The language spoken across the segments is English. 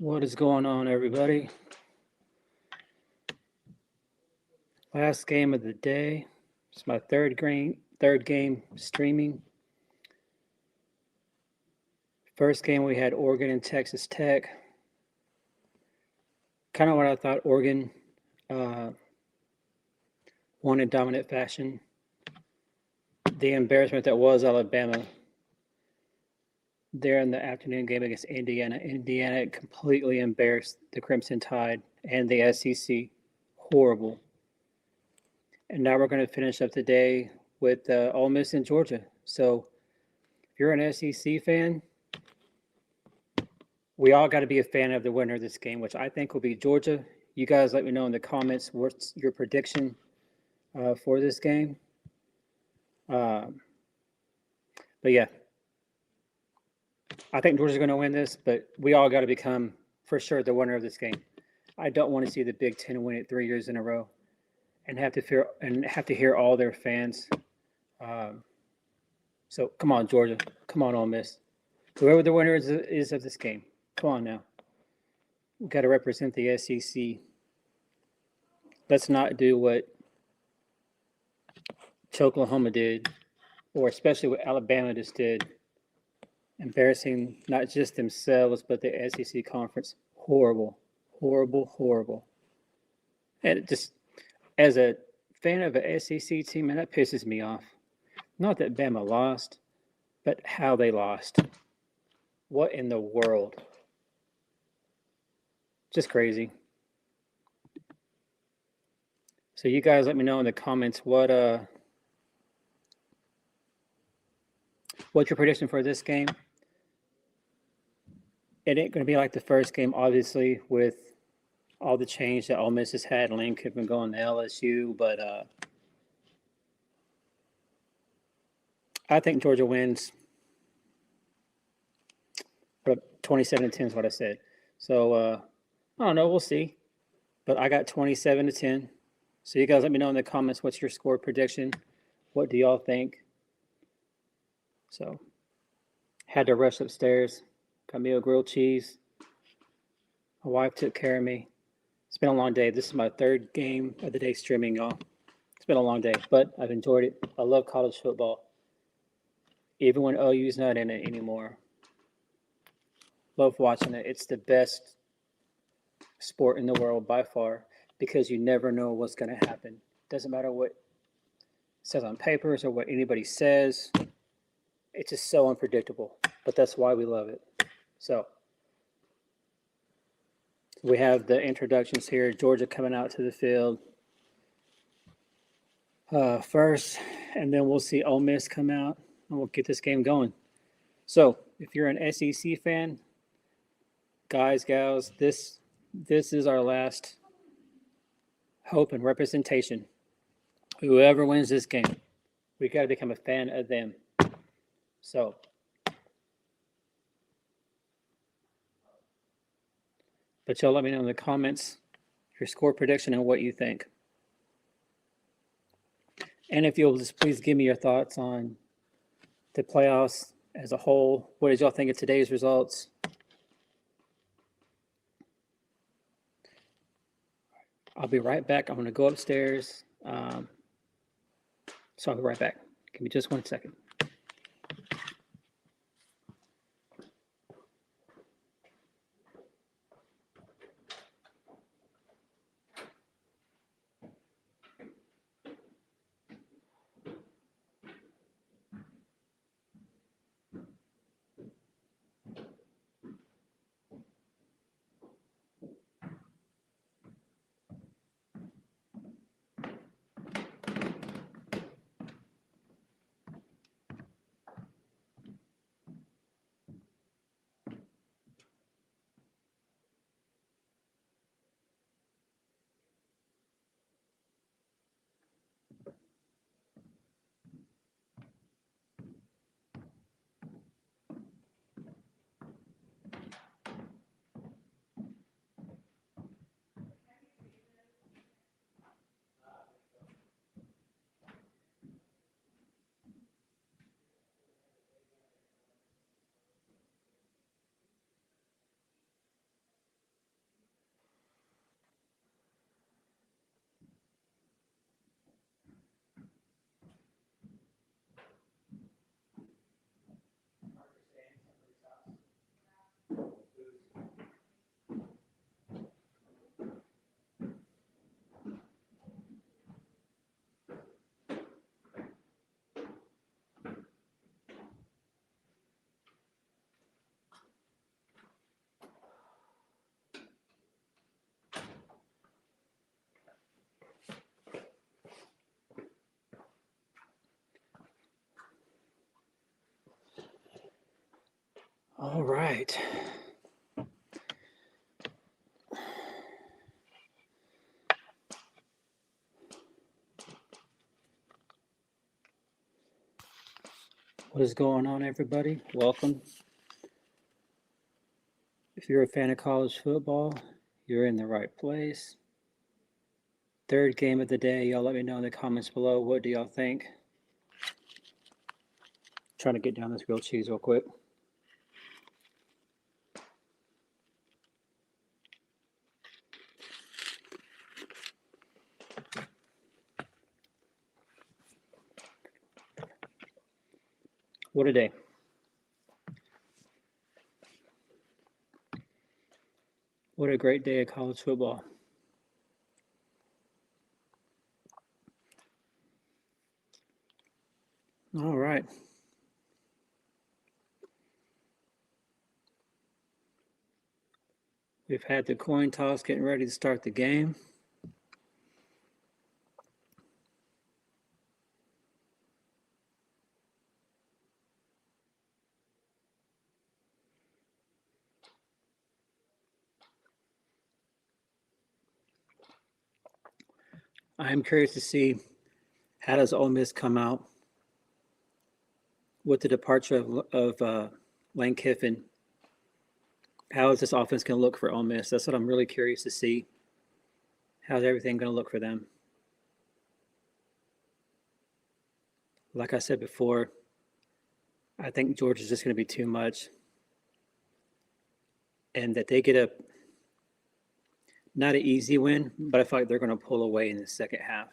What is going on, everybody? Last game of the day. It's my third game streaming. First game we had Oregon and Texas Tech. Kind of what I thought Oregon won in dominant fashion. The embarrassment that was Alabama there in the afternoon game against Indiana. Indiana completely embarrassed the Crimson Tide and the SEC. Horrible. And now we're going to finish up the day with Ole Miss in Georgia. So if you're an SEC fan, we all got to be a fan of the winner of this game, which I think will be Georgia. You guys let me know in the comments what's your prediction for this game. But yeah, I think Georgia's going to win this, but we all got to become, for sure, the winner of this game. I don't want to see the Big Ten win it 3 years in a row and have to hear all their fans. So come on, Georgia. Come on, Ole Miss. Whoever the winner is of this game, come on now. We've got to represent the SEC. Let's not do what Oklahoma did, or especially what Alabama just did, embarrassing not just themselves, but the SEC conference. Horrible, horrible, horrible. And it just, as a fan of an SEC team, man, that pisses me off. Not that Bama lost, but how they lost. What in the world? Just crazy. So you guys let me know in the comments what's your prediction for this game. It ain't going to be like the first game, obviously, with all the change that Ole Miss has had. Lane could have been going to LSU, but I think Georgia wins. 27-10 is what I said. So I don't know. We'll see. But I got 27-10. So you guys let me know in the comments what's your score prediction. What do y'all think? So had to rush upstairs. Got me a grilled cheese. My wife took care of me. It's been a long day. This is my third game of the day streaming, y'all. It's been a long day, but I've enjoyed it. I love college football. Even when OU's not in it anymore. Love watching it. It's the best sport in the world by far because you never know what's going to happen. Doesn't matter what it says on papers or what anybody says. It's just so unpredictable, but that's why we love it. So we have the introductions here. Georgia coming out to the field first, and then we'll see Ole Miss come out, and we'll get this game going. So if you're an SEC fan, guys, gals, this is our last hope and representation. Whoever wins this game, we got to become a fan of them. So but y'all let me know in the comments your score prediction and what you think. And if you'll just please give me your thoughts on the playoffs as a whole. What did y'all think of today's results? I'll be right back. I'm going to go upstairs. So I'll be right back. Give me just 1 second. All right. What is going on, everybody? Welcome. If you're a fan of college football, you're in the right place. Third game of the day. Y'all let me know in the comments below. What do y'all think? Trying to get down this grilled cheese real quick. What a day. What a great day of college football. All right. We've had the coin toss, getting ready to start the game. I'm curious to see how does Ole Miss come out with the departure of Lane Kiffin. How is this offense going to look for Ole Miss? That's what I'm really curious to see. How's everything going to look for them? Like I said before, I think Georgia's just going to be too much. And that they get not an easy win, but I feel like they're going to pull away in the second half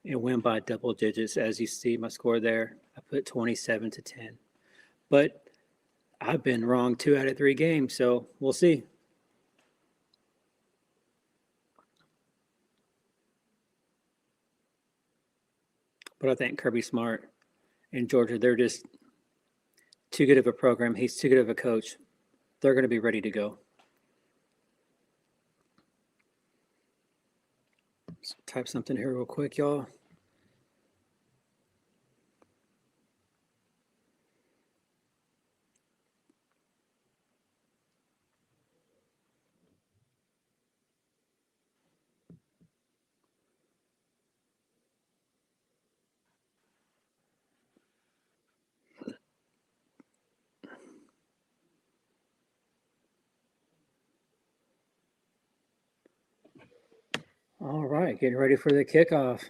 and win by double digits. As you see my score there, I put 27-10. But I've been wrong 2 out of 3 games, so we'll see. But I think Kirby Smart and Georgia, they're just too good of a program. He's too good of a coach. They're going to be ready to go. Let's type something here real quick, y'all. All right, getting ready for the kickoff.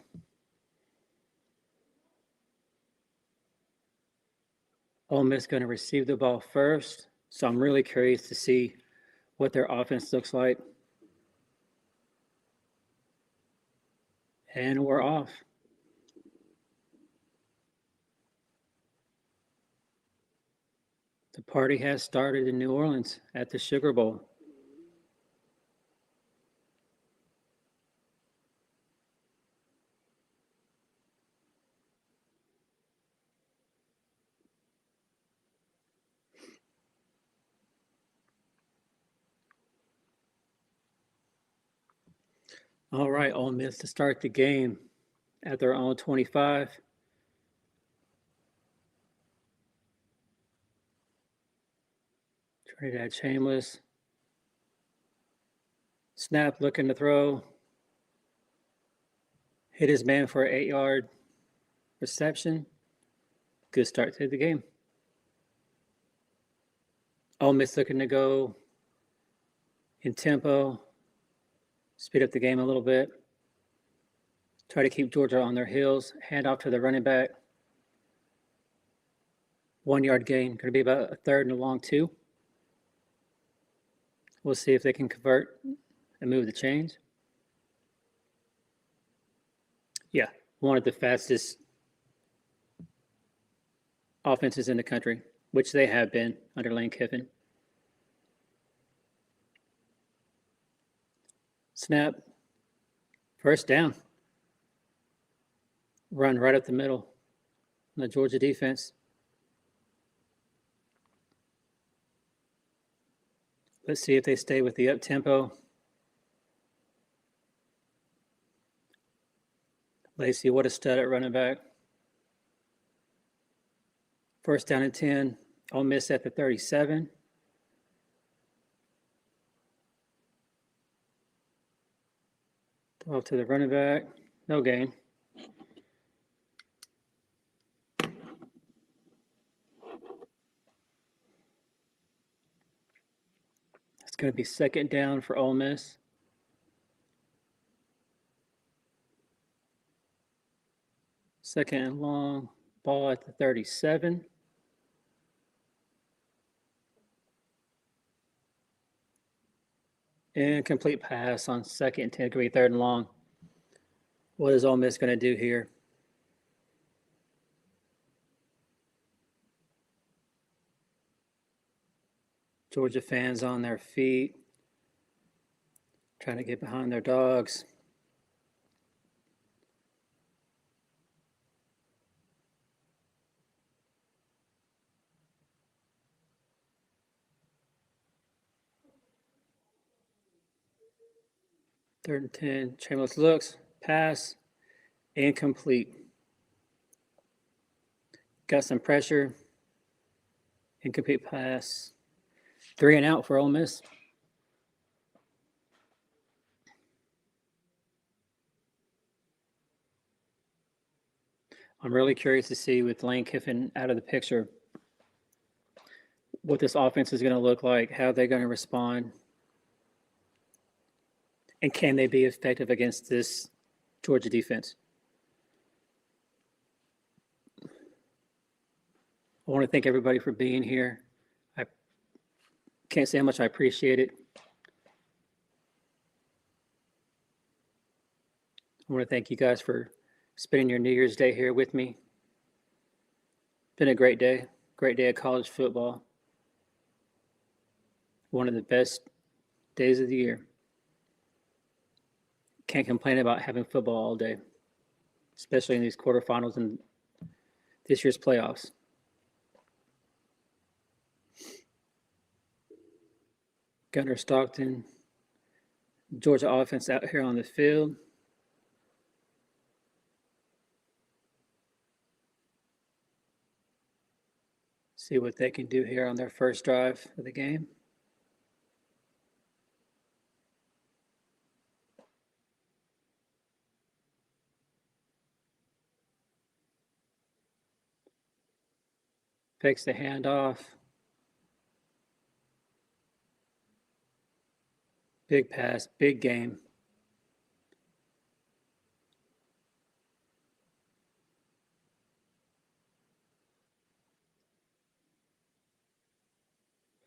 Ole Miss going to receive the ball first, so I'm really curious to see what their offense looks like. And we're off. The party has started in New Orleans at the Sugar Bowl. All right, Ole Miss to start the game at their own 25. Trinidad Shameless. Snap looking to throw. Hit his man for an 8-yard reception. Good start to the game. Ole Miss looking to go in tempo, speed up the game a little bit. Try to keep Georgia on their heels. Hand off to the running back. 1-yard gain. Going to be about a third and a long 2. We'll see if they can convert and move the chains. Yeah, one of the fastest offenses in the country, which they have been under Lane Kiffin. Snap. First down. Run right up the middle. The Georgia defense. Let's see if they stay with the up tempo. Lacey, what a stud at running back. First down and 10. Ole Miss at the 37. Off to the running back. No gain. It's going to be second down for Ole Miss. Second and long. Ball at the 37. Incomplete pass on second and 10. It could be third and long. What is Ole Miss going to do here? Georgia fans on their feet, trying to get behind their dogs. Third and 10. Chambliss looks, pass, incomplete. Got some pressure. Incomplete pass. 3 and out for Ole Miss. I'm really curious to see with Lane Kiffin out of the picture what this offense is going to look like, how they're going to respond, and can they be effective against this Georgia defense. I want to thank everybody for being here. I can't say how much I appreciate it. I want to thank you guys for spending your New Year's Day here with me. Been a great day of college football. One of the best days of the year. Can't complain about having football all day, especially in these quarterfinals and this year's playoffs. Gunnar Stockton, Georgia offense out here on the field. See what they can do here on their first drive of the game. Fakes the handoff. Big pass, big game.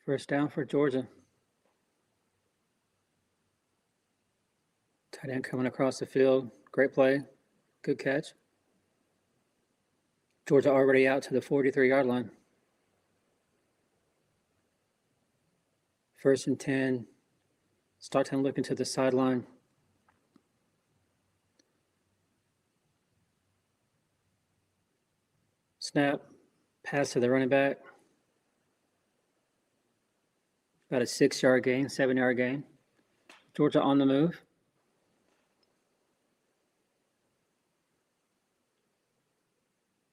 First down for Georgia. Tight end coming across the field. Great play. Good catch. Georgia already out to the 43-yard line. First and 10. Stockton looking to the sideline. Snap. Pass to the running back. About a 6-yard gain, 7-yard gain. Georgia on the move.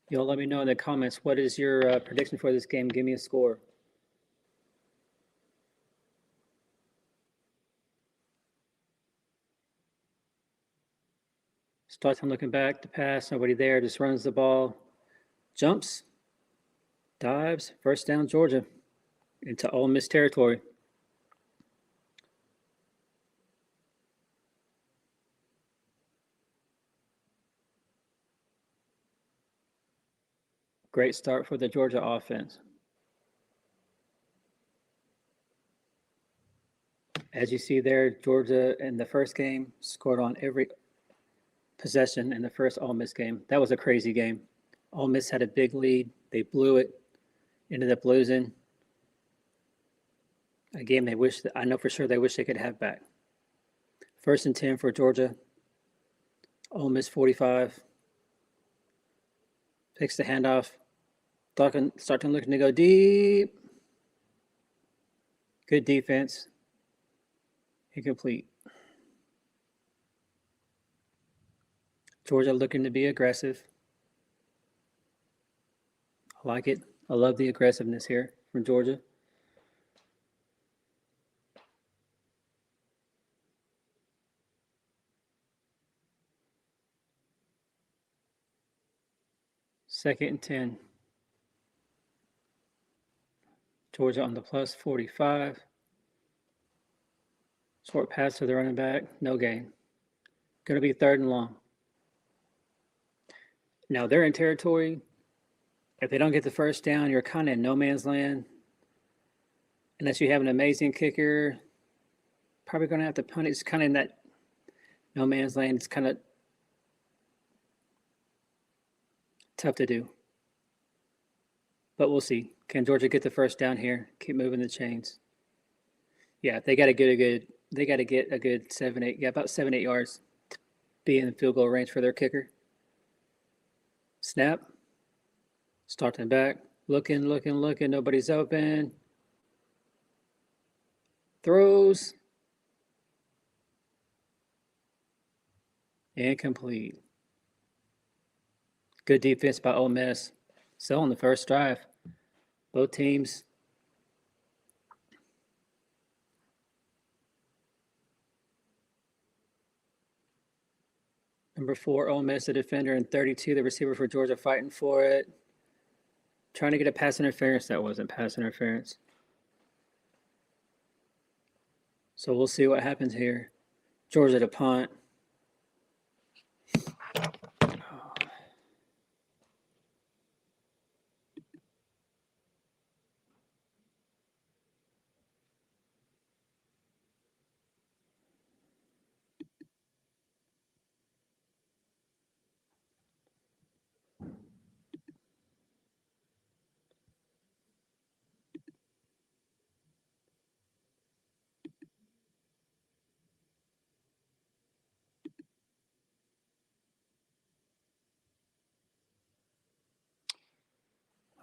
Y'all let me know in the comments, what is your prediction for this game? Give me a score. Stockton looking back to pass, nobody there, just runs the ball. Jumps, dives, first down Georgia into Ole Miss territory. Great start for the Georgia offense. As you see there, Georgia in the first game scored on every possession in the first Ole Miss game. That was a crazy game. Ole Miss had a big lead. They blew it, ended up losing. A game I know for sure they wish they could have back. First and 10 for Georgia. Ole Miss 45. Takes the handoff. Starting looking to go deep. Good defense. Incomplete. Georgia looking to be aggressive. I like it. I love the aggressiveness here from Georgia. Second and 10. Georgia on the plus 45. Short pass to the running back. No gain. Going to be third and long. Now they're in territory. If they don't get the first down, you're kind of in no man's land. Unless you have an amazing kicker, probably going to have to punt it. It's kind of in that no man's land. It's kind of tough to do. But we'll see. Can Georgia get the first down here? Keep moving the chains. Yeah, they got to get a good 7-8, about 7-8 yards to be in the field goal range for their kicker. Snap. Starting back. Looking. Nobody's open. Throws. Incomplete. Good defense by Ole Miss. So on the first drive, both teams number 4, Ole Miss, the defender, and 32, the receiver for Georgia, fighting for it. Trying to get a pass interference. That wasn't pass interference. So we'll see what happens here. Georgia to punt.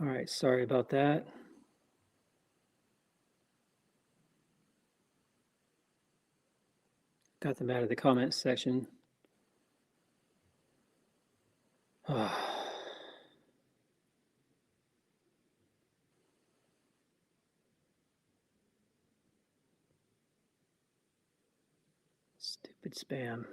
All right, sorry about that. Got them out of the comments section. Stupid spam.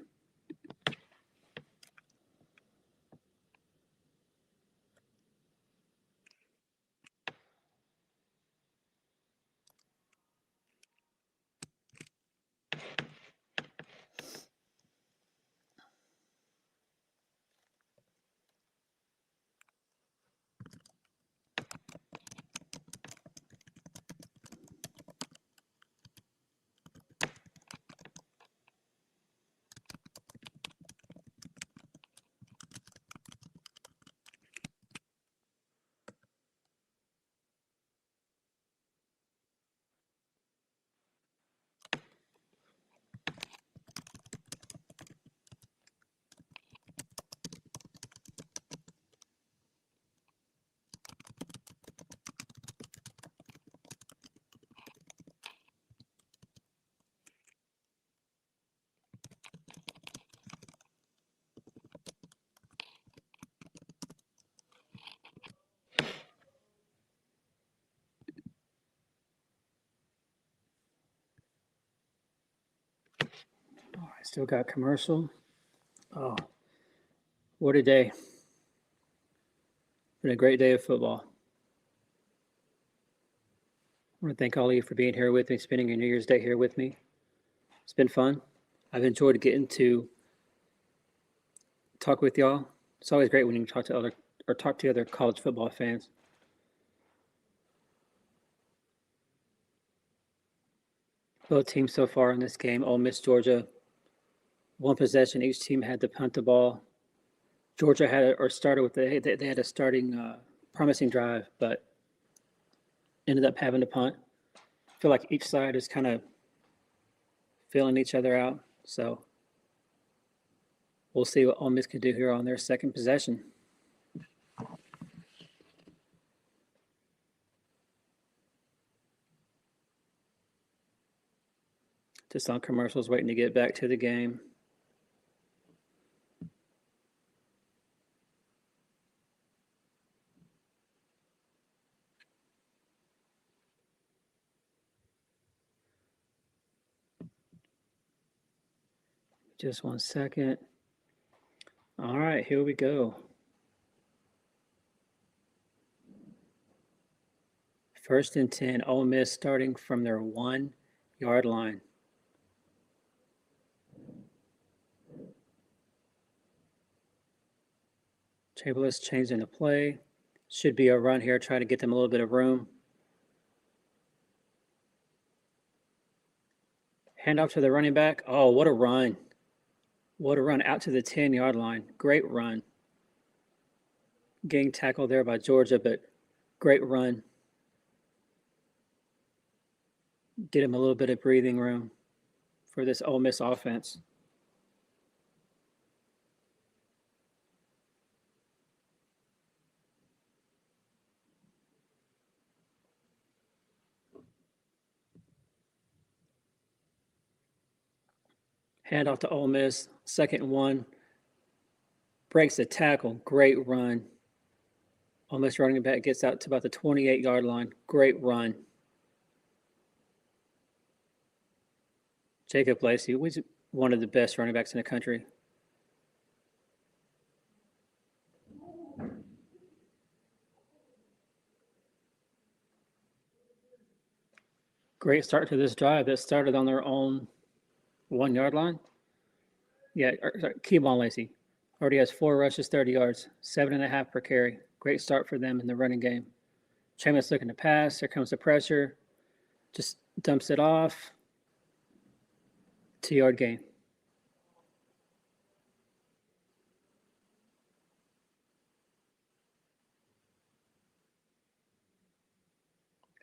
Oh, I still got commercial. Oh, what a day. Been a great day of football. I want to thank all of you for being here with me, spending your New Year's Day here with me. It's been fun. I've enjoyed getting to talk with y'all. It's always great when you talk to other college football fans. Both teams so far in this game, Ole Miss, Georgia, one possession. Each team had to punt the ball. Georgia they had a starting promising drive, but ended up having to punt. I feel like each side is kind of filling each other out. So We'll see what Ole Miss can do here on their second possession. Just on commercials, waiting to get back to the game. Just 1 second. All right, here we go. First and 10, Ole Miss starting from their 1-yard line. Chamberlain's changing the play. Should be a run here, try to get them a little bit of room. Hand off to the running back. Oh, what a run. What a run out to the 10-yard line. Great run. Getting tackled there by Georgia, but great run. Get him a little bit of breathing room for this Ole Miss offense. Hand off to Ole Miss. 2nd and 1. Breaks the tackle. Great run. Ole Miss running back gets out to about the 28-yard line. Great run. Jacob Lacey was one of the best running backs in the country. Great start to this drive that started on their own 1-yard line. Yeah, sorry, Keybon Lacey already has 4 rushes, 30 yards, 7.5 per carry. Great start for them in the running game. Chamus looking to pass. Here comes the pressure. Just dumps it off. 2-yard gain.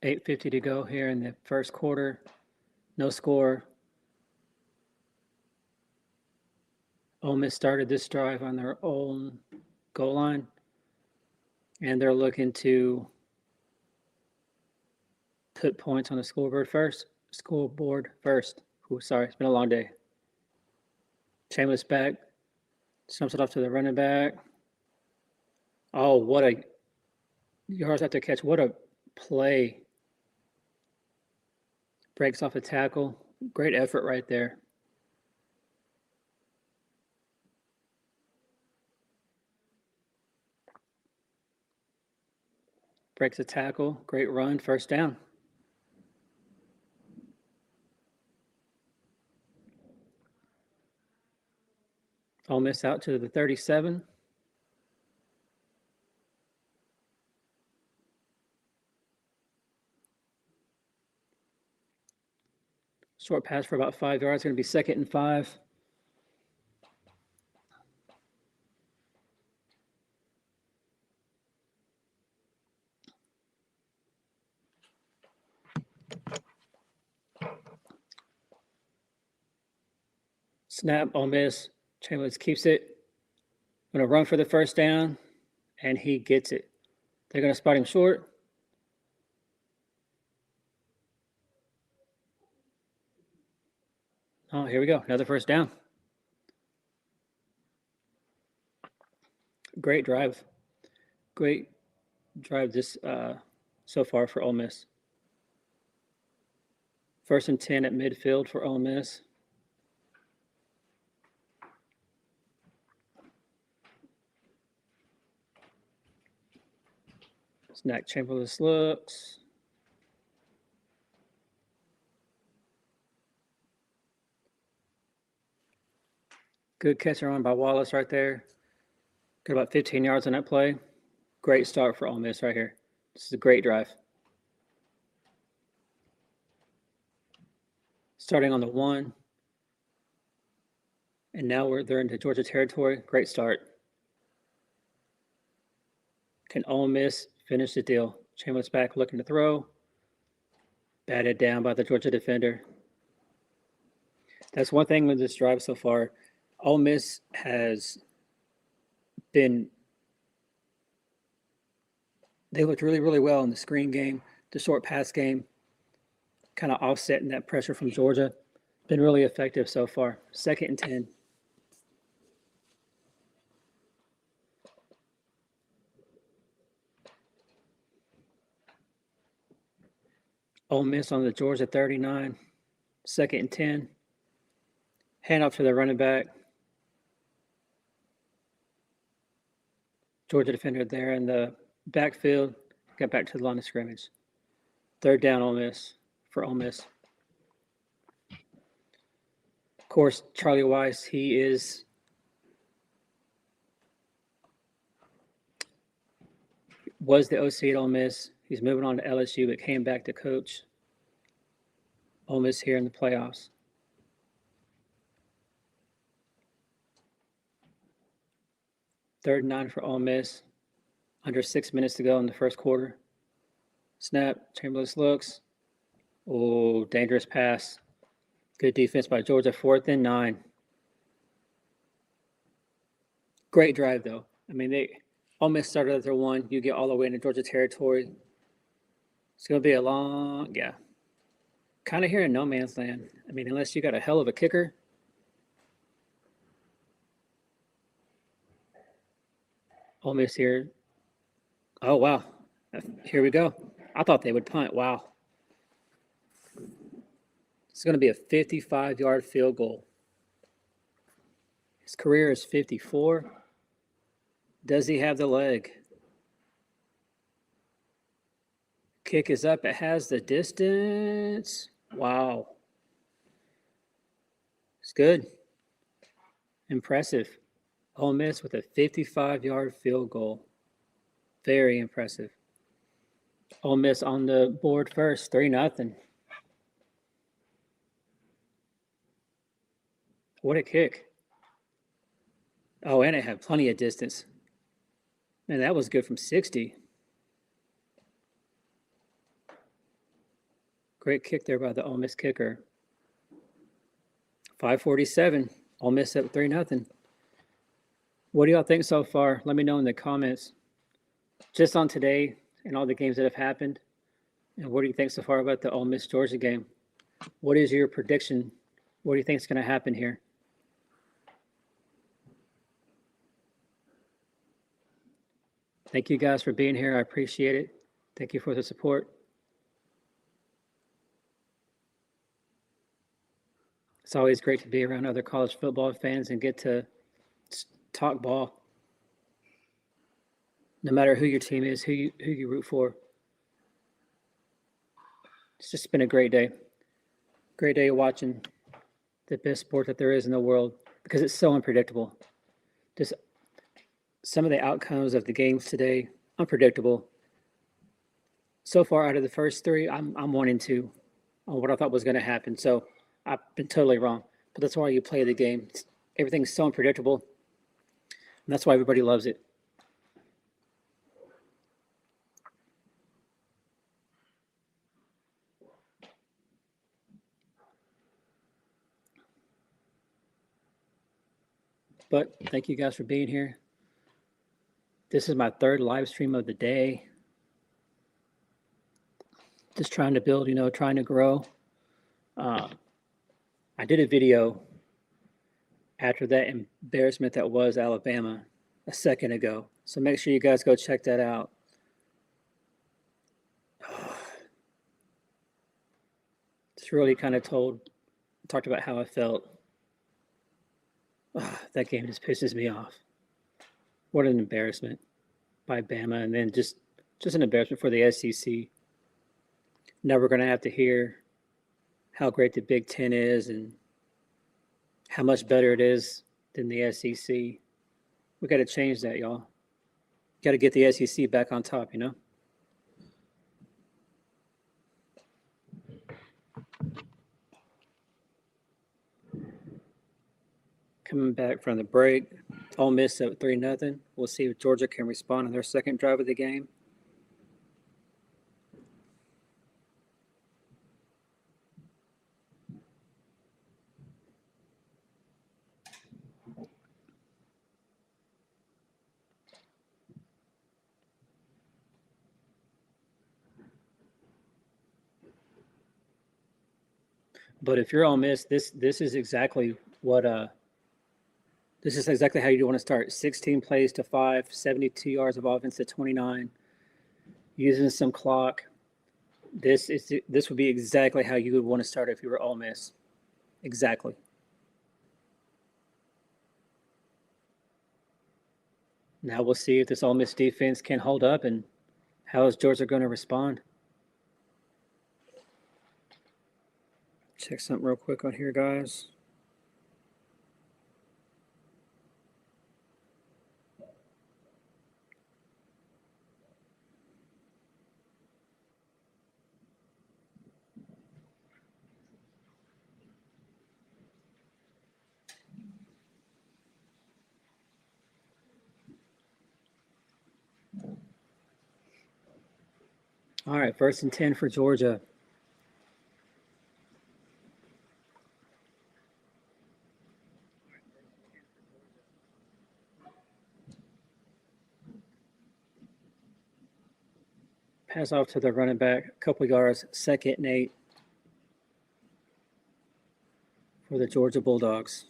$8:50 to go here in the first quarter. No score. Ole Miss started this drive on their own goal line, and they're looking to put points on the scoreboard first. Ooh, sorry, it's been a long day. Shameless back. Stumps it off to the running back. Oh, what a yards after catch. What a play. Breaks off a tackle. Great effort right there. Breaks a tackle. Great run. First down. Ole Miss out to the 37. Short pass for about 5 yards. Going to be 2nd and 5. Snap, Ole Miss. Chambers keeps it. Going to run for the first down, and he gets it. They're going to spot him short. Oh, here we go. Another first down. Great drive. Great drive this so far for Ole Miss. 1st and 10 at midfield for Ole Miss. Snack Chamberlain looks. Good catch and run by Wallace right there. Got about 15 yards on that play. Great start for Ole Miss right here. This is a great drive. Starting on the 1. And now they're into Georgia territory. Great start. Can Ole Miss finish the deal? Chamberlain's back looking to throw. Batted down by the Georgia defender. That's one thing with this drive so far. Ole Miss has been they looked really, really well in the screen game, the short pass game, kind of offsetting that pressure from Georgia. Been really effective so far. 2nd and 10. Ole Miss on the Georgia 39. 2nd and 10. Hand off to the running back. Georgia defender there in the backfield. Got back to the line of scrimmage. 3rd down Ole Miss for Ole Miss. Of course, Charlie Weiss, he was the OC at Ole Miss. He's moving on to LSU, but came back to coach Ole Miss here in the playoffs. 3rd and 9 for Ole Miss. Under 6 minutes to go in the first quarter. Snap. Chamberlain looks. Oh, dangerous pass. Good defense by Georgia. 4th and 9. Great drive, though. I mean, they almost started at their 1. You get all the way into Georgia territory. It's going to be a long, kind of here in no man's land. I mean, unless you got a hell of a kicker. Ole Miss here. Oh, wow. Here we go. I thought they would punt. Wow. It's going to be a 55-yard field goal. His career is 54. Does he have the leg? Kick is up. It has the distance. Wow. It's good. Impressive. Ole Miss with a 55-yard field goal. Very impressive. Ole Miss on the board first, 3-0. What a kick. Oh, and it had plenty of distance. Man, that was good from 60. Great kick there by the Ole Miss kicker. 5:47. Ole Miss up 3-0. What do y'all think so far? Let me know in the comments. Just on today and all the games that have happened. And what do you think so far about the Ole Miss Georgia game? What is your prediction? What do you think is going to happen here? Thank you guys for being here. I appreciate it. Thank you for the support. It's always great to be around other college football fans and get to talk ball. No matter who your team is, who you root for. It's just been a great day. Great day watching the best sport that there is in the world because it's so unpredictable. Just some of the outcomes of the games today, unpredictable. So far out of the first 3, I'm 1-2 on what I thought was going to happen. So I've been totally wrong. But that's why you play the game. Everything's so unpredictable. And that's why everybody loves it. But thank you guys for being here. This is my 3rd live stream of the day. Just trying to build, trying to grow. I did a video after that embarrassment that was Alabama a second ago. So make sure you guys go check that out. Just really kind of talked about how I felt. That game just pisses me off. What an embarrassment by Bama, and then just an embarrassment for the SEC. Now we're going to have to hear how great the Big Ten is and how much better it is than the SEC. We got to change that, y'all. Got to get the SEC back on top, Coming back from the break, Ole Miss up 3-0. We'll see if Georgia can respond on their second drive of the game. But if you're Ole Miss, this is exactly what this is exactly how you want to start. 16 plays to 5, 72 yards of offense to 29, using some clock. This would be exactly how you would want to start if you were Ole Miss. Exactly. Now we'll see if this Ole Miss defense can hold up and how is Georgia going to respond. Check something real quick on here, guys. All right, 1st and 10 for Georgia. Pass off to the running back, a couple yards, 2nd and 8 for the Georgia Bulldogs.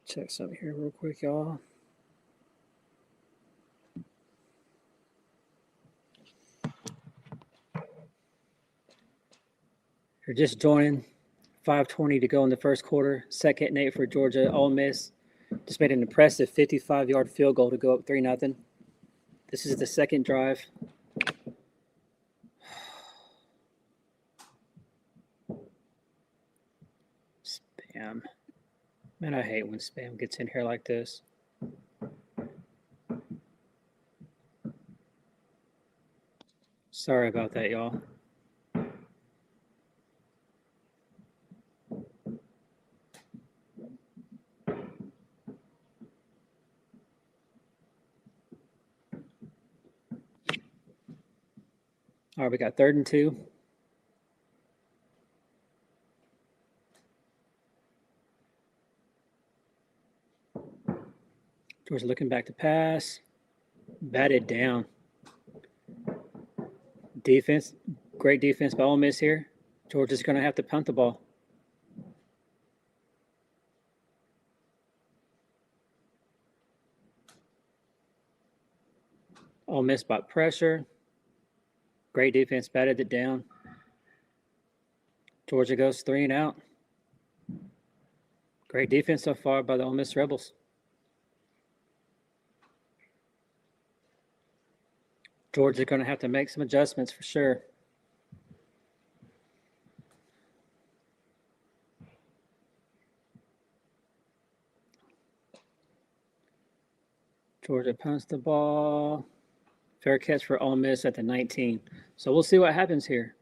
Check something here real quick, y'all. You're just joining. 5:20 to go in the first quarter. 2nd and 8 for Georgia. Ole Miss just made an impressive 55-yard field goal to go up 3-0. This is the second drive. Spam. Man, I hate when spam gets in here like this. Sorry about that, y'all. All right, we got 3rd and 2. Georgia looking back to pass. Batted down. Defense, great defense by Ole Miss here. Georgia's going to have to punt the ball. Ole Miss by pressure. Great defense, batted it down. Georgia goes 3 and out. Great defense so far by the Ole Miss Rebels. Georgia's going to have to make some adjustments for sure. Georgia punts the ball. Fair catch for Ole Miss at the 19. So we'll see what happens here.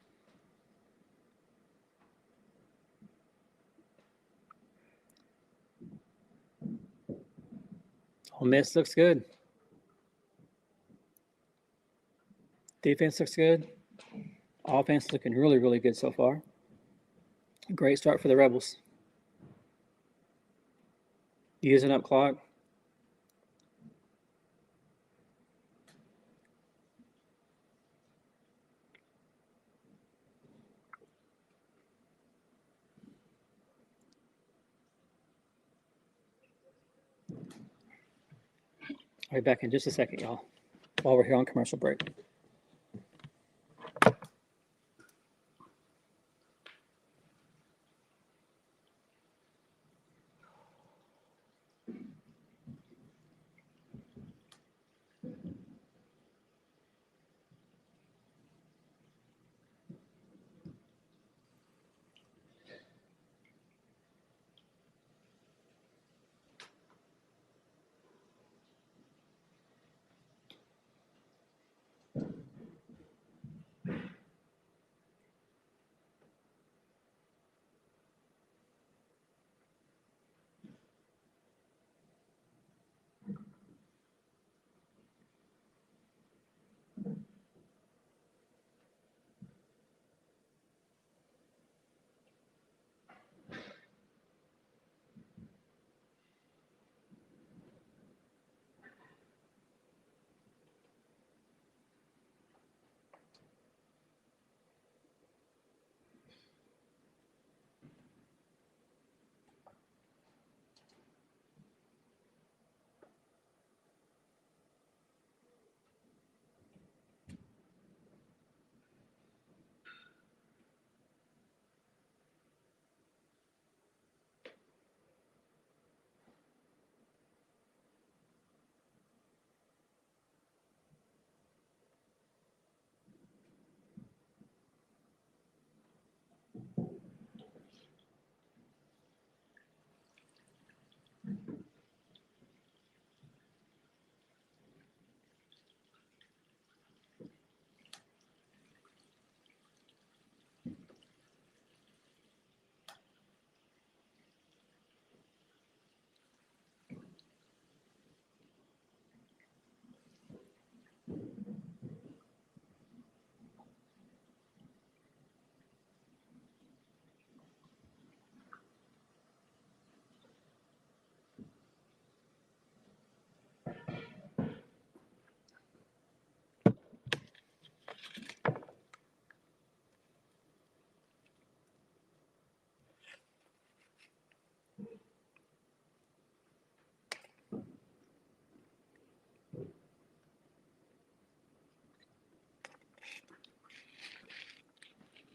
Ole Miss looks good. Defense looks good. Offense looking really, really good so far. Great start for the Rebels. Using up clock. I'll be back in just a second, y'all, while we're here on commercial break.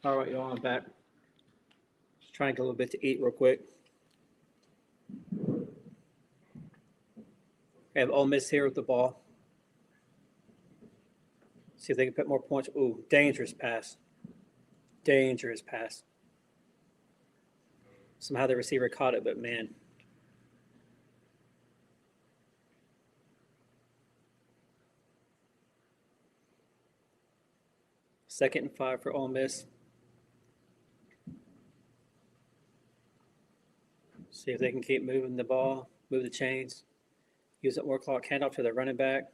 All right, y'all, I'm back. Just trying to get a little bit to eat real quick. I have Ole Miss here with the ball. See if they can put more points. Ooh, dangerous pass. Dangerous pass. Somehow the receiver caught it, but man. Second and 5 for Ole Miss. See if they can keep moving the ball, move the chains, use up more clock, hand off to the running back.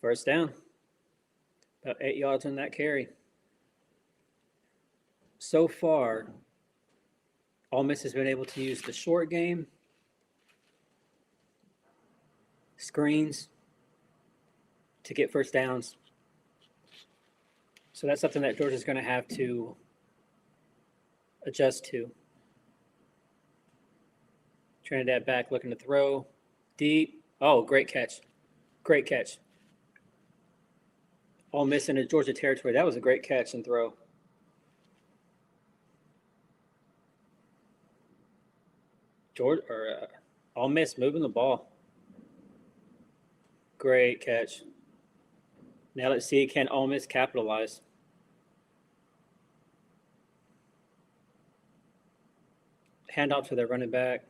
First down. About 8 yards on that carry. So far, Ole Miss has been able to use the short game, screens, to get first downs. So that's something that Georgia's going to have to adjust to. Trinidad back looking to throw. Deep. Oh, great catch. Great catch. Ole Miss into Georgia territory. That was a great catch and throw. Ole Miss moving the ball. Great catch. Now let's see, can Ole Miss capitalize? Handoff to the running back.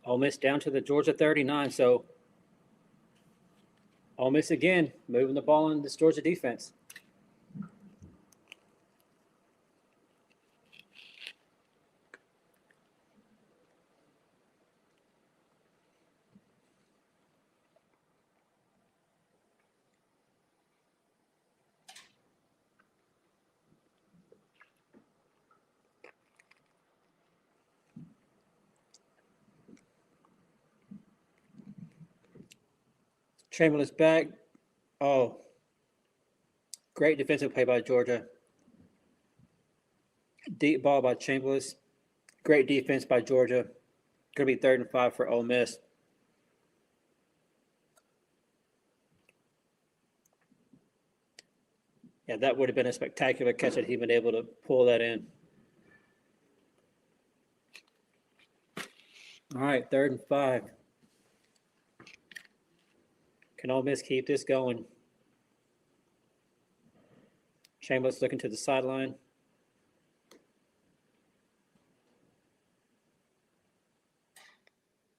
Ole Miss down to the Georgia 39. So Ole Miss again moving the ball in this Georgia defense. Chamberlain's back. Oh, great defensive play by Georgia. Deep ball by Chamberlain. Great defense by Georgia. Going to be 3rd and 5 for Ole Miss. Yeah, that would have been a spectacular catch had he been able to pull that in. All right, 3rd and 5. Can Ole Miss keep this going? Chamberlain's looking to the sideline.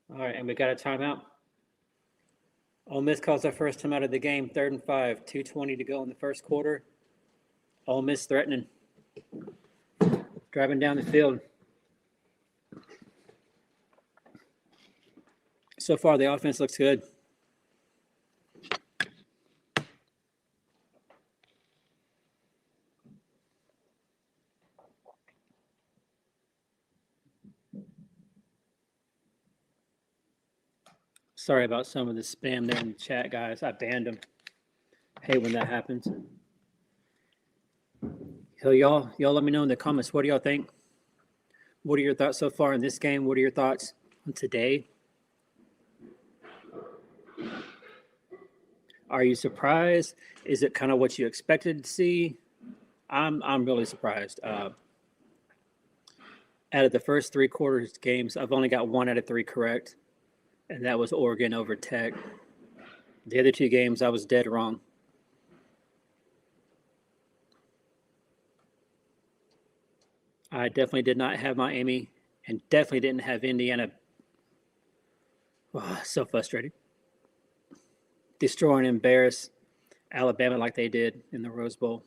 All right, and we got a timeout. Ole Miss calls their first time out of the game, 3rd and 5, 2:20 to go in the first quarter. Ole Miss threatening, driving down the field. So far, the offense looks good. Sorry about some of the spam there in the chat, guys. I banned them. Hate when that happens. So y'all let me know in the comments, what do y'all think? What are your thoughts so far in this game? What are your thoughts on today? Are you surprised? Is it kind of what you expected to see? I'm really surprised. Out of the first 3 quarters games, I've only got 1 out of 3 correct, and that was Oregon over Tech. The other 2 games, I was dead wrong. I definitely did not have Miami, and definitely didn't have Indiana. Oh, so frustrating. Destroy and embarrass Alabama like they did in the Rose Bowl.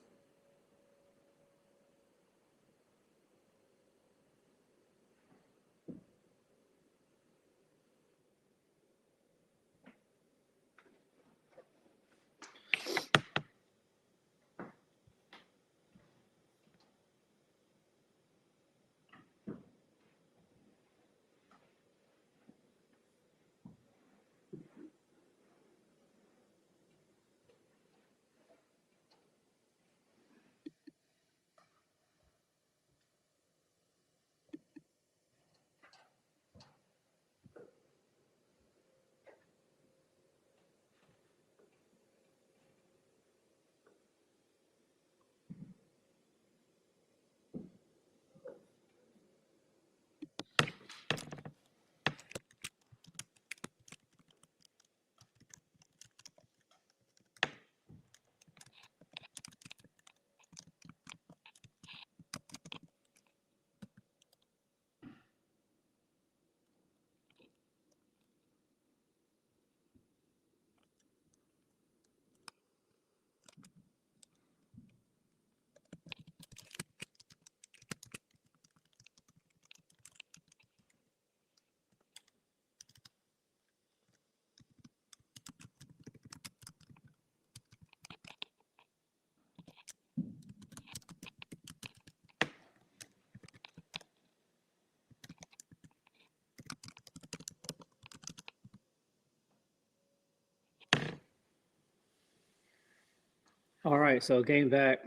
All right, so game back.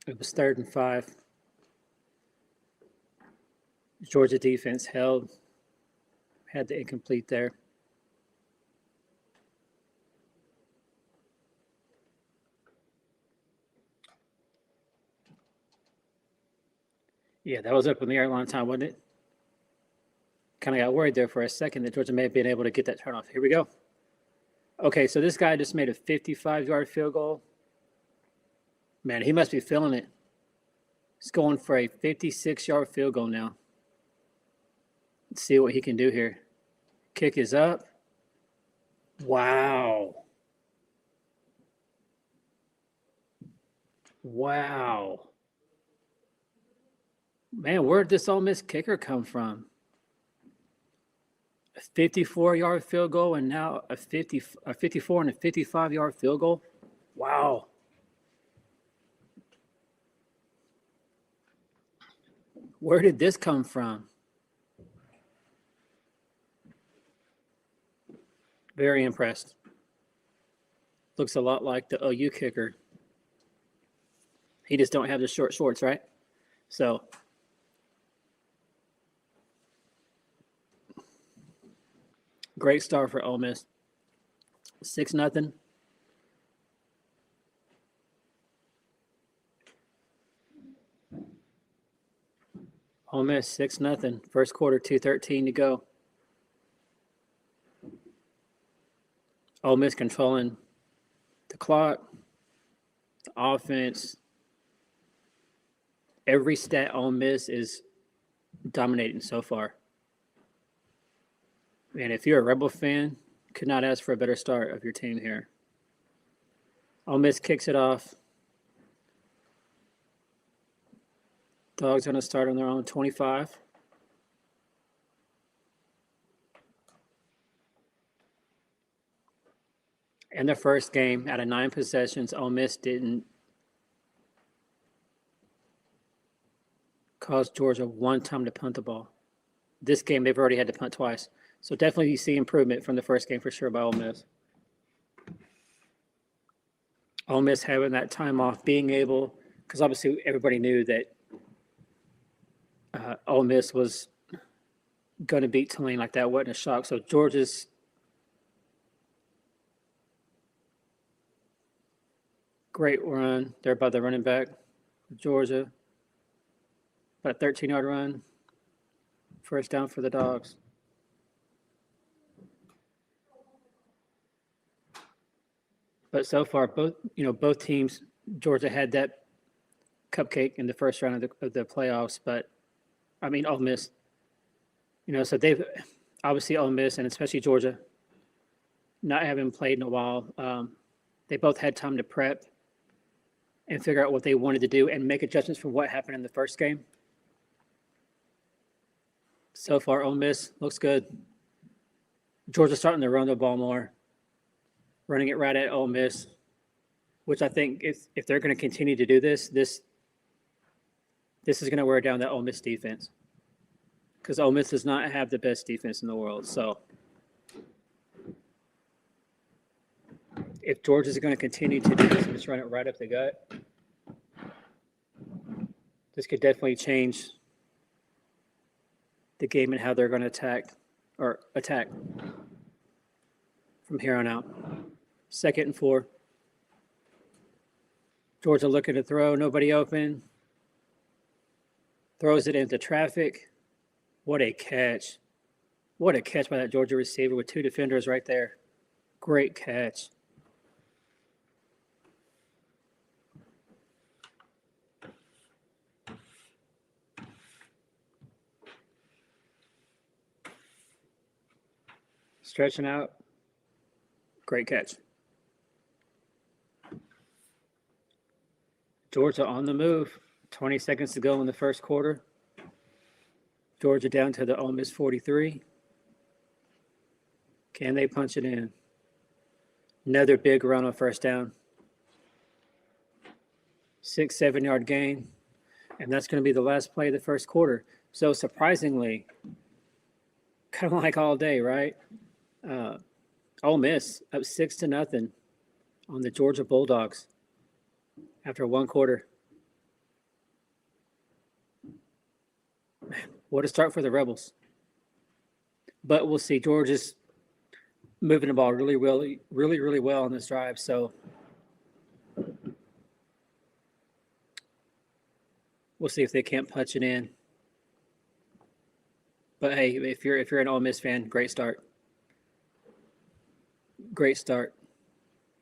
It was 3rd and 5. Georgia defense had the incomplete there. Yeah, that was up in the air a long time, wasn't it? Kind of got worried there for a second that Georgia may have been able to get that turnoff. Here we go. Okay, so this guy just made a 55-yard field goal. Man, he must be feeling it. He's going for a 56-yard field goal now. Let's see what he can do here. Kick is up. Wow. Wow. Man, where did this Ole Miss kicker come from? A 54-yard field goal and now a 54 and a 55-yard field goal? Wow. Where did this come from? Very impressed. Looks a lot like the OU kicker. He just don't have the short shorts, right? So great start for Ole Miss. 6-0. Ole Miss 6-0. First quarter, 2:13 to go. Ole Miss controlling the clock, the offense. Every stat Ole Miss is dominating so far. And if you're a Rebel fan, could not ask for a better start of your team here. Ole Miss kicks it off. Dogs going to start on their own 25. In the first game, out of 9 possessions, Ole Miss didn't cause Georgia one time to punt the ball. This game, they've already had to punt twice. So definitely you see improvement from the first game for sure by Ole Miss. Ole Miss having that time off, being able, because obviously everybody knew that Ole Miss was going to beat Tulane like that. Wasn't a shock. So Georgia's great run there by the running back, Georgia. About a 13-yard run. First down for the Dogs. But so far, both teams, Georgia had that cupcake in the first round of the playoffs. But I mean, Ole Miss, so they've obviously Ole Miss and especially Georgia, not having played in a while. They both had time to prep and figure out what they wanted to do and make adjustments from what happened in the first game. So far, Ole Miss looks good. Georgia starting to run the ball more, running it right at Ole Miss, which I think if they're going to continue to do this is going to wear down that Ole Miss defense because Ole Miss does not have the best defense in the world. So if Georgia's going to continue to do this and just run it right up the gut, this could definitely change the game and how they're going to attack from here on out. 2nd and 4. Georgia looking to throw, nobody open. Throws it into traffic. What a catch. What a catch by that Georgia receiver with 2 defenders right there. Great catch. Stretching out. Great catch. Georgia on the move. 20 seconds to go in the first quarter. Georgia down to the Ole Miss 43. Can they punch it in? Another big run on first down. 6-7-yard gain. And that's going to be the last play of the first quarter. So surprisingly, kind of like all day, right? Ole Miss up 6-0 on the Georgia Bulldogs. after one quarter. What a start for the Rebels. But we'll see. Georgia's moving the ball really well on this drive. So we'll see if they can't punch it in. But hey, if you're an Ole Miss fan, great start. Great start.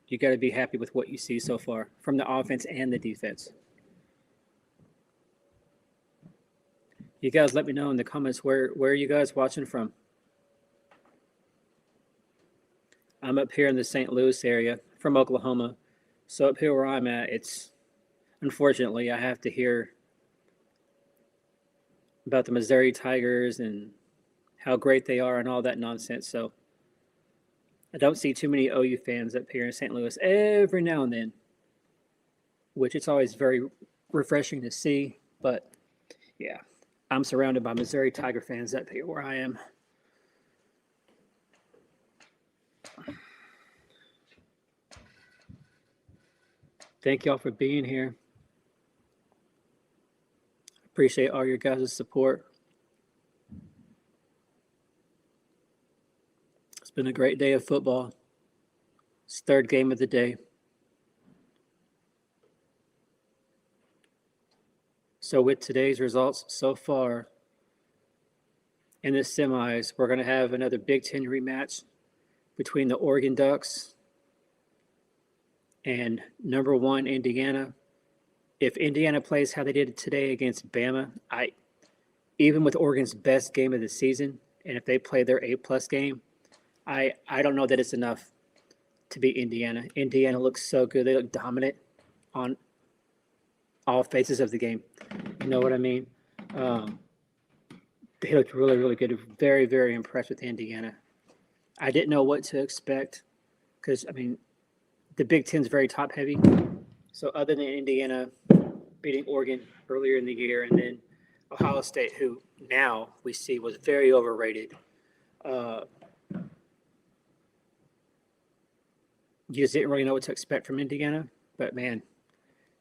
You got to be happy with what you see so far from the offense and the defense. You guys let me know in the comments where are you guys watching from? I'm up here in the St. Louis area from Oklahoma. So up here where I'm at, it's unfortunately I have to hear about the Missouri Tigers and how great they are and all that nonsense. So I don't see too many OU fans up here in St. Louis every now and then, which it's always very refreshing to see. But yeah, I'm surrounded by Missouri Tiger fans up here where I am. Thank y'all for being here. Appreciate all your guys' support. It's been a great day of football. It's third game of the day. So with today's results so far in the semis, we're going to have another Big Ten rematch between the Oregon Ducks and number 1 Indiana. If Indiana plays how they did today against Bama, even with Oregon's best game of the season, and if they play their A+ game, I don't know that it's enough to beat Indiana. Indiana looks so good. They look dominant on all phases of the game. You know what I mean? They looked really good. Very, very impressed with Indiana. I didn't know what to expect because, I mean, the Big Ten's very top-heavy. So other than Indiana beating Oregon earlier in the year and then Ohio State, who now we see was very overrated, you just didn't really know what to expect from Indiana. But, man,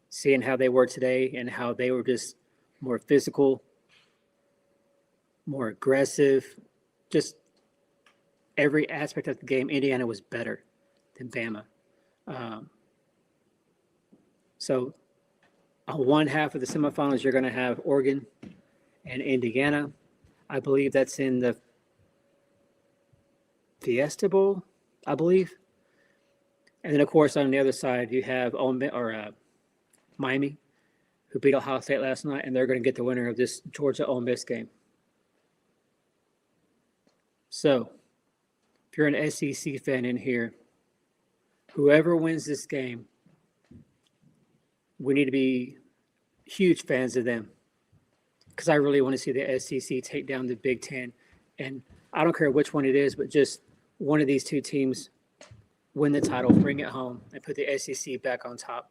seeing how they were today and how they were just more physical, more aggressive, just every aspect of the game, Indiana was better than Bama. So on one half of the semifinals, you're going to have Oregon and Indiana. I believe that's in the Fiesta Bowl, I believe. And then, of course, on the other side, you have Miami, who beat Ohio State last night, and they're going to get the winner of this Georgia-Ole Miss game. So if you're an SEC fan in here, whoever wins this game, we need to be huge fans of them because I really want to see the SEC take down the Big Ten. And I don't care which one it is, but just one of these two teams win the title, bring it home, and put the SEC back on top.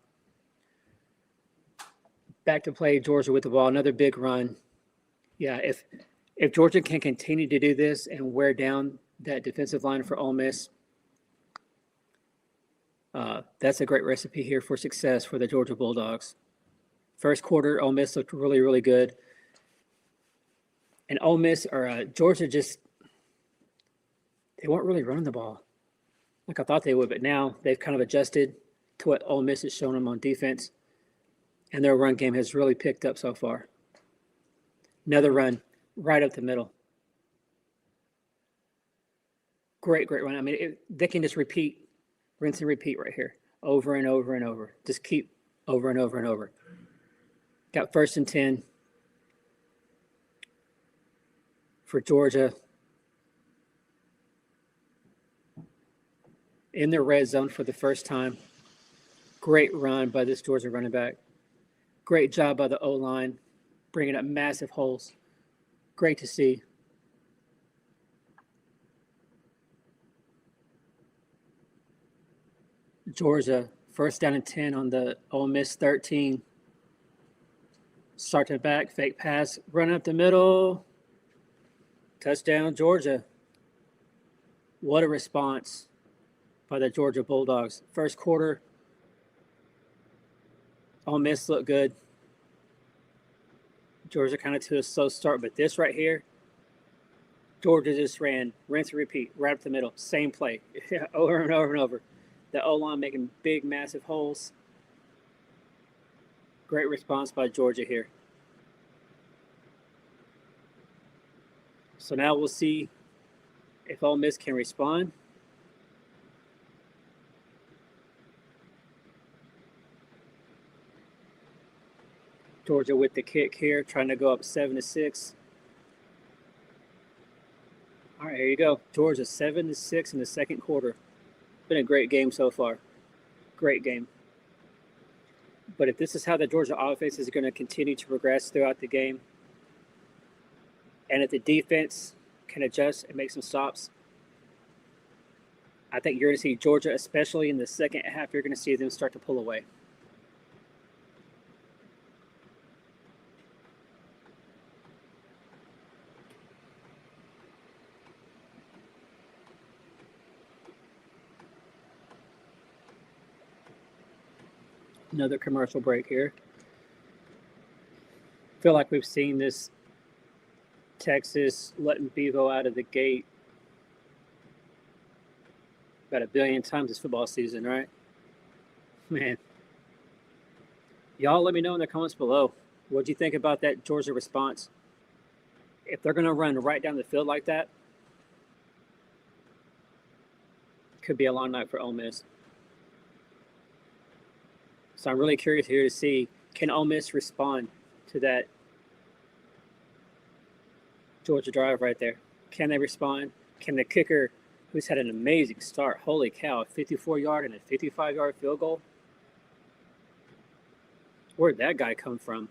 Back to play Georgia with the ball, another big run. Yeah, if Georgia can continue to do this and wear down that defensive line for Ole Miss, that's a great recipe here for success for the Georgia Bulldogs. First quarter, Ole Miss looked really good. And Ole Miss or Georgia they weren't really running the ball like I thought they would, but now they've kind of adjusted to what Ole Miss has shown them on defense, and their run game has really picked up so far. Another run right up the middle. Great run. I mean, they can just rinse and repeat right here, over and over and over. Just keep over and over and over. Got 1st and 10 for Georgia. In the red zone for the first time. Great run by this Georgia running back. Great job by the O-line, bringing up massive holes. Great to see. Georgia, 1st down and 10 on the Ole Miss 13. Start to back, fake pass, run up the middle. Touchdown, Georgia. What a response by the Georgia Bulldogs. First quarter, Ole Miss looked good. Georgia kind of to a slow start, but this right here, Georgia just ran rinse and repeat right up the middle, same play, over and over and over. The O-line making big, massive holes. Great response by Georgia here. So now we'll see if Ole Miss can respond. Georgia with the kick here, trying to go up 7-6. All right, here you go. Georgia 7-6 in the second quarter. Been a great game so far. Great game. But if this is how the Georgia offense is going to continue to progress throughout the game, and if the defense can adjust and make some stops, I think you're going to see Georgia, especially in the second half, you're going to see them start to pull away. Another commercial break here. Feel like we've seen this Texas letting Bevo out of the gate about 1 billion times this football season, right? Man. Y'all let me know in the comments below. What do you think about that Georgia response? If they're going to run right down the field like that, could be a long night for Ole Miss. So I'm really curious here to see, can Ole Miss respond to that Georgia drive right there? Can they respond? Can the kicker, who's had an amazing start, holy cow, a 54-yard and a 55-yard field goal? Where'd that guy come from?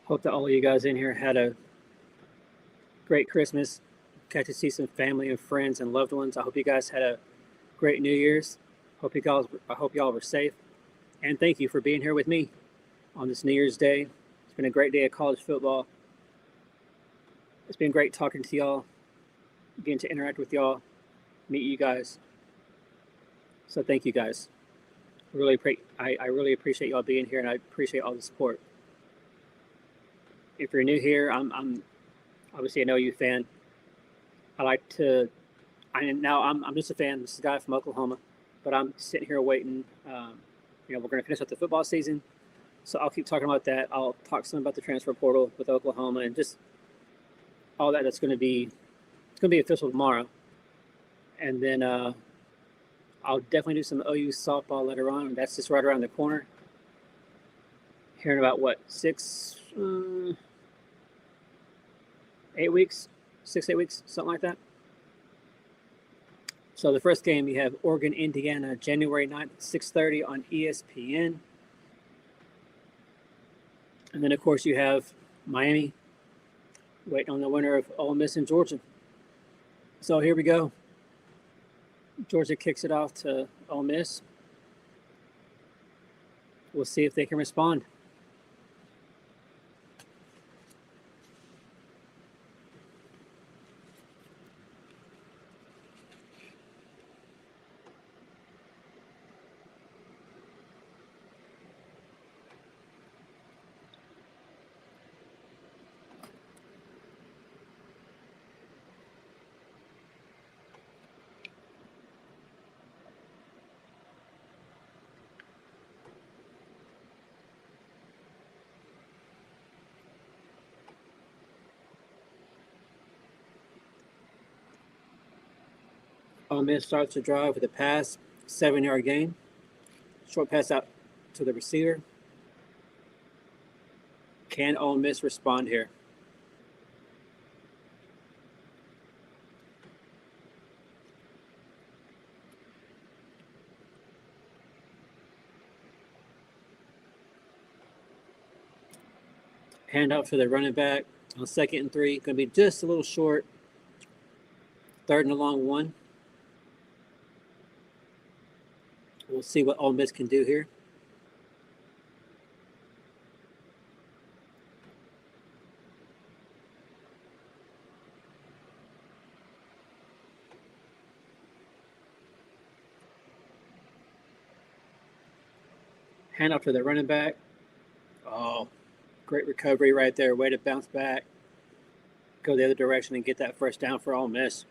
Hope that all of you guys in here had a great Christmas. Got to see some family and friends and loved ones. I hope you guys had a great New Year's. I hope y'all were safe. And thank you for being here with me on this New Year's Day. It's been a great day of college football. It's been great talking to y'all, getting to interact with y'all, meet you guys. So thank you guys. I really appreciate y'all being here, and I appreciate all the support. If you're new here, I'm obviously an OU fan. I'm just a fan. This is a guy from Oklahoma, but I'm sitting here waiting. We're going to finish up the football season, so I'll keep talking about that. I'll talk some about the transfer portal with Oklahoma and just all that. It's going to be official tomorrow, and then I'll definitely do some OU softball later on. That's just right around the corner. Here in about 8 weeks, 6-8 weeks, something like that. So the first game, you have Oregon, Indiana, January 9th, 6:30 on ESPN. And then, of course, you have Miami waiting on the winner of Ole Miss and Georgia. So here we go. Georgia kicks it off to Ole Miss. We'll see if they can respond. Ole Miss starts the drive with a pass, 7-yard gain. Short pass out to the receiver. Can Ole Miss respond here? Handoff to the running back on 2nd and 3. Going to be just a little short. 3rd and a long 1. We'll see what Ole Miss can do here. Handoff to the running back. Oh, great recovery right there. Way to bounce back. Go the other direction and get that first down for Ole Miss.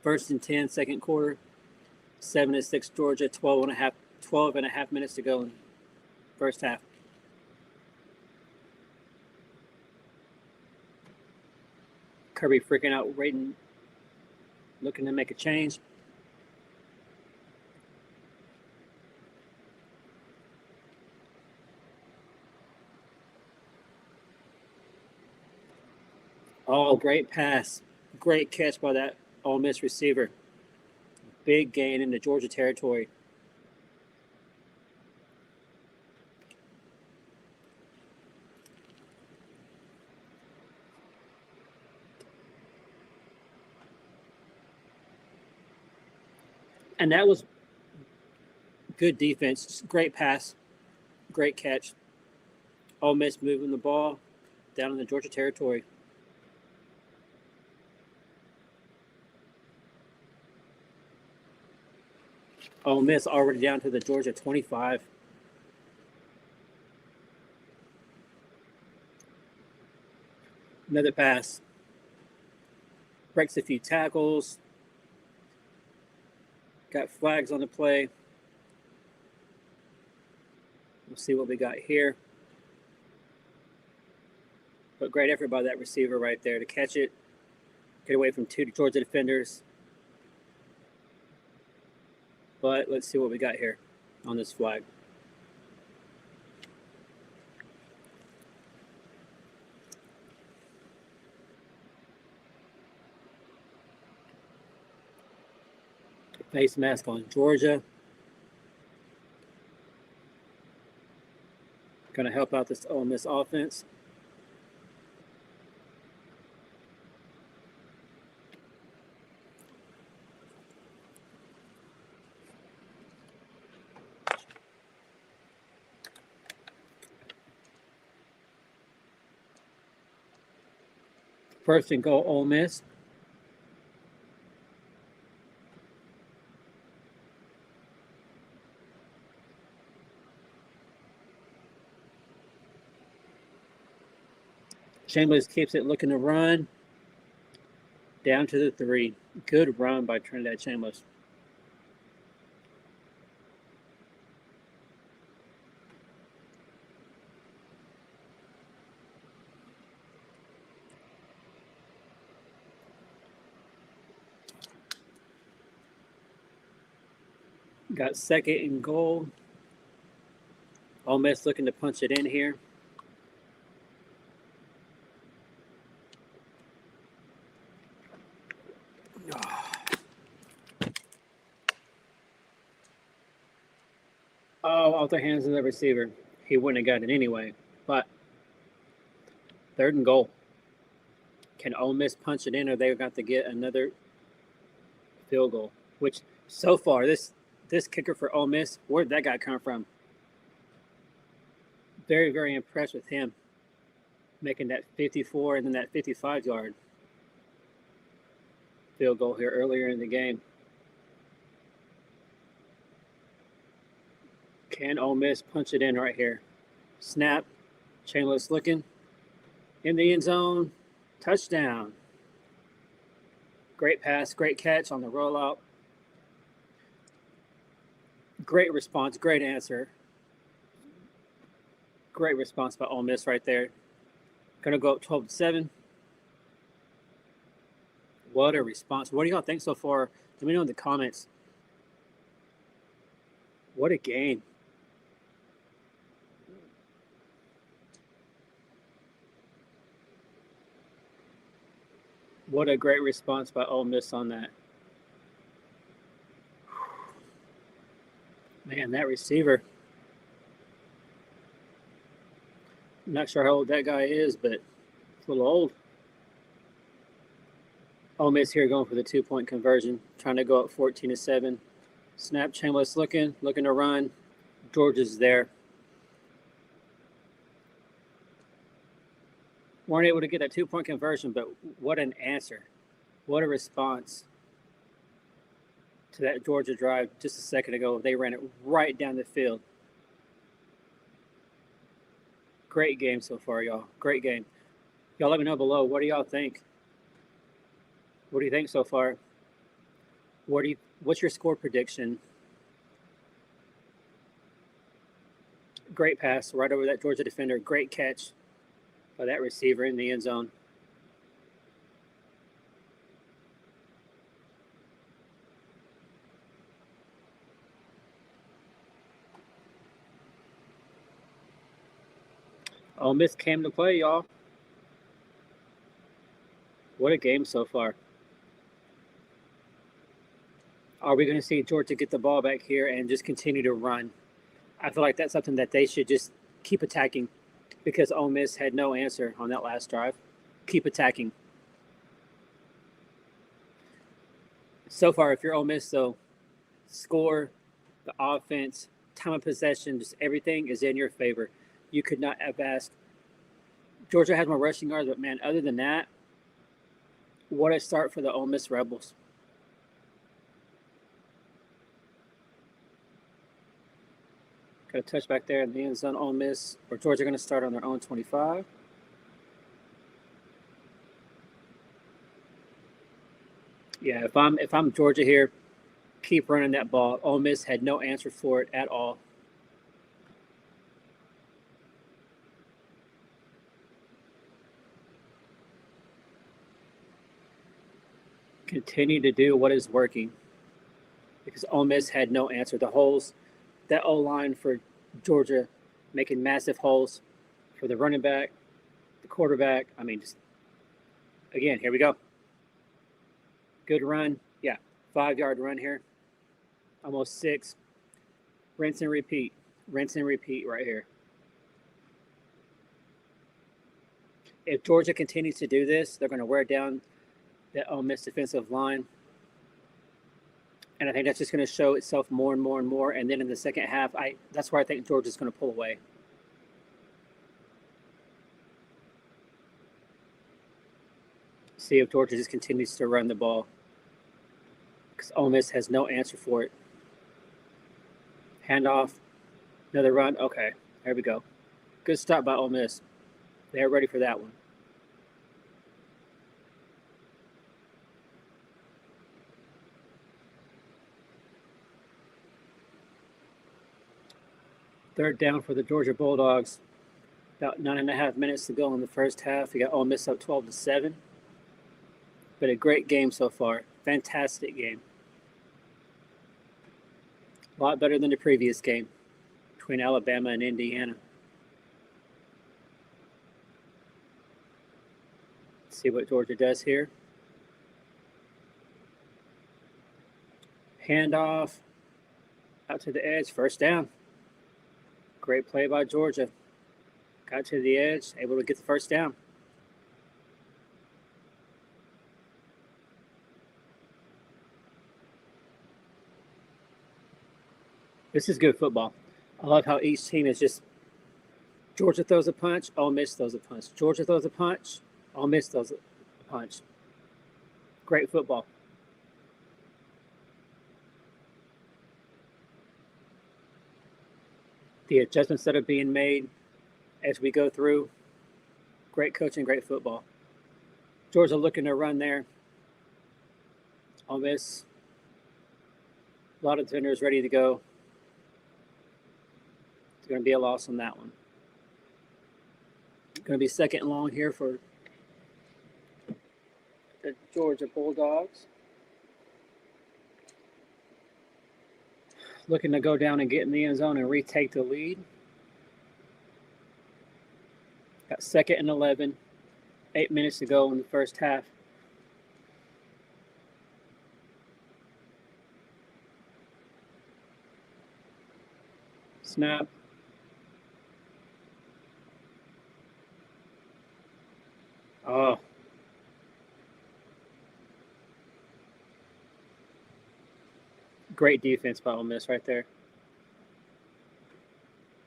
1st and 10, 2nd quarter. 7-6 Georgia. 12 and a half minutes to go in first half. Kirby freaking out, waiting, looking to make a change. Oh, great pass. Great catch by that Ole Miss receiver. Big gain into Georgia territory. And that was good defense. Great pass. Great catch. Ole Miss moving the ball down in the Georgia territory. Ole Miss already down to the Georgia 25. Another pass. Breaks a few tackles. Got flags on the play. We'll see what we got here. But great effort by that receiver right there to catch it. Get away from 2 Georgia defenders. But let's see what we got here on this flag. Face mask on Georgia. Going to help out this Ole Miss offense. First and goal, Ole Miss. Chambers keeps it looking to run. Down to the 3. Good run by Trinidad Chambers. Got 2nd and goal. Ole Miss looking to punch it in here. Oh, off the hands of the receiver. He wouldn't have got it anyway. But 3rd and goal. Can Ole Miss punch it in, or they've got to get another field goal? Which so far, this kicker for Ole Miss, where'd that guy come from? Very, very impressed with him making that 54 and then that 55-yard field goal here earlier in the game. Can Ole Miss punch it in right here? Snap. Chambers looking. In the end zone. Touchdown. Great pass. Great catch on the rollout. Great response. Great answer. Great response by Ole Miss right there. Going to go up 12-7. What a response. What do y'all think so far? Let me know in the comments. What a game. What a great response by Ole Miss on that. Man, that receiver. I'm not sure how old that guy is, but it's a little old. Ole Miss here going for the 2-point conversion, trying to go up 14-7. Snap, Chambliss looking to run. Georgia's there. Weren't able to get that 2-point conversion, but what an answer. What a response to that Georgia drive just a second ago. They ran it right down the field. Great game so far, y'all. Great game. Y'all let me know below. What do y'all think? What do you think so far? What's your score prediction? Great pass right over that Georgia defender. Great catch by that receiver in the end zone. Ole Miss came to play, y'all. What a game so far. Are we going to see Georgia get the ball back here and just continue to run? I feel like that's something that they should just keep attacking because Ole Miss had no answer on that last drive. Keep attacking. So far, if you're Ole Miss, though, score, the offense, time of possession, just everything is in your favor. You could not have asked. Georgia has more rushing yards, but, man, other than that, what a start for the Ole Miss Rebels. Got a touch back there in the end zone. Ole Miss or Georgia going to start on their own 25. Yeah, if I'm Georgia here, keep running that ball. Ole Miss had no answer for it at all. Continue to do what is working because Ole Miss had no answer. The holes, that O-line for Georgia making massive holes for the running back, the quarterback. I mean, just again, here we go. Good run. Yeah, 5-yard run here. Almost 6. Rinse and repeat. Rinse and repeat right here. If Georgia continues to do this, they're going to wear down that Ole Miss defensive line. And I think that's just going to show itself more and more and more. And then in the second half, that's where I think Georgia's going to pull away. See if Georgia just continues to run the ball. Because Ole Miss has no answer for it. Handoff. Another run. Okay, there we go. Good stop by Ole Miss. They're ready for that one. Third down for the Georgia Bulldogs. About 9.5 minutes to go in the first half. You got Ole Miss up 12-7. But a great game so far. Fantastic game. A lot better than the previous game between Alabama and Indiana. Let's see what Georgia does here. Handoff out to the edge. First down. Great play by Georgia. Got to the edge, able to get the first down. This is good football. I love how each team is just Georgia throws a punch, Ole Miss throws a punch. Georgia throws a punch, Ole Miss throws a punch. Great football. The adjustments that are being made as we go through. Great coaching, great football. Georgia looking to run there. Ole Miss. A lot of defenders ready to go. It's going to be a loss on that one. Going to be second and long here for the Georgia Bulldogs. Looking to go down and get in the end zone and retake the lead. Got second and 11. 8 minutes to go in the first half. Snap. Oh. Great defense by Ole Miss right there.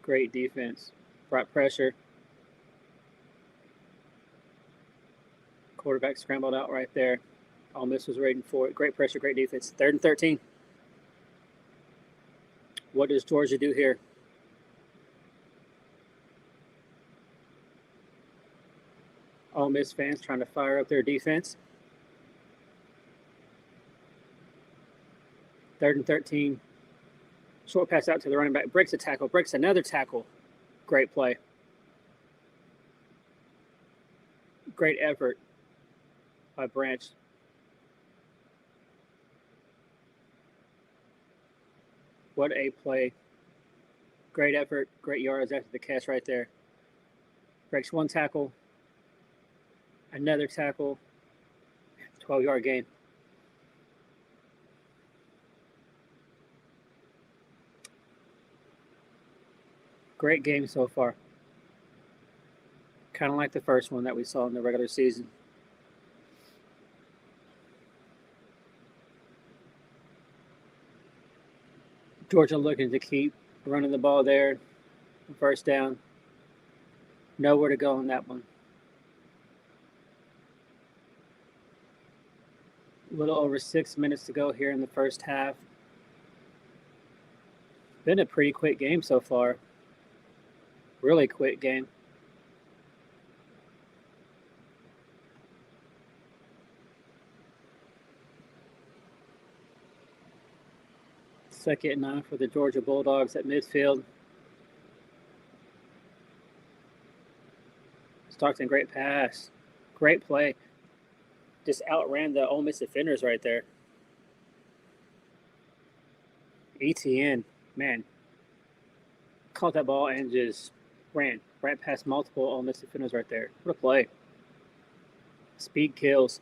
Great defense. Brought pressure. Quarterback scrambled out right there. Ole Miss was waiting for it. Great pressure, great defense. 3rd and 13. What does Georgia do here? Ole Miss fans trying to fire up their defense. 3rd and 13. Short pass out to the running back. Breaks a tackle. Breaks another tackle. Great play. Great effort by Branch. What a play. Great effort. Great yards after the catch right there. Breaks one tackle. Another tackle. 12-yard gain. Great game so far. Kind of like the first one that we saw in the regular season. Georgia looking to keep running the ball there. First down. Nowhere to go on that one. A little over 6 minutes to go here in the first half. Been a pretty quick game so far. Really quick game. Second and 9 for the Georgia Bulldogs at midfield. Stockton, great pass. Great play. Just outran the Ole Miss defenders right there. ETN, man, caught that ball and just ran right past multiple Ole Miss defenders right there. What a play. Speed kills.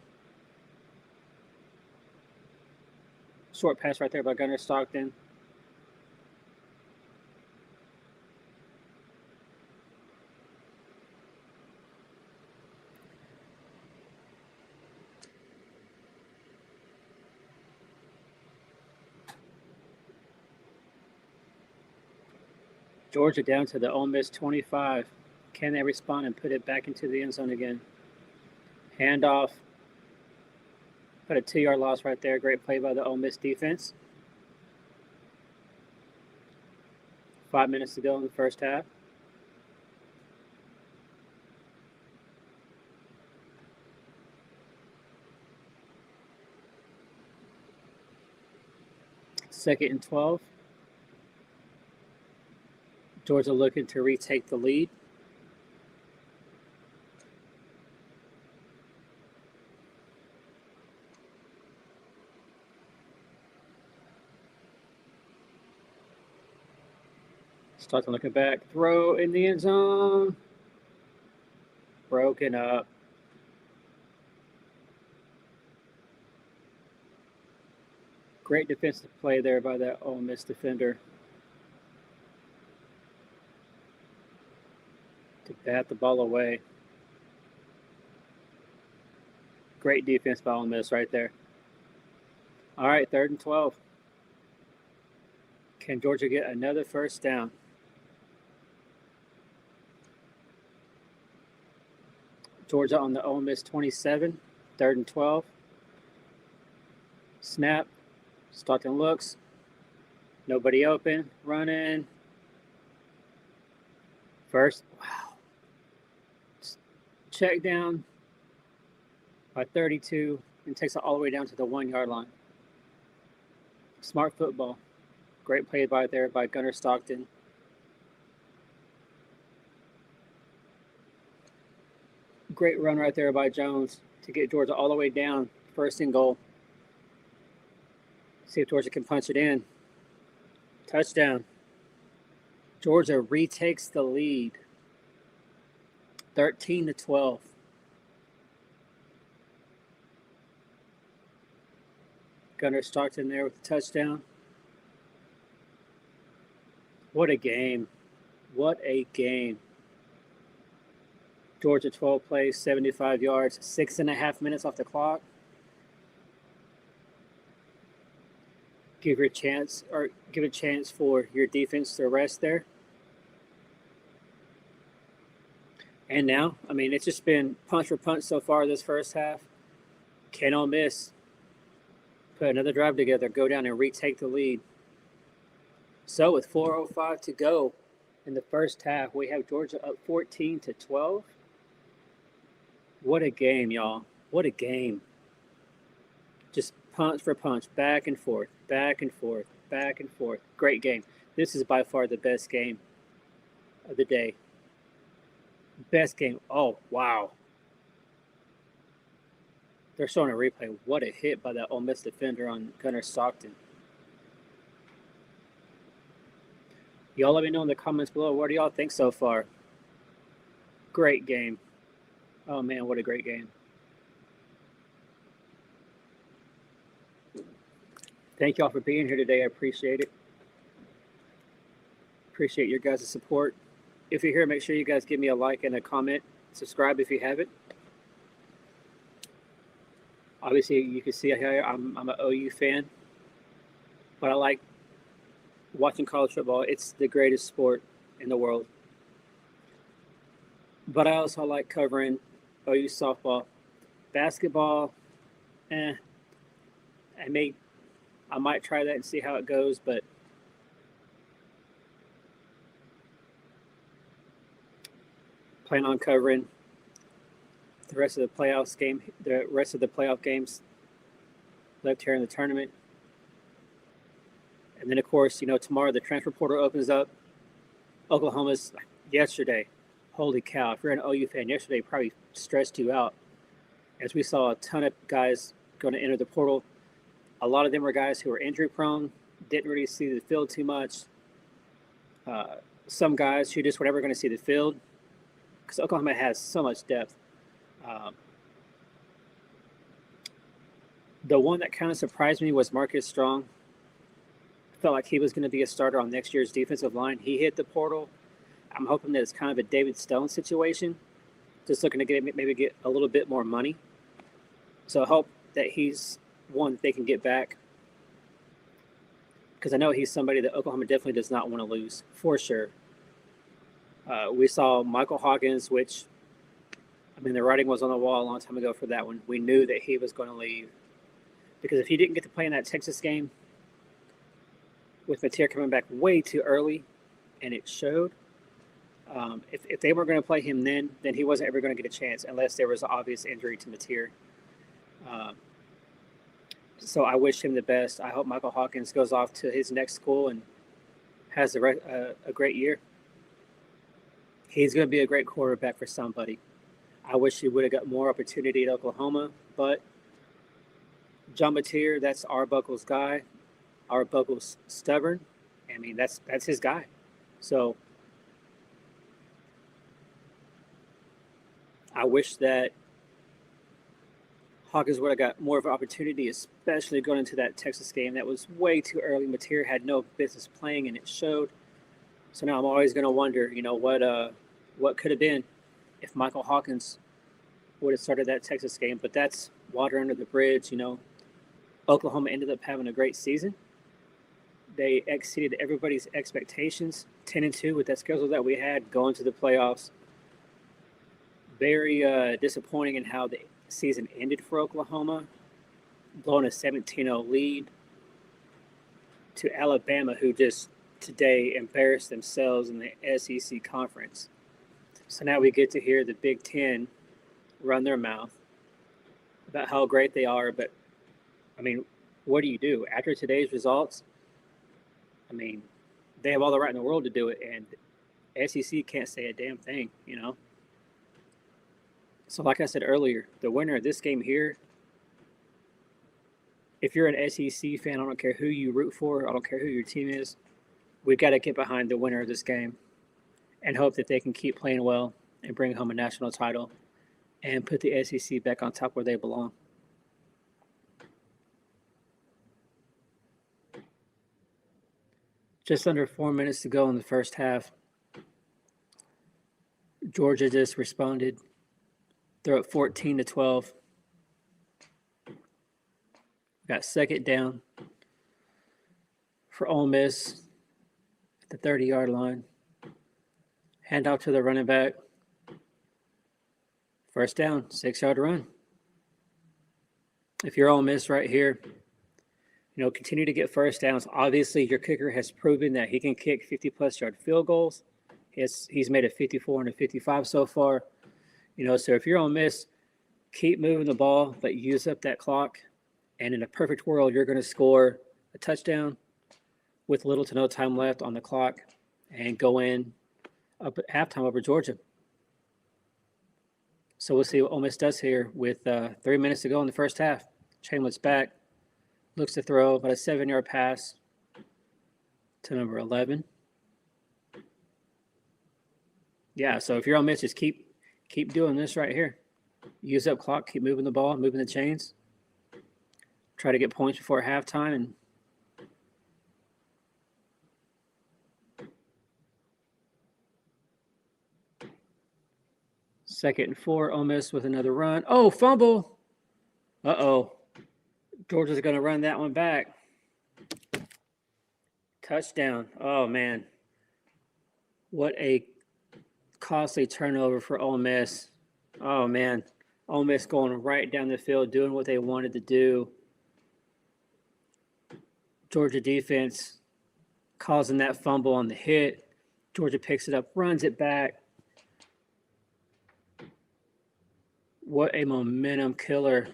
Short pass right there by Gunnar Stockton. Georgia down to the Ole Miss 25. Can they respond and put it back into the end zone again? Handoff. Put a 2-yard loss right there. Great play by the Ole Miss defense. 5 minutes to go in the first half. Second and 12. Georgia looking to retake the lead. Stockton looking back. Throw in the end zone. Broken up. Great defensive play there by that Ole Miss defender to bat the ball away. Great defense by Ole Miss right there. All right, 3rd and 12. Can Georgia get another first down? Georgia on the Ole Miss 27, 3rd and 12. Snap. Stockton looks. Nobody open. Running. First. Wow. Check down by 32 and takes it all the way down to the 1-yard line. Smart football. Great play by there by Gunnar Stockton. Great run right there by Jones to get Georgia all the way down. 1st and goal. See if Georgia can punch it in. Touchdown. Georgia retakes the lead. 13-12. Gunnar Stockton there with the touchdown. What a game. What a game. Georgia 12 plays, 75 yards, 6.5 minutes off the clock. Give a chance for your defense to rest there. And now, I mean, it's just been punch for punch so far this first half. Can Ole Miss put another drive together, go down and retake the lead? So with 4:05 to go in the first half, we have Georgia up 14-12. What a game, y'all. What a game. Just punch for punch, back and forth, back and forth, back and forth. Great game. This is by far the best game of the day. Best game. Oh, wow. They're showing a replay. What a hit by that Ole Miss defender on Gunnar Stockton. Y'all let me know in the comments below. What do y'all think so far? Great game. Oh, man, what a great game. Thank y'all for being here today. I appreciate it. Appreciate your guys' support. If you're here, make sure you guys give me a like and a comment. Subscribe if you haven't. Obviously, you can see here I'm an OU fan, but I like watching college football. It's the greatest sport in the world. But I also like covering OU softball. Basketball, I might try that and see how it goes, but plan on covering the rest of the playoff games left here in the tournament. And then, of course, tomorrow the transfer portal opens up. Oklahoma's yesterday. Holy cow. If you're an OU fan, yesterday probably stressed you out, as we saw a ton of guys going to enter the portal. A lot of them were guys who were injury prone, didn't really see the field too much. Some guys who just were never going to see the field, because Oklahoma has so much depth. The one that kind of surprised me was Marcus Strong. I felt like he was going to be a starter on next year's defensive line. He hit the portal. I'm hoping that it's kind of a David Stone situation, just looking to maybe get a little bit more money. So I hope that he's one that they can get back, because I know he's somebody that Oklahoma definitely does not want to lose, for sure. We saw Michael Hawkins, which, the writing was on the wall a long time ago for that one. We knew that he was going to leave, because if he didn't get to play in that Texas game, with Mateer coming back way too early, and it showed, if they weren't going to play him then he wasn't ever going to get a chance unless there was an obvious injury to Mateer. So I wish him the best. I hope Michael Hawkins goes off to his next school and has a great year. He's going to be a great quarterback for somebody. I wish he would have got more opportunity at Oklahoma, but John Mateer, that's Arbuckle's guy. Arbuckle's stubborn. That's his guy. So I wish that Hawkins would have got more of an opportunity, especially going into that Texas game. That was way too early. Mateer had no business playing, and it showed. So now I'm always going to wonder, what could have been if Michael Hawkins would have started that Texas game. But that's water under the bridge. Oklahoma ended up having a great season. They exceeded everybody's expectations, 10-2 with that schedule that we had going to the playoffs. Very disappointing in how the season ended for Oklahoma, blowing a 17-0 lead to Alabama, who just today embarrassed themselves in the SEC conference. So now we get to hear the Big Ten run their mouth about how great they are. But, what do you do? After today's results, they have all the right in the world to do it, and SEC can't say a damn thing, So like I said earlier, the winner of this game here, if you're an SEC fan, I don't care who you root for, I don't care who your team is, we've got to get behind the winner of this game and hope that they can keep playing well and bring home a national title and put the SEC back on top where they belong. Just under 4 minutes to go in the first half. Georgia just responded. They're up 14-12. Got second down for Ole Miss at the 30-yard line. Hand off to the running back. First down, 6-yard run. If you're Ole Miss right here, continue to get first downs. Obviously, your kicker has proven that he can kick 50-plus yard field goals. He's made a 54 and a 55 so far. So if you're Ole Miss, keep moving the ball, but use up that clock. And in a perfect world, you're going to score a touchdown with little to no time left on the clock and go in up at halftime over Georgia. So we'll see what Ole Miss does here with 3 minutes to go in the first half. Chamberlain's back, looks to throw about a 7-yard pass to number 11. Yeah, so if you're Ole Miss, just keep doing this right here. Use up clock, keep moving the ball, moving the chains. Try to get points before halftime and second and 4, Ole Miss with another run. Oh, fumble. Uh-oh. Georgia's going to run that one back. Touchdown. Oh, man. What a costly turnover for Ole Miss. Oh, man. Ole Miss going right down the field, doing what they wanted to do. Georgia defense causing that fumble on the hit. Georgia picks it up, runs it back. What a momentum killer.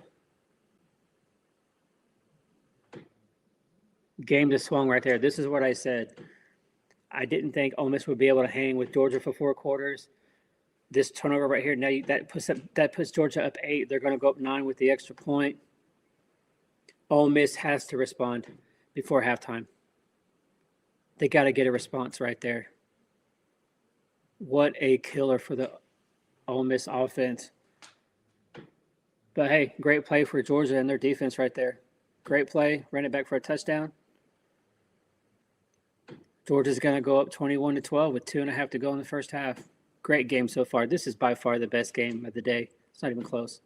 Game just swung right there. This is what I said. I didn't think Ole Miss would be able to hang with Georgia for 4 quarters. This turnover right here, now that puts Georgia up 8. They're going to go up 9 with the extra point. Ole Miss has to respond before halftime. They got to get a response right there. What a killer for the Ole Miss offense. But, hey, great play for Georgia and their defense right there. Great play. Ran it back for a touchdown. Georgia's going to go up 21-12 with 2.5 to go in the first half. Great game so far. This is by far the best game of the day. It's not even close.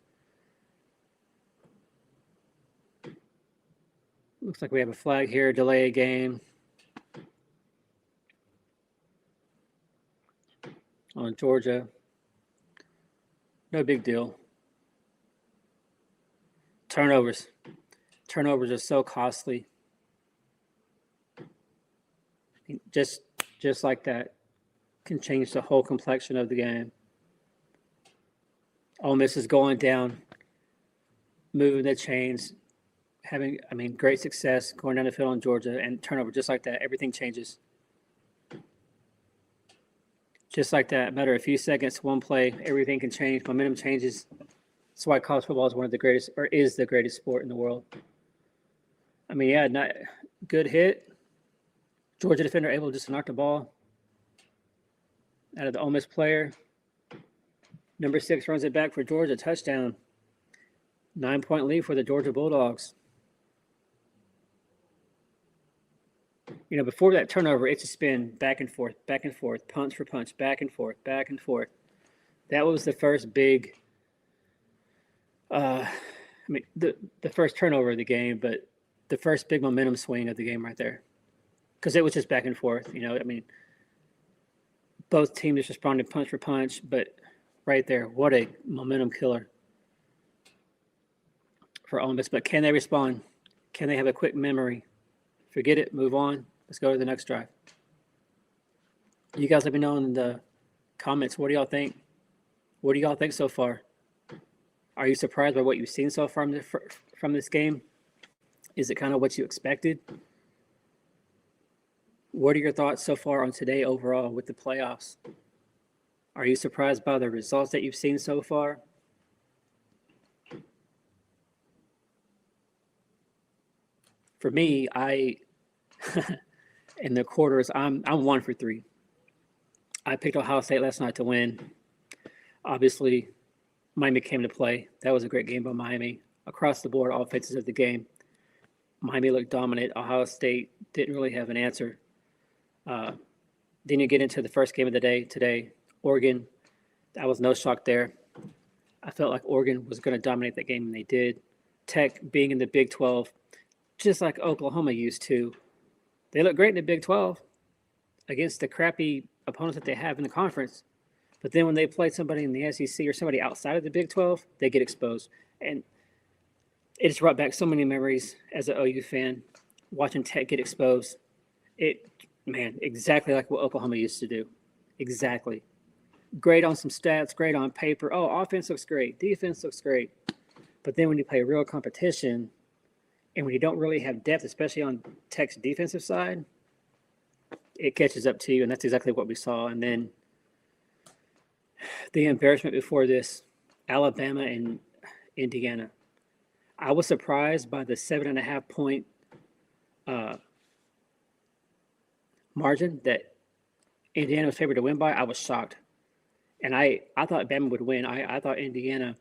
Looks like we have a flag here. Delay a game. On Georgia. No big deal. Turnovers. Turnovers are so costly. Just like that can change the whole complexion of the game. Ole Miss is going down, moving the chains, having, great success going down the field on Georgia, and turnover just like that. Everything changes. Just like that, matter of a few seconds, one play, everything can change. Momentum changes. That's why college football is one of the greatest, or is the greatest sport in the world. Not good hit. Georgia defender able just to knock the ball out of the Ole Miss player. Number 6 runs it back for Georgia. Touchdown. 9-point lead for the Georgia Bulldogs. Before that turnover, it's just been back and forth, punch for punch, back and forth. That was the first big, the first turnover of the game, but the first big momentum swing of the game right there. Because it was just back and forth, both teams just responded punch for punch, but right there, what a momentum killer for Ole Miss. But can they respond? Can they have a quick memory? Forget it, move on. Let's go to the next drive. You guys let me know in the comments. What do y'all think? What do y'all think so far? Are you surprised by what you've seen so far from this game? Is it kind of what you expected? What are your thoughts so far on today overall with the playoffs? Are you surprised by the results that you've seen so far? For me, in the quarters, I'm 1 for 3. I picked Ohio State last night to win. Obviously, Miami came to play. That was a great game by Miami. Across the board, all phases of the game, Miami looked dominant. Ohio State didn't really have an answer. Then you get into the first game of the day today, Oregon. I was no shock there. I felt like Oregon was going to dominate that game, and they did. Tech being in the Big 12, just like Oklahoma used to, they look great in the Big 12 against the crappy opponents that they have in the conference. But then when they play somebody in the SEC or somebody outside of the Big 12, they get exposed. And it just brought back so many memories as an OU fan, watching Tech get exposed. Exactly like what Oklahoma used to do. Exactly. Great on some stats, great on paper. Oh, offense looks great. Defense looks great. But then when you play real competition and when you don't really have depth, especially on Tech's defensive side, it catches up to you, and that's exactly what we saw. And then the embarrassment before this, Alabama and Indiana. I was surprised by the 7.5 point margin that Indiana was favored to win by. I was shocked. And I thought Bama would win. I thought Indiana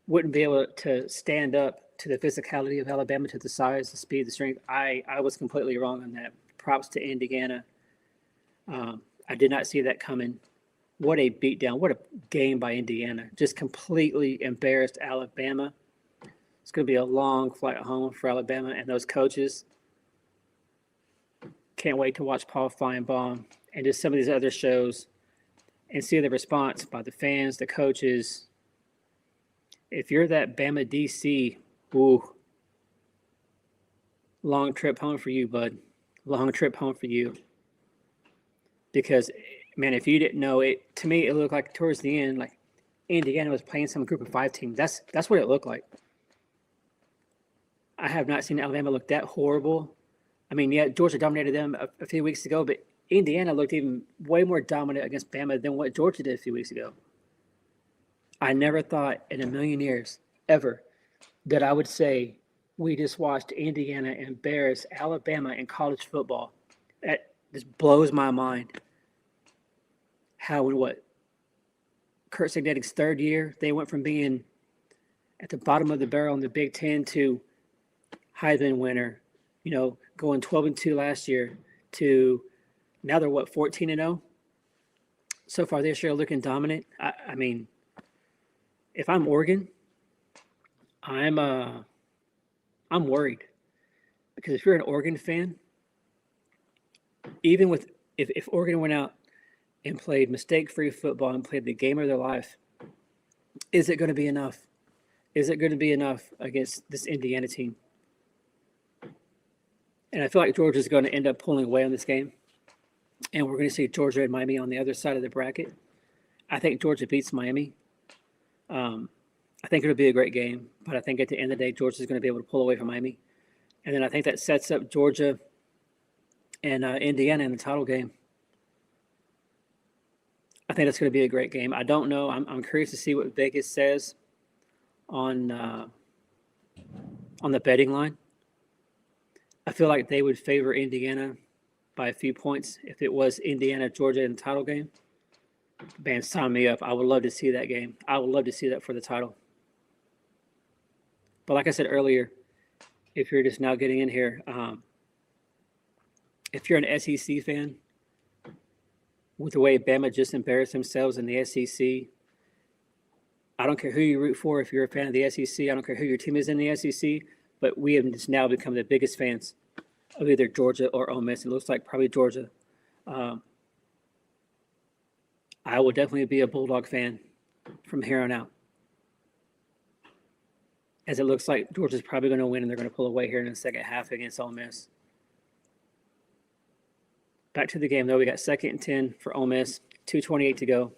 wouldn't be able to stand up to the physicality of Alabama, to the size, the speed, the strength. I was completely wrong on that. Props to Indiana. I did not see that coming. What a beatdown. What a game by Indiana. Just completely embarrassed Alabama. It's going to be a long flight home for Alabama and those coaches. Can't wait to watch Paul Feinbaum and just some of these other shows and see the response by the fans, the coaches. If you're that Bama DC, ooh, long trip home for you, bud. Long trip home for you. Because, man, if you didn't know it, to me, it looked like towards the end, like Indiana was playing some group of 5 team. That's what it looked like. I have not seen Alabama look that horrible. I mean, yeah, Georgia dominated them a few weeks ago, but Indiana looked even way more dominant against Bama than what Georgia did a few weeks ago. I never thought in a million years, ever, that I would say we just watched Indiana embarrass Alabama in college football. That just blows my mind. How and what? Kurt Signetti's third year, they went from being at the bottom of the barrel in the Big Ten to Heisman winner, going 12-2 last year to now they're 14-0 so far this year, looking dominant. I mean, if I'm Oregon, I'm worried because if you're an Oregon fan, even with if Oregon went out and played mistake-free football and played the game of their life, is it going to be enough? Is it going to be enough against this Indiana team? And I feel like Georgia's going to end up pulling away on this game. And we're going to see Georgia and Miami on the other side of the bracket. I think Georgia beats Miami. I think it'll be a great game. But I think at the end of the day, Georgia's going to be able to pull away from Miami. And then I think that sets up Georgia and Indiana in the title game. I think that's going to be a great game. I don't know. I'm curious to see what Vegas says on the betting line. I feel like they would favor Indiana by a few points if it was Indiana, Georgia in the title game. Man, sign me up. I would love to see that game. I would love to see that for the title. But like I said earlier, if you're just now getting in here, if you're an SEC fan, with the way Bama just embarrassed themselves in the SEC, I don't care who you root for. If you're a fan of the SEC, I don't care who your team is in the SEC, but we have just now become the biggest fans of either Georgia or Ole Miss. It looks like probably Georgia. I will definitely be a Bulldog fan from here on out, as it looks like Georgia's probably going to win and they're going to pull away here in the second half against Ole Miss. Back to the game, though. We got 2nd and 10 for Ole Miss, 2:28 to go.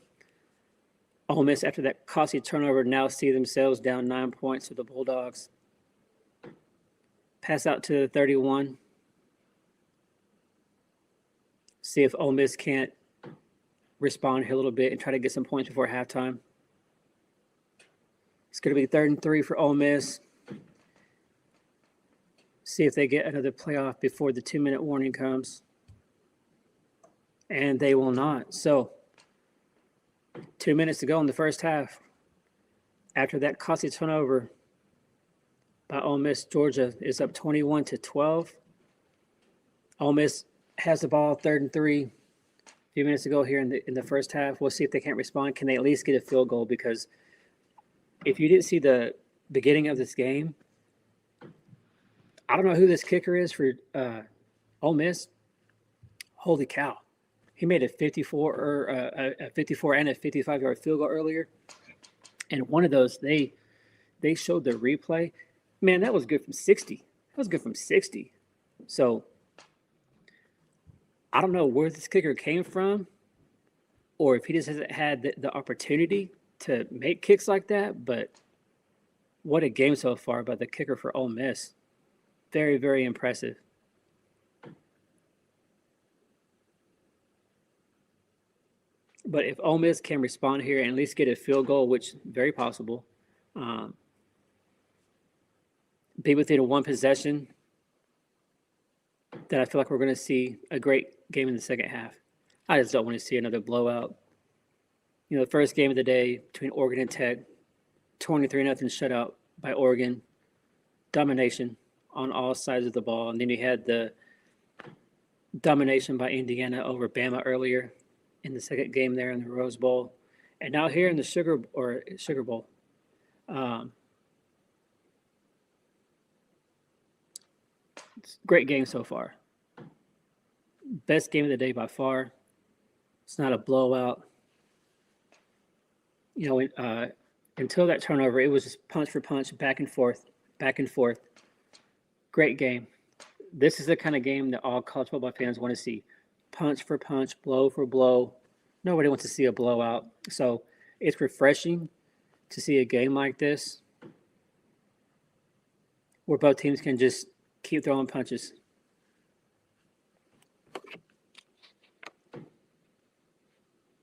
Ole Miss, after that costly turnover, now see themselves down 9 points to the Bulldogs. Pass out to the 31. See if Ole Miss can't respond here a little bit and try to get some points before halftime. It's going to be 3rd and 3 for Ole Miss. See if they get another playoff before the 2-minute warning comes. And they will not. So, 2 minutes to go in the first half. After that costly turnover by Ole Miss, Georgia is up 21-12. Ole Miss has the ball 3rd and 3. A few minutes ago here in the first half. We'll see if they can't respond. Can they at least get a field goal? Because if you didn't see the beginning of this game, I don't know who this kicker is for Ole Miss. Holy cow. He made a 54 or a 54 and a 55-yard field goal earlier. And one of those, they showed the replay. Man, that was good from 60. That was good from 60. So I don't know where this kicker came from, or if he just hasn't had the opportunity to make kicks like that. But what a game so far by the kicker for Ole Miss. Very, very impressive. But if Ole Miss can respond here and at least get a field goal, which is very possible, be within one possession, then I feel like we're going to see a great game in the second half. I just don't want to see another blowout. You know, the first game of the day between Oregon and Tech, 23-0 shutout by Oregon, domination on all sides of the ball. And then you had the domination by Indiana over Bama earlier in the second game there in the Rose Bowl. And now here in the Sugar Bowl. Great game so far. Best game of the day by far. It's not a blowout. You know, until that turnover, it was just punch for punch, back and forth, back and forth. Great game. This is the kind of game that all college football fans want to see. Punch for punch, blow for blow. Nobody wants to see a blowout. So it's refreshing to see a game like this where both teams can just keep throwing punches.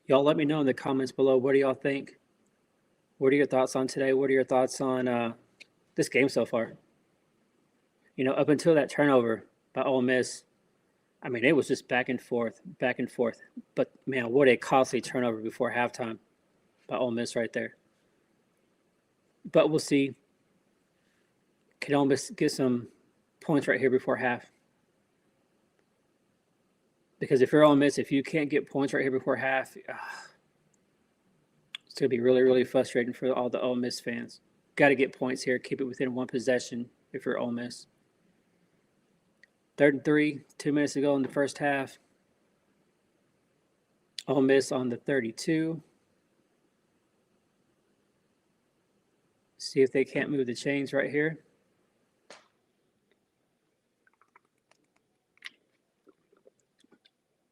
Y'all let me know in the comments below. What do y'all think? What are your thoughts on today? What are your thoughts on this game so far? You know, up until that turnover by Ole Miss, I mean, it was just back and forth, back and forth. But, man, what a costly turnover before halftime by Ole Miss right there. But we'll see. Can Ole Miss get some points right here before half? Because if you're Ole Miss, if you can't get points right here before half, it's going to be really, really frustrating for all the Ole Miss fans. Got to get points here. Keep it within one possession if you're Ole Miss. 3rd and 3, 2 minutes to go in the first half. Ole Miss on the 32. See if they can't move the chains right here.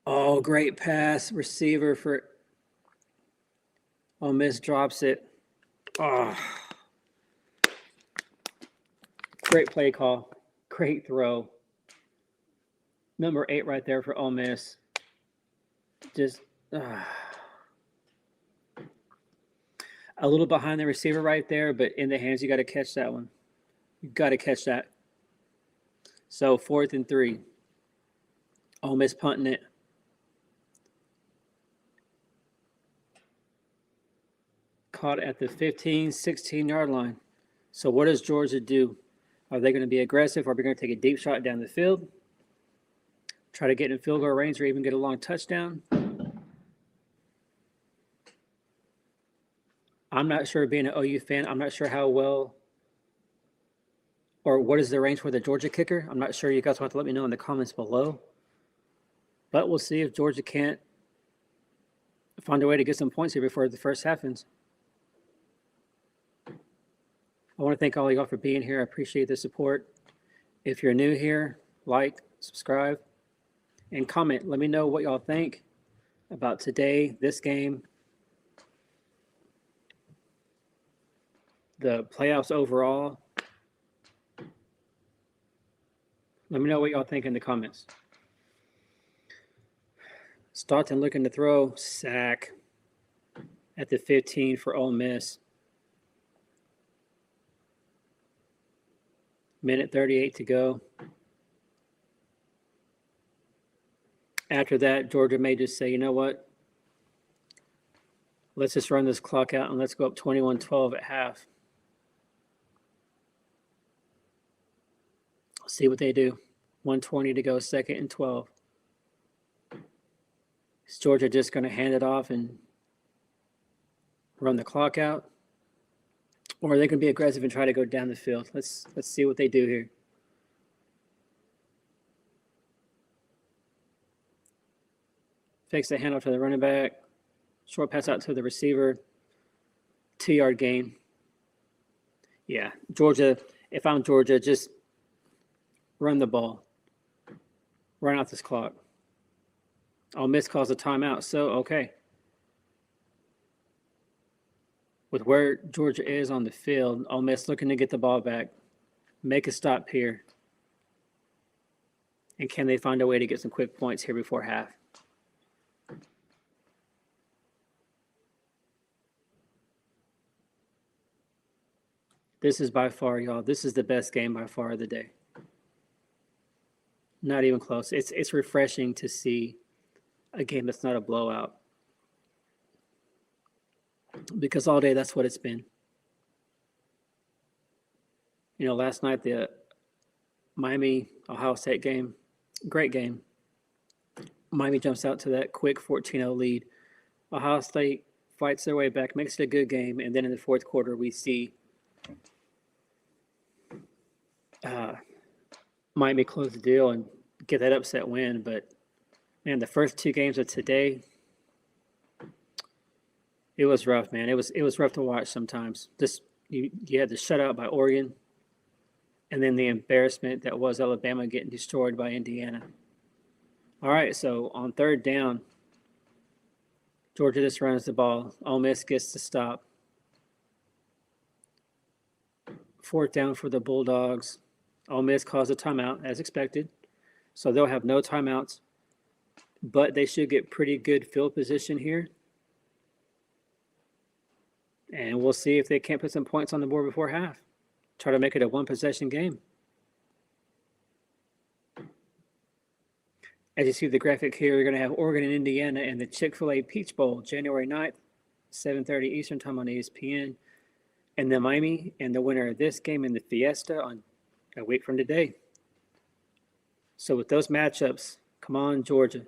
Oh, great pass. Receiver for Ole Miss drops it. Oh. Great play call. Great throw. Number 8 right there for Ole Miss. Just a little behind the receiver right there, but in the hands, you got to catch that one. You got to catch that. So 4th and 3. Ole Miss punting it. Caught at the 15, 16-yard line. So what does Georgia do? Are they going to be aggressive? Or are we going to take a deep shot down the field? Try to get in field goal range or even get a long touchdown? I'm not sure, being an OU fan, I'm not sure how well or what is the range for the Georgia kicker. I'm not sure. You guys will have to let me know in the comments below. But we'll see if Georgia can't find a way to get some points here before the first half ends. I want to thank all of y'all for being here. I appreciate the support. If you're new here, like, subscribe, and comment. Let me know what y'all think about today, this game, the playoffs overall. Let me know what y'all think in the comments. Staunton looking to throw. Sack at the 15 for Ole Miss. Minute 38 to go. After that, Georgia may just say, you know what? Let's just run this clock out and let's go up 21-12 at half. See what they do. 1:20 to go, 2nd and 12. Is Georgia just going to hand it off and run the clock out? Or are they going to be aggressive and try to go down the field? Let's see what they do here. Fakes the handoff to the running back. Short pass out to the receiver. 2-yard gain. Yeah, Georgia, if I'm Georgia, just run the ball. Run out this clock. Ole Miss calls a timeout, so okay. With where Georgia is on the field, Ole Miss looking to get the ball back, make a stop here. And can they find a way to get some quick points here before half? This is by far, y'all, this is the best game by far of the day. Not even close. It's refreshing to see a game that's not a blowout. Because all day, that's what it's been. You know, last night, the Miami-Ohio State game, great game. Miami jumps out to that quick 14-0 lead. Ohio State fights their way back, makes it a good game, and then in the fourth quarter, we see Miami close the deal and get that upset win. But, man, the first two games of today, it was rough, man. It was rough to watch sometimes. You had the shutout by Oregon, and then the embarrassment that was Alabama getting destroyed by Indiana. All right, so on third down, Georgia just runs the ball. Ole Miss gets to stop. Fourth down for the Bulldogs. Ole Miss calls a timeout, as expected. So they'll have no timeouts, but they should get pretty good field position here. And we'll see if they can't put some points on the board before half. Try to make it a one-possession game. As you see the graphic here, you're going to have Oregon and Indiana in the Chick-fil-A Peach Bowl, January 9th, 7:30 Eastern Time on ESPN. And then Miami and the winner of this game in the Fiesta on a week from today. So with those matchups, come on, Georgia.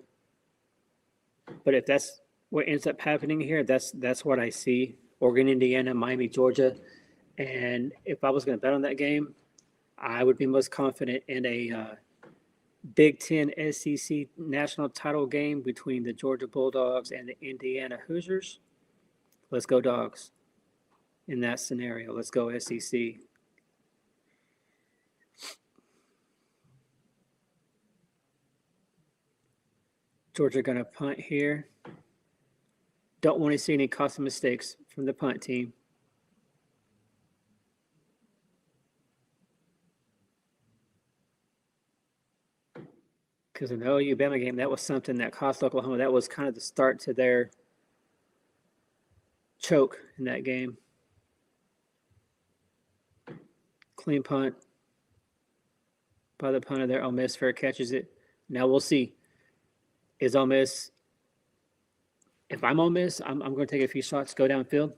But if that's what ends up happening here, that's what I see. Oregon, Indiana, Miami, Georgia. And if I was going to bet on that game, I would be most confident in a Big Ten SEC national title game between the Georgia Bulldogs and the Indiana Hoosiers. Let's go, Dogs. In that scenario, let's go SEC. Georgia going to punt here. Don't want to see any costly mistakes from the punt team. Because in the OU Bama game, that was something that cost Oklahoma. That was kind of the start to their choke in that game. Clean punt by the punter there. Ole Miss fair catches it. Now we'll see. Is Ole Miss, if I'm Ole Miss, I'm going to take a few shots, go downfield.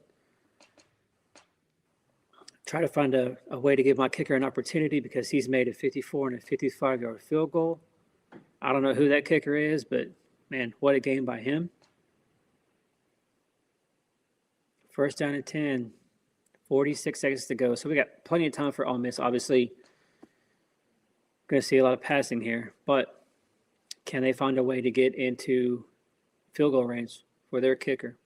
Try to find a way to give my kicker an opportunity because he's made a 54 and a 55-yard field goal. I don't know who that kicker is, but, man, what a game by him. First down and 10, 46 seconds to go. So we got plenty of time for Ole Miss. Obviously, going to see a lot of passing here, but can they find a way to get into field goal range for their kicker?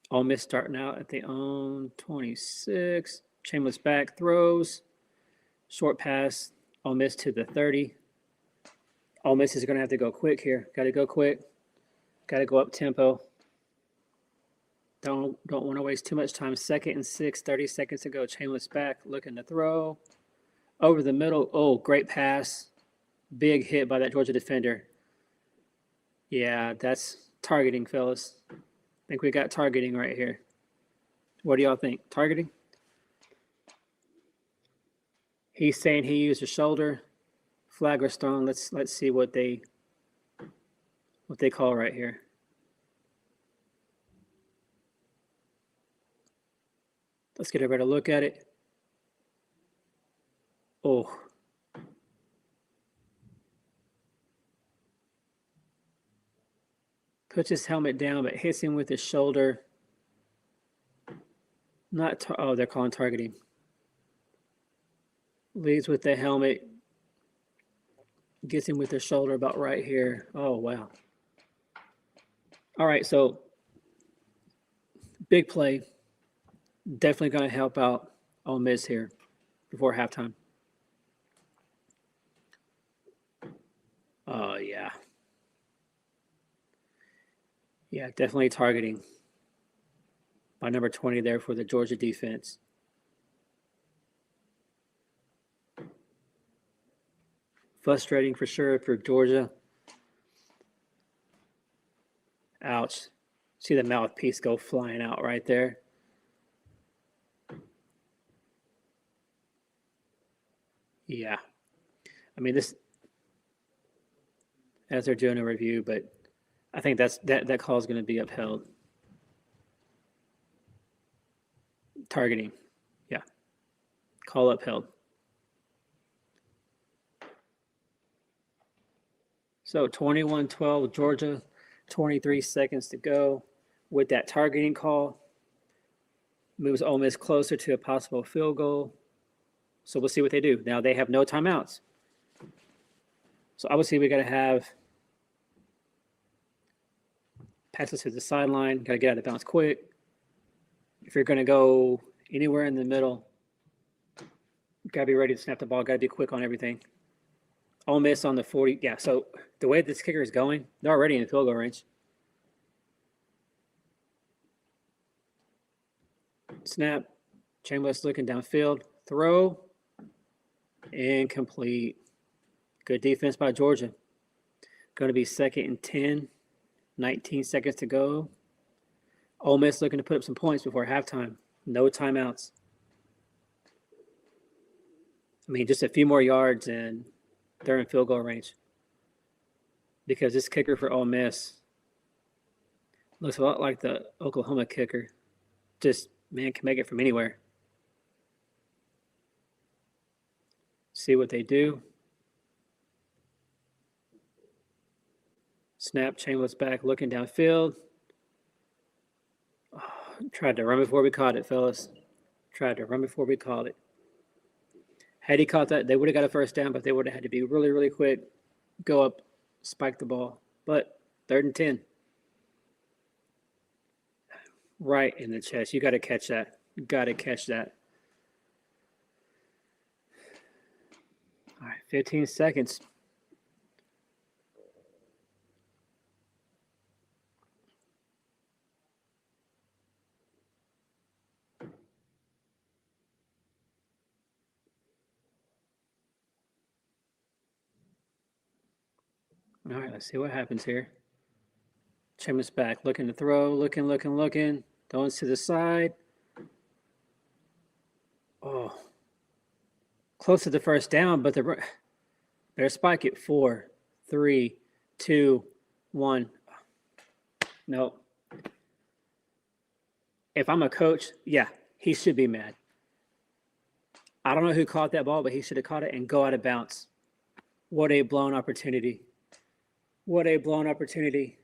Ole Miss starting out at the own 26. Chambliss back, throws. Short pass, Ole Miss to the 30. Ole Miss is going to have to go quick here. Got to go quick. Got to go up tempo. Don't want to waste too much time. 2nd and 6, 30 seconds to go. Chambliss back, looking to throw. Over the middle. Oh, great pass. Big hit by that Georgia defender. Yeah, that's targeting, fellas. I think we got targeting right here. What do y'all think? Targeting? He's saying he used his shoulder. Flag was thrown. Let's see what they call right here. Let's get a better look at it. Oh. Puts his helmet down, but hits him with his shoulder. They're calling targeting. Leads with the helmet. Gets him with the shoulder about right here. Oh, wow. All right, so big play. Definitely going to help out Ole Miss here before halftime. Oh, yeah. Yeah, definitely targeting by number 20 there for the Georgia defense. Frustrating for sure for Georgia. Ouch. See the mouthpiece go flying out right there. Yeah. I mean, this, as they're doing a review, but I think that call is going to be upheld. Targeting. Yeah. Call upheld. So 21-12, Georgia, 23 seconds to go with that targeting call. Moves Ole Miss closer to a possible field goal. So we'll see what they do. Now they have no timeouts. So obviously we got to have passes to the sideline. Got to get out of bounds quick. If you're going to go anywhere in the middle, got to be ready to snap the ball. Got to be quick on everything. Ole Miss on the 40. Yeah, so the way this kicker is going, they're already in field goal range. Snap. Chambliss looking downfield. Throw. Incomplete. Good defense by Georgia. Going to be 2nd and 10. 19 seconds to go. Ole Miss looking to put up some points before halftime. No timeouts. I mean, just a few more yards and they're in field goal range. Because this kicker for Ole Miss looks a lot like the Oklahoma kicker. Just, man, can make it from anywhere. See what they do. Snap, Chambliss back, looking downfield. Oh, tried to run before we caught it, fellas. Tried to run before we caught it. Had he caught that, they would have got a first down, but they would have had to be really, really quick, go up, spike the ball. But 3rd and 10. Right in the chest. You got to catch that. You got to catch that. All right, 15 seconds. All right, let's see what happens here. Chambliss back, looking to throw, looking. Throwing to the side. Oh. Close to the first down, but they're spike it. 4, 3, 2, 1. No. If I'm a coach, yeah, he should be mad. I don't know who caught that ball, but he should have caught it and go out of bounds. What a blown opportunity. What a blown opportunity.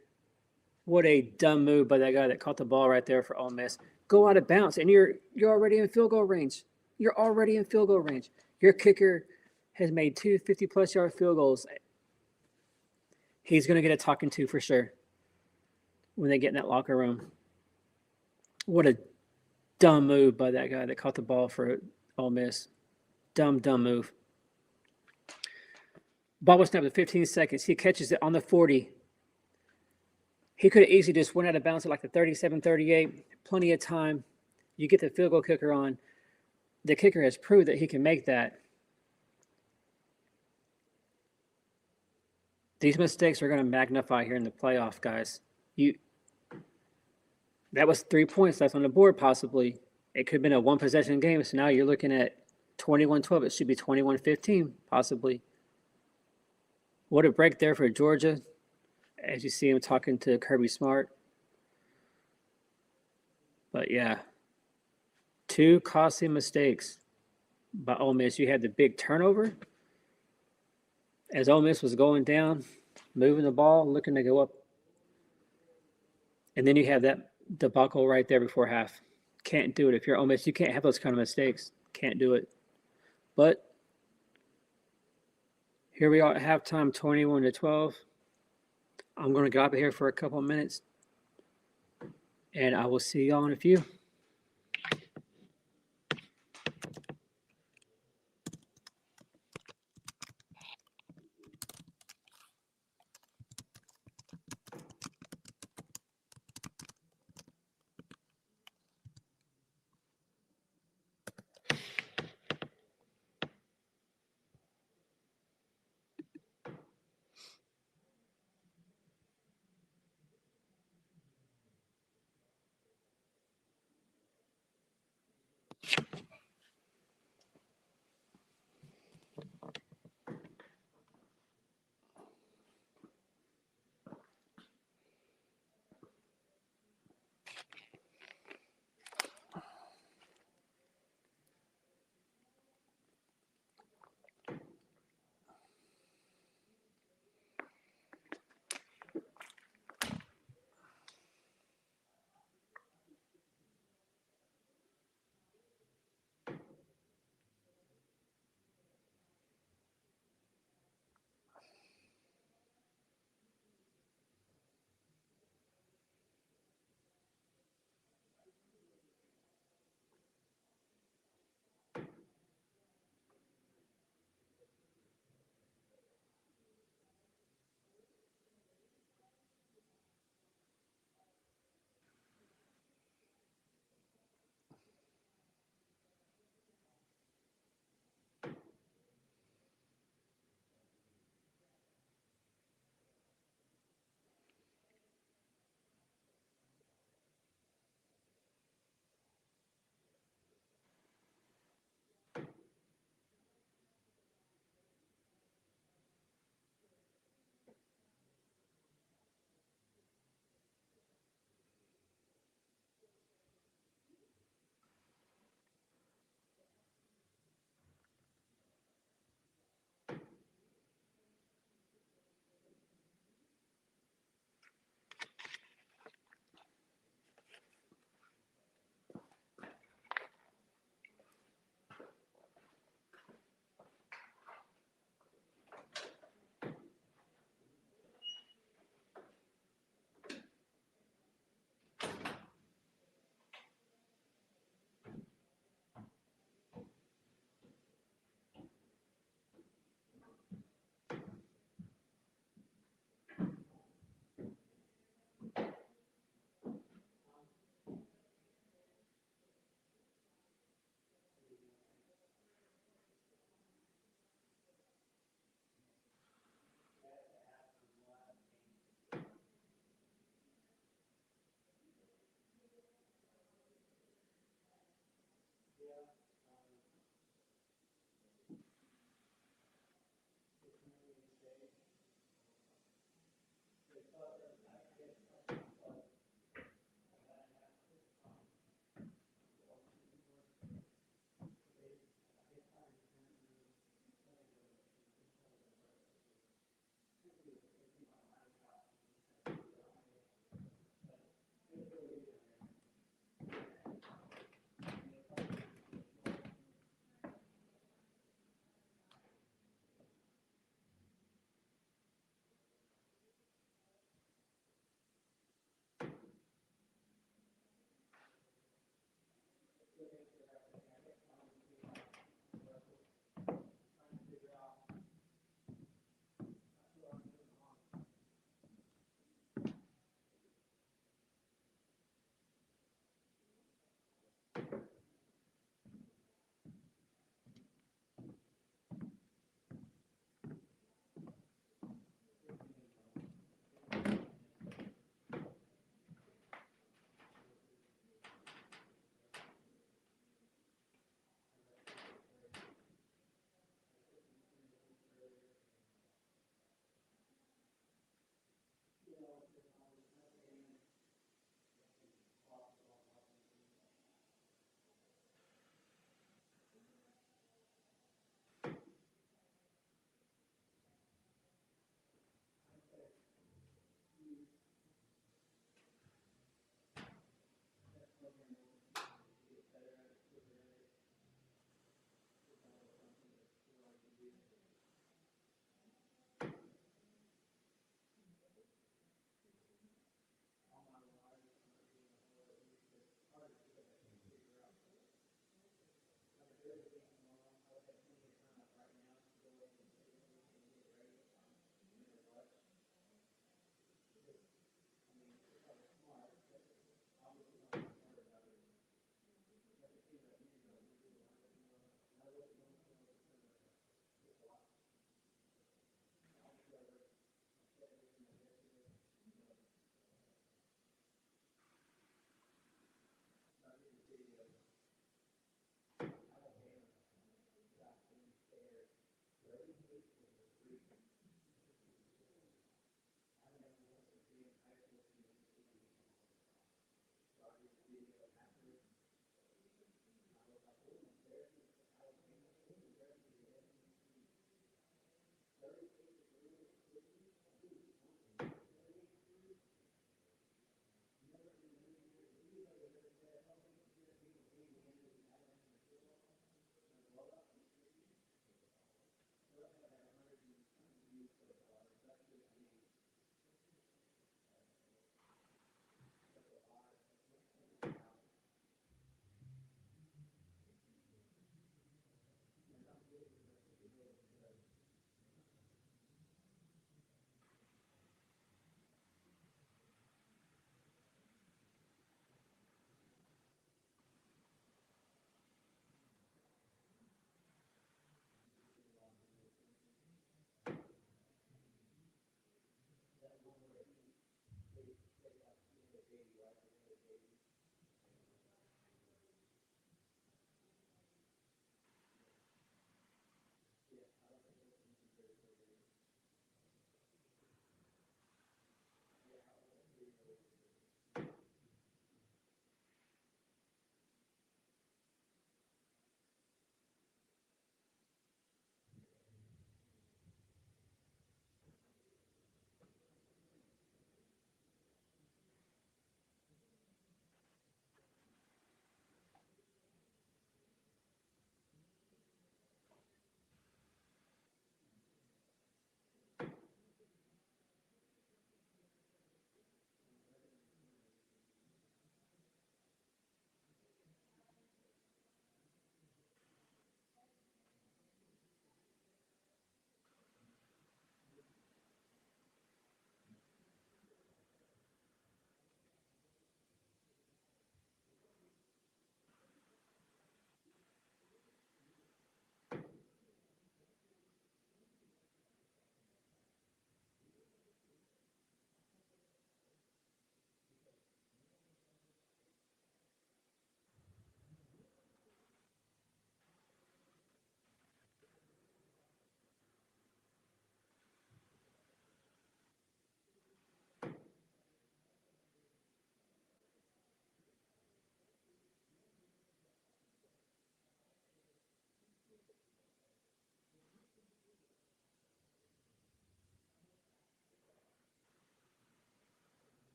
What a dumb move by that guy that caught the ball right there for Ole Miss. Go out of bounds, and you're already in field goal range. You're already in field goal range. Your kicker has made 2 50-plus yard field goals. He's going to get a talking to for sure when they get in that locker room. What a dumb move by that guy that caught the ball for Ole Miss. Dumb move. Ball was snapped at 15 seconds. He catches it on the 40. He could have easily just went out of bounds at like the 37, 38. Plenty of time. You get the field goal kicker on. The kicker has proved that he can make that. These mistakes are going to magnify here in the playoff, guys. That was 3 points left on the board, possibly. It could have been a one-possession game, so now you're looking at 21-12. It should be 21-15, possibly. What a break there for Georgia, as you see him talking to Kirby Smart. But, yeah, 2 costly mistakes by Ole Miss. You had the big turnover as Ole Miss was going down, moving the ball, looking to go up And then you have that debacle right there before half. Can't do it. If you're Ole Miss, you can't have those kind of mistakes. Can't do it. But here we are at halftime, 21-12. I'm going to go up here for a couple of minutes, and I will see y'all in a few.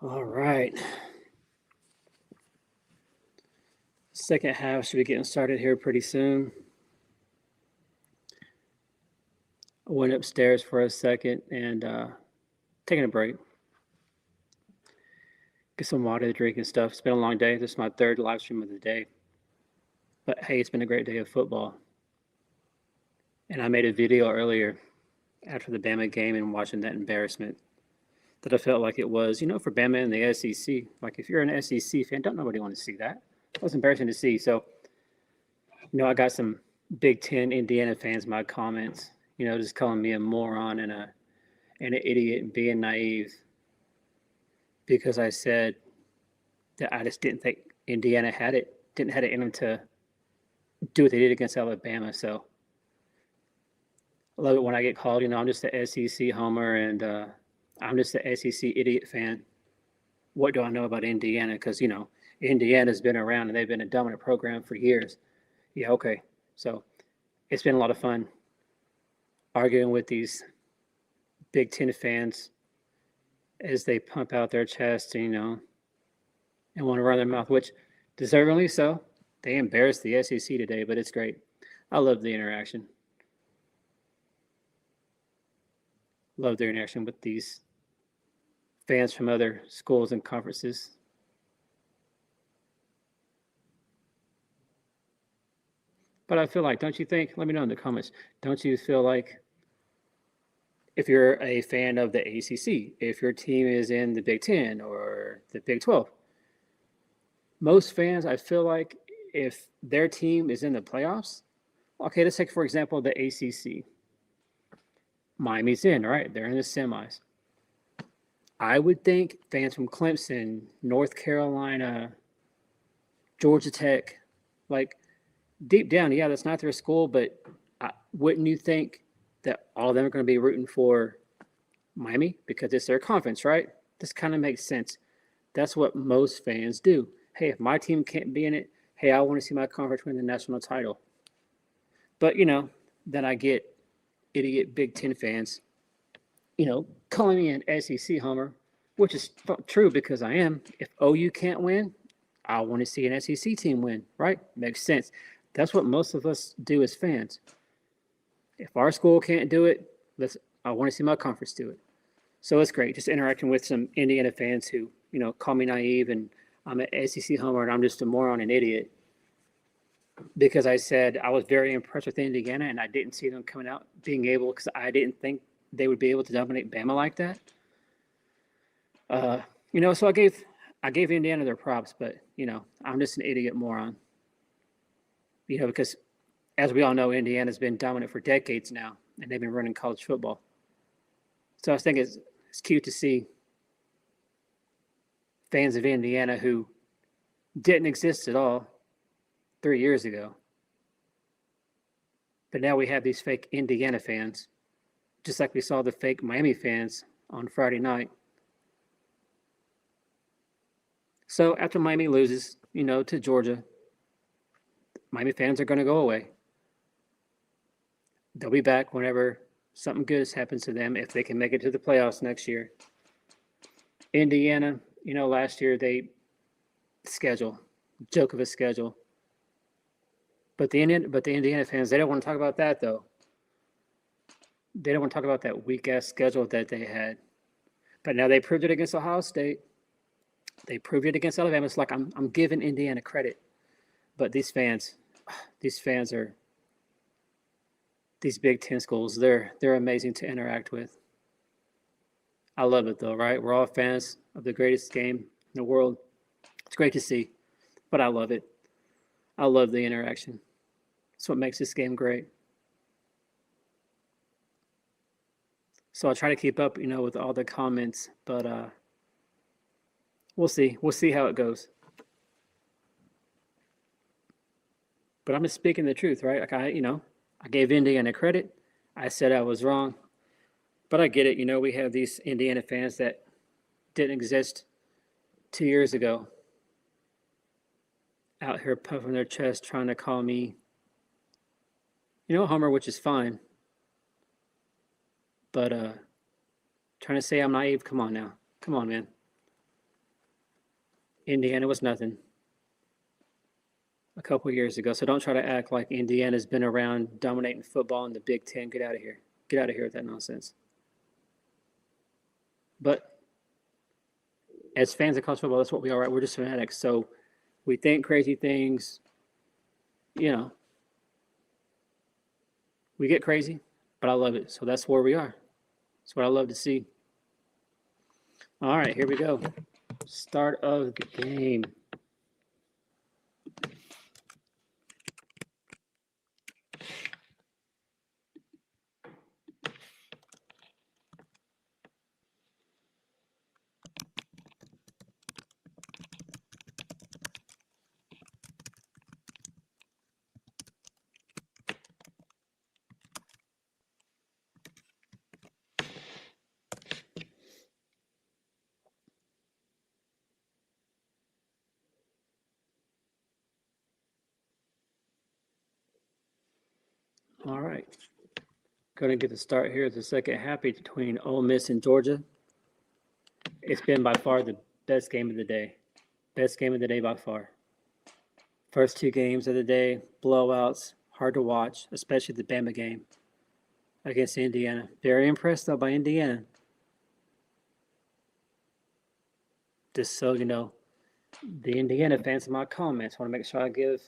All right. Second half should be getting started here pretty soon. I went upstairs for a second and taking a break. Get some water to drink and stuff. It's been a long day. This is my third live stream of the day. But hey, it's been a great day of football. And I made a video earlier after the Bama game and watching that embarrassment that I felt like it was, for Bama and the SEC. Like, if you're an SEC fan, don't nobody want to see that. It was embarrassing to see. So, I got some Big Ten Indiana fans in my comments, just calling me a moron and an idiot and being naive because I said that I just didn't think Indiana didn't have it in them to do what they did against Alabama. So I love it when I get called, I'm just the SEC homer and I'm just the SEC idiot fan. What do I know about Indiana? Because, Indiana's been around and they've been a dominant program for years. Yeah, okay. So it's been a lot of fun arguing with these Big Ten fans as they pump out their chest, and want to run their mouth, which deservingly so. They embarrassed the SEC today, but it's great. I love the interaction. Love their interaction with these fans from other schools and conferences. But I feel like, don't you think, let me know in the comments, don't you feel like if you're a fan of the ACC, if your team is in the Big Ten or the Big 12, most fans, I feel like if their team is in the playoffs, okay, let's take, for example, the ACC. Miami's in, right? They're in the semis. I would think fans from Clemson, North Carolina, Georgia Tech, like deep down, yeah, that's not their school, but wouldn't you think that all of them are going to be rooting for Miami because it's their conference, right? This kind of makes sense. That's what most fans do. Hey, if my team can't be in it, hey, I want to see my conference win the national title. But, then I get idiot Big Ten fans, calling me an SEC homer, which is true because I am. If OU can't win, I want to see an SEC team win, right? Makes sense. That's what most of us do as fans. If our school can't do it, I want to see my conference do it. So it's great, just interacting with some Indiana fans who, call me naive and I'm an SEC homer and I'm just a moron and idiot. Because I said I was very impressed with Indiana and I didn't see them coming out being able, because I didn't think they would be able to dominate Bama like that. So I gave Indiana their props, but I'm just an idiot moron. Because as we all know, Indiana's been dominant for decades now, and they've been running college football. So I was thinking it's cute to see fans of Indiana who didn't exist at all 3 years ago. But now we have these fake Indiana fans, just like we saw the fake Miami fans on Friday night. So after Miami loses, to Georgia, Miami fans are going to go away. They'll be back whenever something good happens to them, if they can make it to the playoffs next year. Indiana, last year joke of a schedule. But the Indiana fans, they don't want to talk about that though. They don't want to talk about that weak ass schedule that they had. But now they proved it against Ohio State. They proved it against Alabama. It's like I'm giving Indiana credit. But these fans are these Big Ten schools. They're amazing to interact with. I love it though, right? We're all fans of the greatest game in the world. It's great to see, but I love it. I love the interaction. It's what makes this game great. So I'll try to keep up, with all the comments, but we'll see. We'll see how it goes. But I'm just speaking the truth, right? Like I gave Indiana credit. I said I was wrong. But I get it. We have these Indiana fans that didn't exist 2 years ago out here puffing their chest trying to call me, a homer, which is fine. But trying to say I'm naive, come on now. Come on, man. Indiana was nothing a couple years ago. So don't try to act like Indiana's been around dominating football in the Big Ten. Get out of here. Get out of here with that nonsense. But as fans of college football, that's what we are, right? We're just fanatics. So we think crazy things, you know. We get crazy, but I love it. So that's where we are. That's what I love to see. All right, here we go. Start of the game. All right. Going to get the start here. The second half between Ole Miss and Georgia. It's been by far the best game of the day. Best game of the day by far. First two games of the day, blowouts, hard to watch, especially the Bama game against Indiana. Very impressed, though, by Indiana. Just so you know, the Indiana fans in my comments want to make sure I give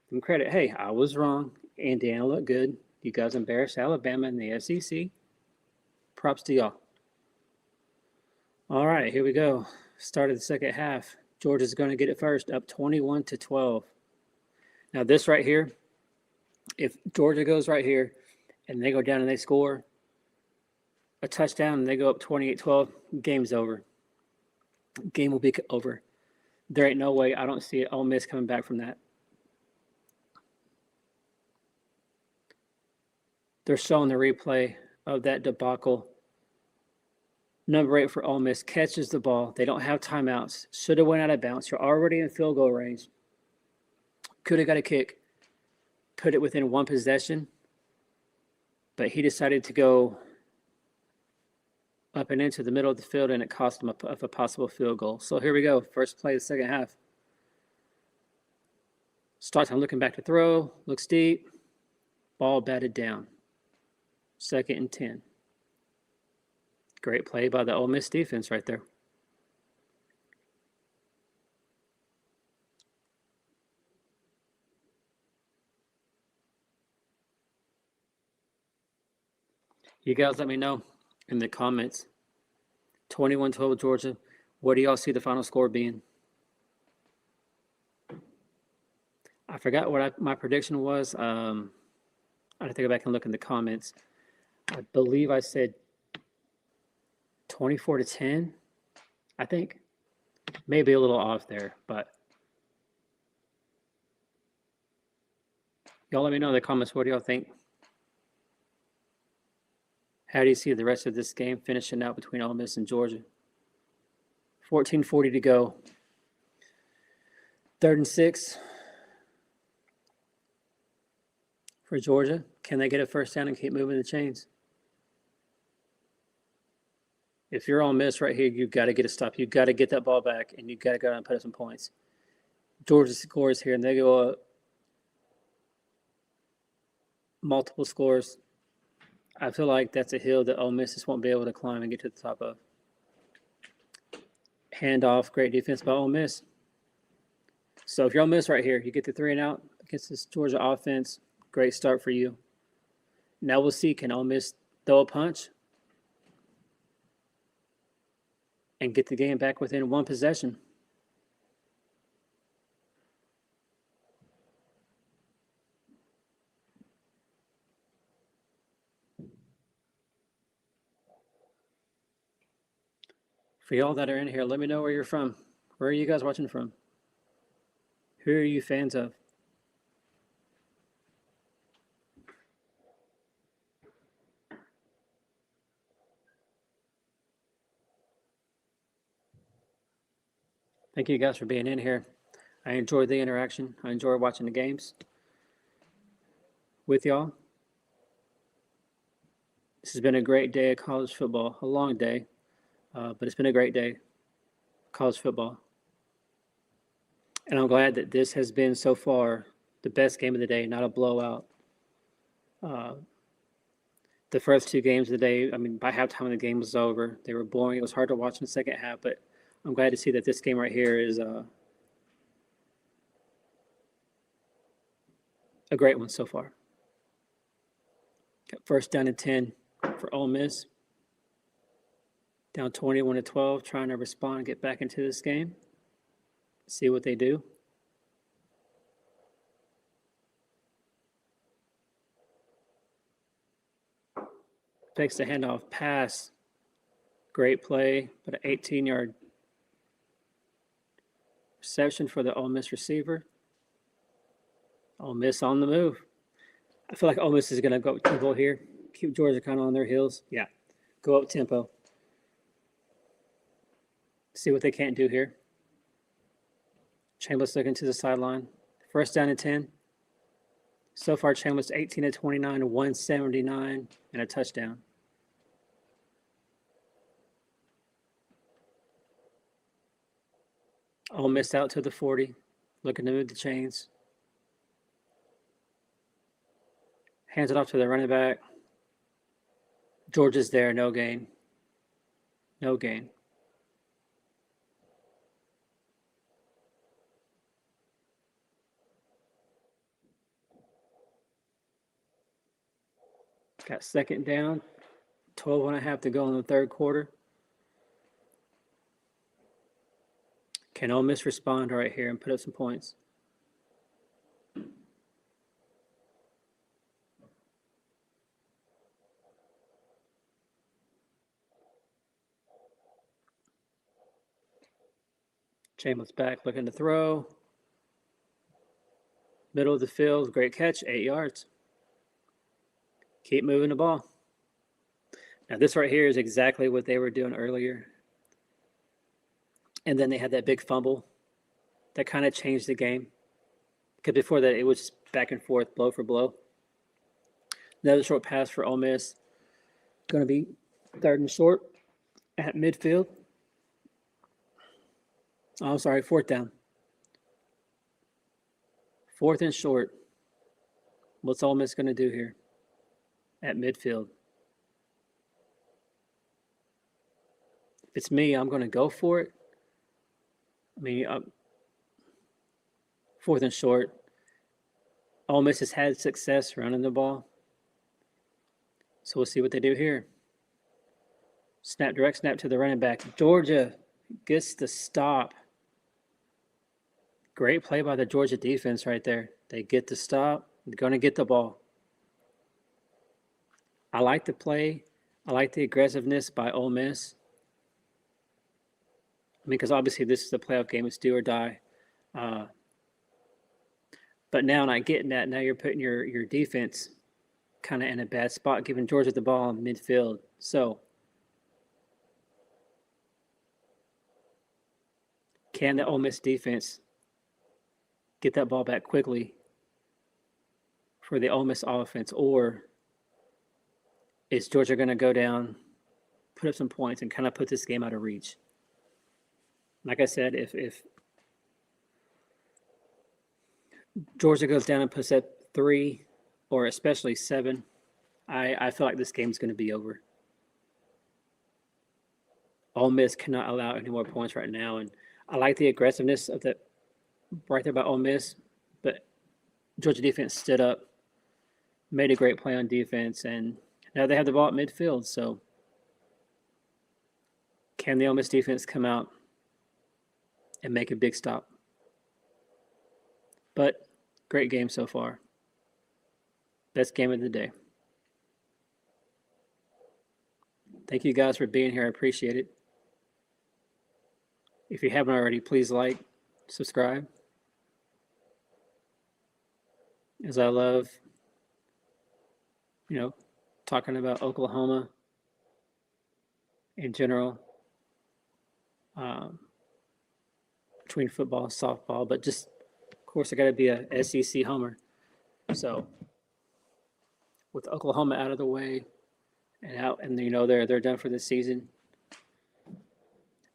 them credit. Hey, I was wrong. Indiana looked good. You guys embarrassed Alabama in the SEC. Props to y'all. All right, here we go. Start of the second half. Georgia's going to get it first, up 21-12. Now this right here, if Georgia goes right here and they go down and they score a touchdown and they go up 28-12, game's over. Game will be over. There ain't no way. I don't see it. Ole Miss coming back from that. They're showing the replay of that debacle. Number 8 for Ole Miss catches the ball. They don't have timeouts. Should have went out of bounds. You're already in field goal range. Could have got a kick. Put it within one possession. But he decided to go up and into the middle of the field, and it cost him a possible field goal. So here we go. First play of the second half. Starts on looking back to throw. Looks deep. Ball batted down. 2nd and 10. Great play by the Ole Miss defense right there. You guys let me know in the comments. 21-12 Georgia. What do y'all see the final score being? I forgot what my prediction was. I have to go back and look in the comments. I believe I said 24-10, I think. Maybe a little off there, but y'all let me know in the comments. What do y'all think? How do you see the rest of this game finishing out between Ole Miss and Georgia? 14:40 to go. 3rd and 6 for Georgia. Can they get a first down and keep moving the chains? If you're Ole Miss right here, you've got to get a stop. You've got to get that ball back, and you've got to go out and put up some points. Georgia scores here, and they go up multiple scores. I feel like that's a hill that Ole Miss just won't be able to climb and get to the top of. Handoff, great defense by Ole Miss. So if you're Ole Miss right here, you get the 3 and out against this Georgia offense. Great start for you. Now we'll see, can Ole Miss throw a punch and get the game back within one possession? For y'all that are in here, let me know where you're from. Where are you guys watching from? Who are you fans of? Thank you guys for being in here. I enjoy the interaction. I enjoy watching the games with y'all. This has been a great day of college football, a long day, but it's been a great day of college football. And I'm glad that this has been so far the best game of the day, not a blowout. The first two games of the day, I mean, by halftime the game was over. They were boring. It was hard to watch in the second half, but I'm glad to see that this game right here is a great one so far. First down and 10 for Ole Miss. Down 21-12, trying to respond and get back into this game. See what they do. Takes the handoff pass. Great play, but an 18-yard reception for the Ole Miss receiver. Ole Miss on the move. I feel like Ole Miss is going to go up tempo here. Keep Georgia kind of on their heels. Yeah, go up tempo. See what they can't do here. Chambliss looking to the sideline. First down and 10. So far, Chambliss 18-29, 179, and a touchdown. Ole Miss out to the 40, looking to move the chains. Hands it off to the running back. Georgia's there, no gain. No gain. Got second down, 12 and a half to go in the third quarter. Can Ole Miss respond right here and put up some points? Chambliss back, looking to throw. Middle of the field, great catch, 8 yards. Keep moving the ball. Now this right here is exactly what they were doing earlier. And then they had that big fumble that kind of changed the game. Because before that, it was just back and forth, blow for blow. Another short pass for Ole Miss. Going to be third and short at midfield. Oh, I'm sorry, fourth down. Fourth and short. What's Ole Miss going to do here at midfield? If it's me, I'm going to go for it. I mean, fourth and short. Ole Miss has had success running the ball. So we'll see what they do here. Direct snap to the running back. Georgia gets the stop. Great play by the Georgia defense right there. They get the stop. They're going to get the ball. I like the play. I like the aggressiveness by Ole Miss. I mean, because obviously this is a playoff game. It's do or die. But now not getting that. Now you're putting your defense kind of in a bad spot, giving Georgia the ball in midfield. So can the Ole Miss defense get that ball back quickly for the Ole Miss offense, or is Georgia going to go down, put up some points, and kind of put this game out of reach? Like I said, if Georgia goes down and puts up 3 or especially 7, I feel like this game's going to be over. Ole Miss cannot allow any more points right now, and I like the aggressiveness of that right there by Ole Miss, but Georgia defense stood up, made a great play on defense, and now they have the ball at midfield. So can the Ole Miss defense come out and make a big stop? But great game so far. Best game of the day. Thank you guys for being here. I appreciate it. If you haven't already, please like, subscribe. As I love, talking about Oklahoma in general, between football and softball, but just, of course, I got to be a SEC homer. So with Oklahoma out of the way and out, and they're done for the season.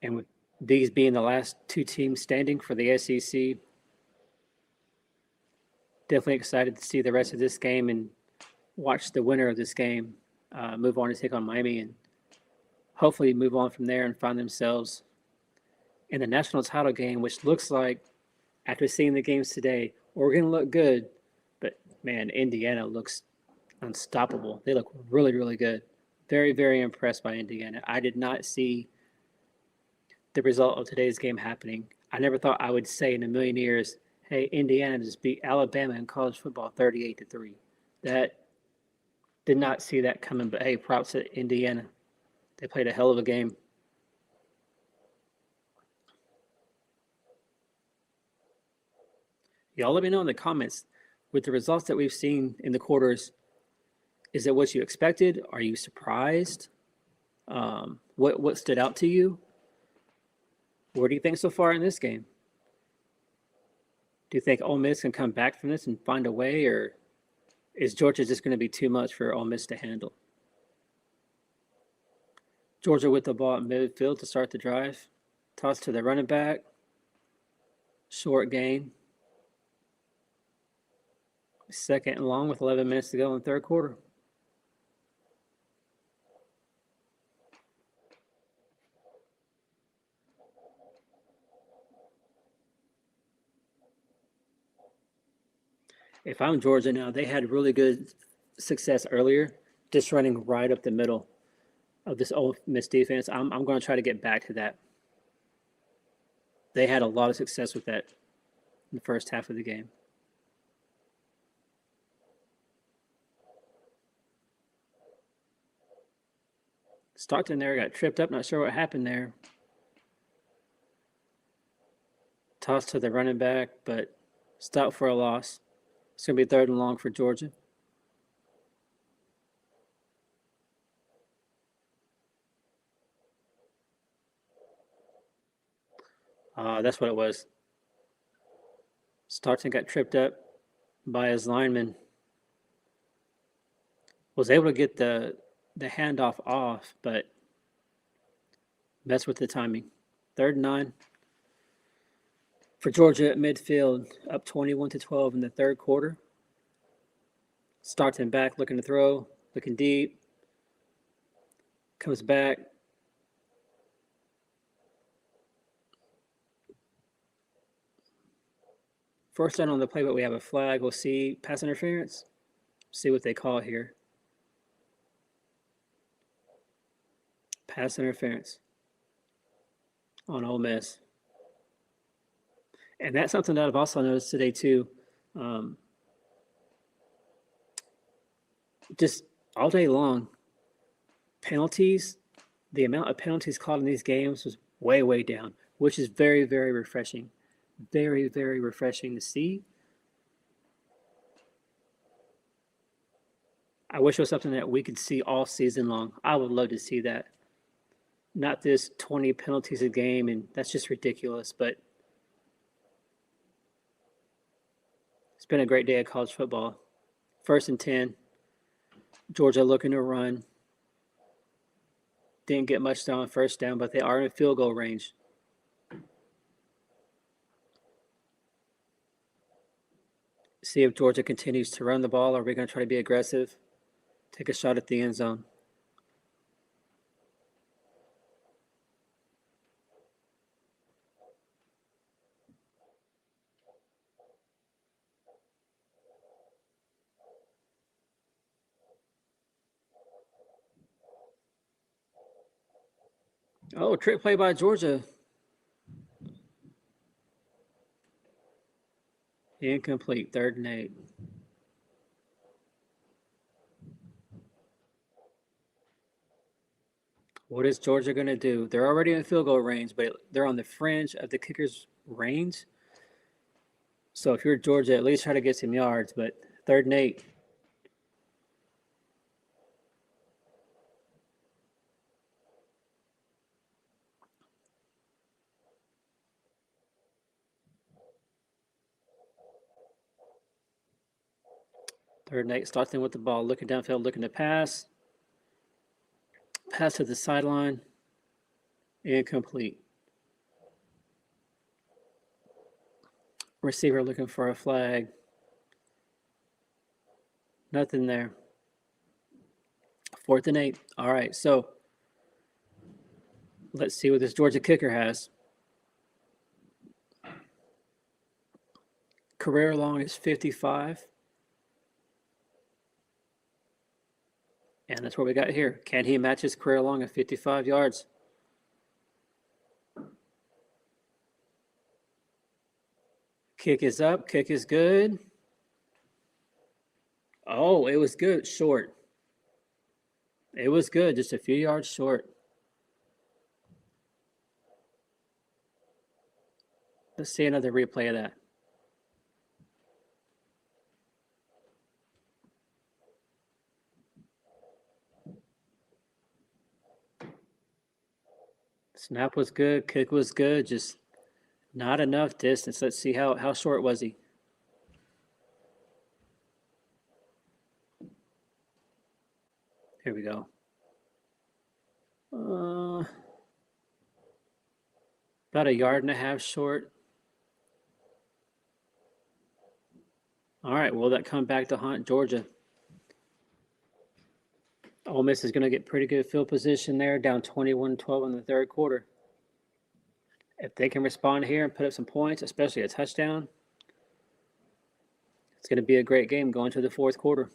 And with these being the last two teams standing for the SEC, definitely excited to see the rest of this game and watch the winner of this game move on to take on Miami and hopefully move on from there and find themselves in the national title game, which looks like, after seeing the games today, Oregon looked good, but man, Indiana looks unstoppable. They look really, really good. Very, very impressed by Indiana. I did not see the result of today's game happening. I never thought I would say in a million years, hey, Indiana just beat Alabama in college football 38-3. That did not see that coming, but hey, props to Indiana. They played a hell of a game. Y'all let me know in the comments, with the results that we've seen in the quarters, is it what you expected? Are you surprised? What stood out to you? What do you think so far in this game? Do you think Ole Miss can come back from this and find a way, or is Georgia just going to be too much for Ole Miss to handle? Georgia with the ball at midfield to start the drive. Toss to the running back. Short gain. Second and long with 11 minutes to go in the third quarter. If I'm Georgia now, they had really good success earlier, just running right up the middle of this Ole Miss defense. I'm going to try to get back to that. They had a lot of success with that in the first half of the game. Stockton there got tripped up. Not sure what happened there. Toss to the running back, but stopped for a loss. It's going to be third and long for Georgia. That's what it was. Stockton got tripped up by his lineman. Was able to get the handoff off, but messed with the timing. Third and 9 for Georgia at midfield, up 21-12 in the third quarter. Stockton back, looking to throw, looking deep. Comes back. First down on the play, but we have a flag. We'll see pass interference. See what they call here. Pass interference on Ole Miss. And that's something that I've also noticed today too. Just all day long, penalties, the amount of penalties called in these games was way, way down, which is very, very refreshing. Very, very refreshing to see. I wish it was something that we could see all season long. I would love to see that. Not this 20 penalties a game, and that's just ridiculous, but it's been a great day of college football. First and 10. Georgia looking to run. Didn't get much down on first down, but they are in field goal range. See if Georgia continues to run the ball. Or are we going to try to be aggressive? Take a shot at the end zone. Oh, trick play by Georgia. Incomplete, third and 8. What is Georgia going to do? They're already in field goal range, but they're on the fringe of the kicker's range. So if you're Georgia, at least try to get some yards, but third and 8. Third and 8, Stockton with the ball, looking downfield, looking to pass. Pass to the sideline. Incomplete. Receiver looking for a flag. Nothing there. 4th and 8. All right, so let's see what this Georgia kicker has. Career long is 55. And that's what we got here. Can he match his career long at 55 yards? Kick is up. Kick is good. Oh, it was good. Short. It was good. Just a few yards short. Let's see another replay of that. Snap was good. Kick was good. Just not enough distance. Let's see how short was he. Here we go. About a yard and a half short. All right, will that come back to haunt Georgia? Ole Miss is going to get pretty good field position there, down 21-12 in the third quarter. If they can respond here and put up some points, especially a touchdown, it's going to be a great game going to the fourth quarter.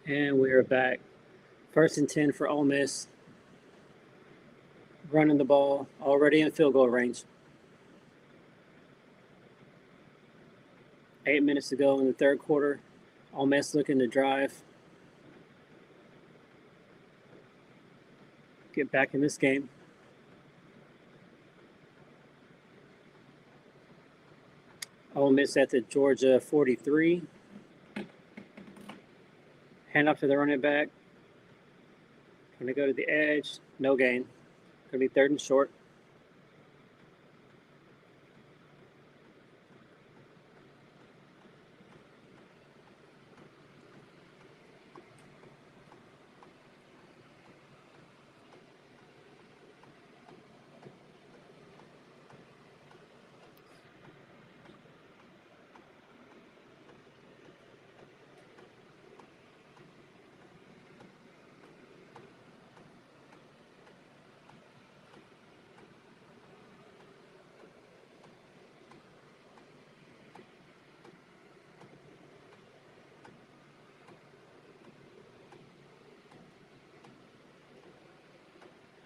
And we are back. 1st and 10 for Ole Miss. Running the ball, already in field goal range. 8 minutes to go in the third quarter. Ole Miss looking to drive. Get back in this game. Ole Miss at the Georgia 43. Hand off to the running back. Going to go to the edge. No gain. Going to be third and short.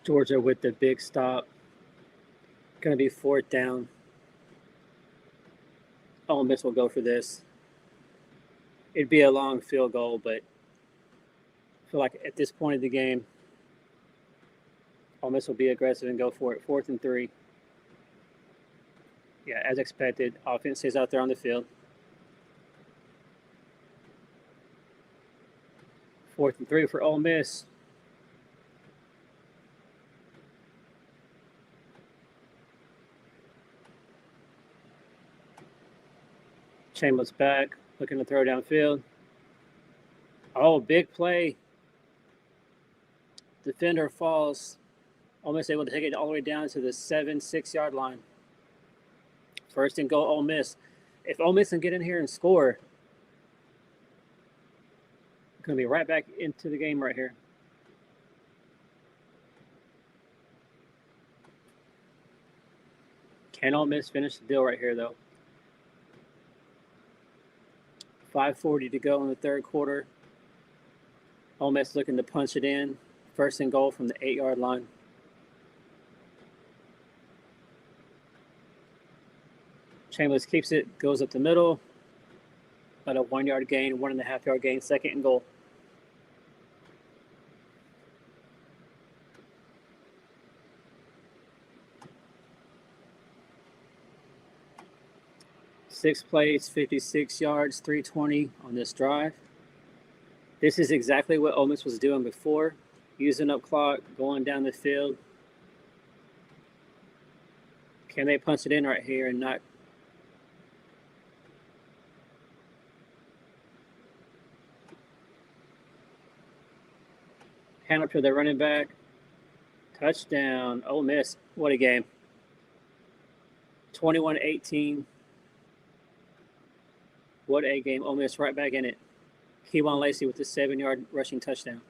Georgia with the big stop. Going to be fourth down. Ole Miss will go for this. It'd be a long field goal, but I feel like at this point of the game, Ole Miss will be aggressive and go for it. 4th and 3. Yeah, as expected, offense is out there on the field. 4th and 3 for Ole Miss. Chambers back, looking to throw downfield. Oh, big play. Defender falls. Ole Miss able to take it all the way down to the 7-6 yard line. 1st and goal, Ole Miss. If Ole Miss can get in here and score, going to be right back into the game right here. Can Ole Miss finish the deal right here, though? 5:40 to go in the third quarter. Ole Miss looking to punch it in. 1st and goal from the 8 yard line. Chambers keeps it, goes up the middle. About a 1 yard gain, 1.5 yard gain, 2nd and goal. Six plays, 56 yards, 320 on this drive. This is exactly what Ole Miss was doing before, using up clock, going down the field. Can they punch it in right here and not? Hand up to the running back. Touchdown, Ole Miss. What a game. 21-18. What a game. Ole Miss right back in it. Keywan Lacey with the 7 yard rushing touchdown.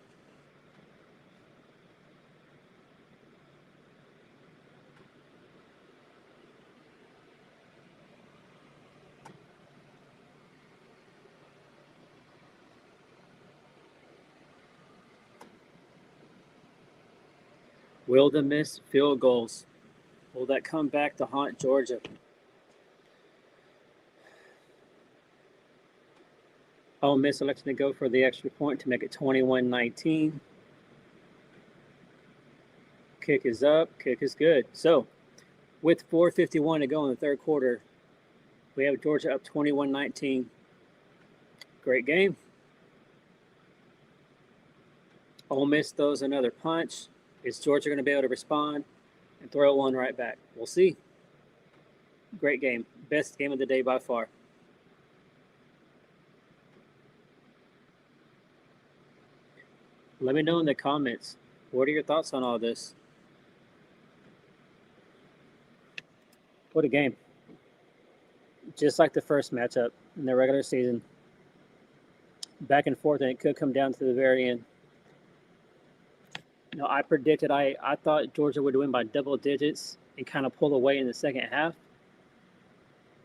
Will the miss field goals? Will that come back to haunt Georgia? Ole Miss electing to go for the extra point to make it 21-19. Kick is up. Kick is good. So, with 4:51 to go in the third quarter, we have Georgia up 21-19. Great game. Ole Miss throws another punch. Is Georgia going to be able to respond and throw one right back? We'll see. Great game. Best game of the day by far. Let me know in the comments, what are your thoughts on all this? What a game. Just like the first matchup in the regular season. Back and forth, and it could come down to the very end. You know, I predicted, I thought Georgia would win by double digits and kind of pull away in the second half.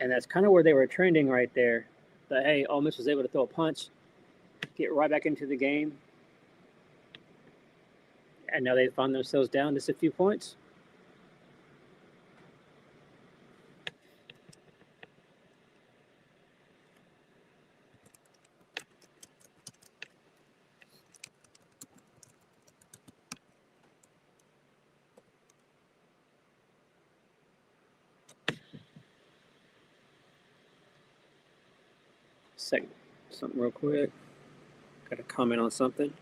And that's kind of where they were trending right there. But hey, Ole Miss was able to throw a punch, get right back into the game. And now they found themselves down just a few points. second. Something real quick. Got to comment on something.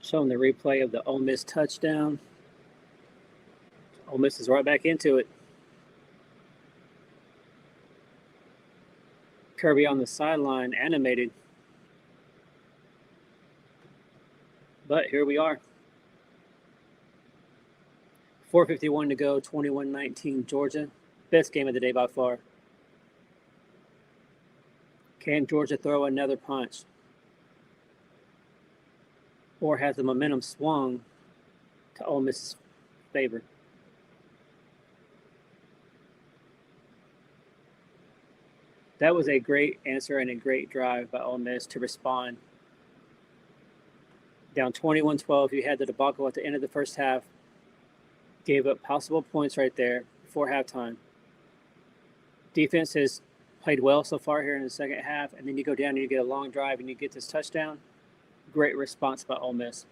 Showing the replay of the Ole Miss touchdown. Ole Miss is right back into it. Kirby on the sideline, animated. But here we are. 4:51 to go, 21-19 Georgia. Best game of the day by far. Can Georgia throw another punch? Or has the momentum swung to Ole Miss's favor? That was a great answer and a great drive by Ole Miss to respond. Down 21-12, you had the debacle at the end of the first half. Gave up possible points right there before halftime. Defense has played well so far here in the second half, and then you go down and you get a long drive and you get this touchdown. Great response by Ole Miss.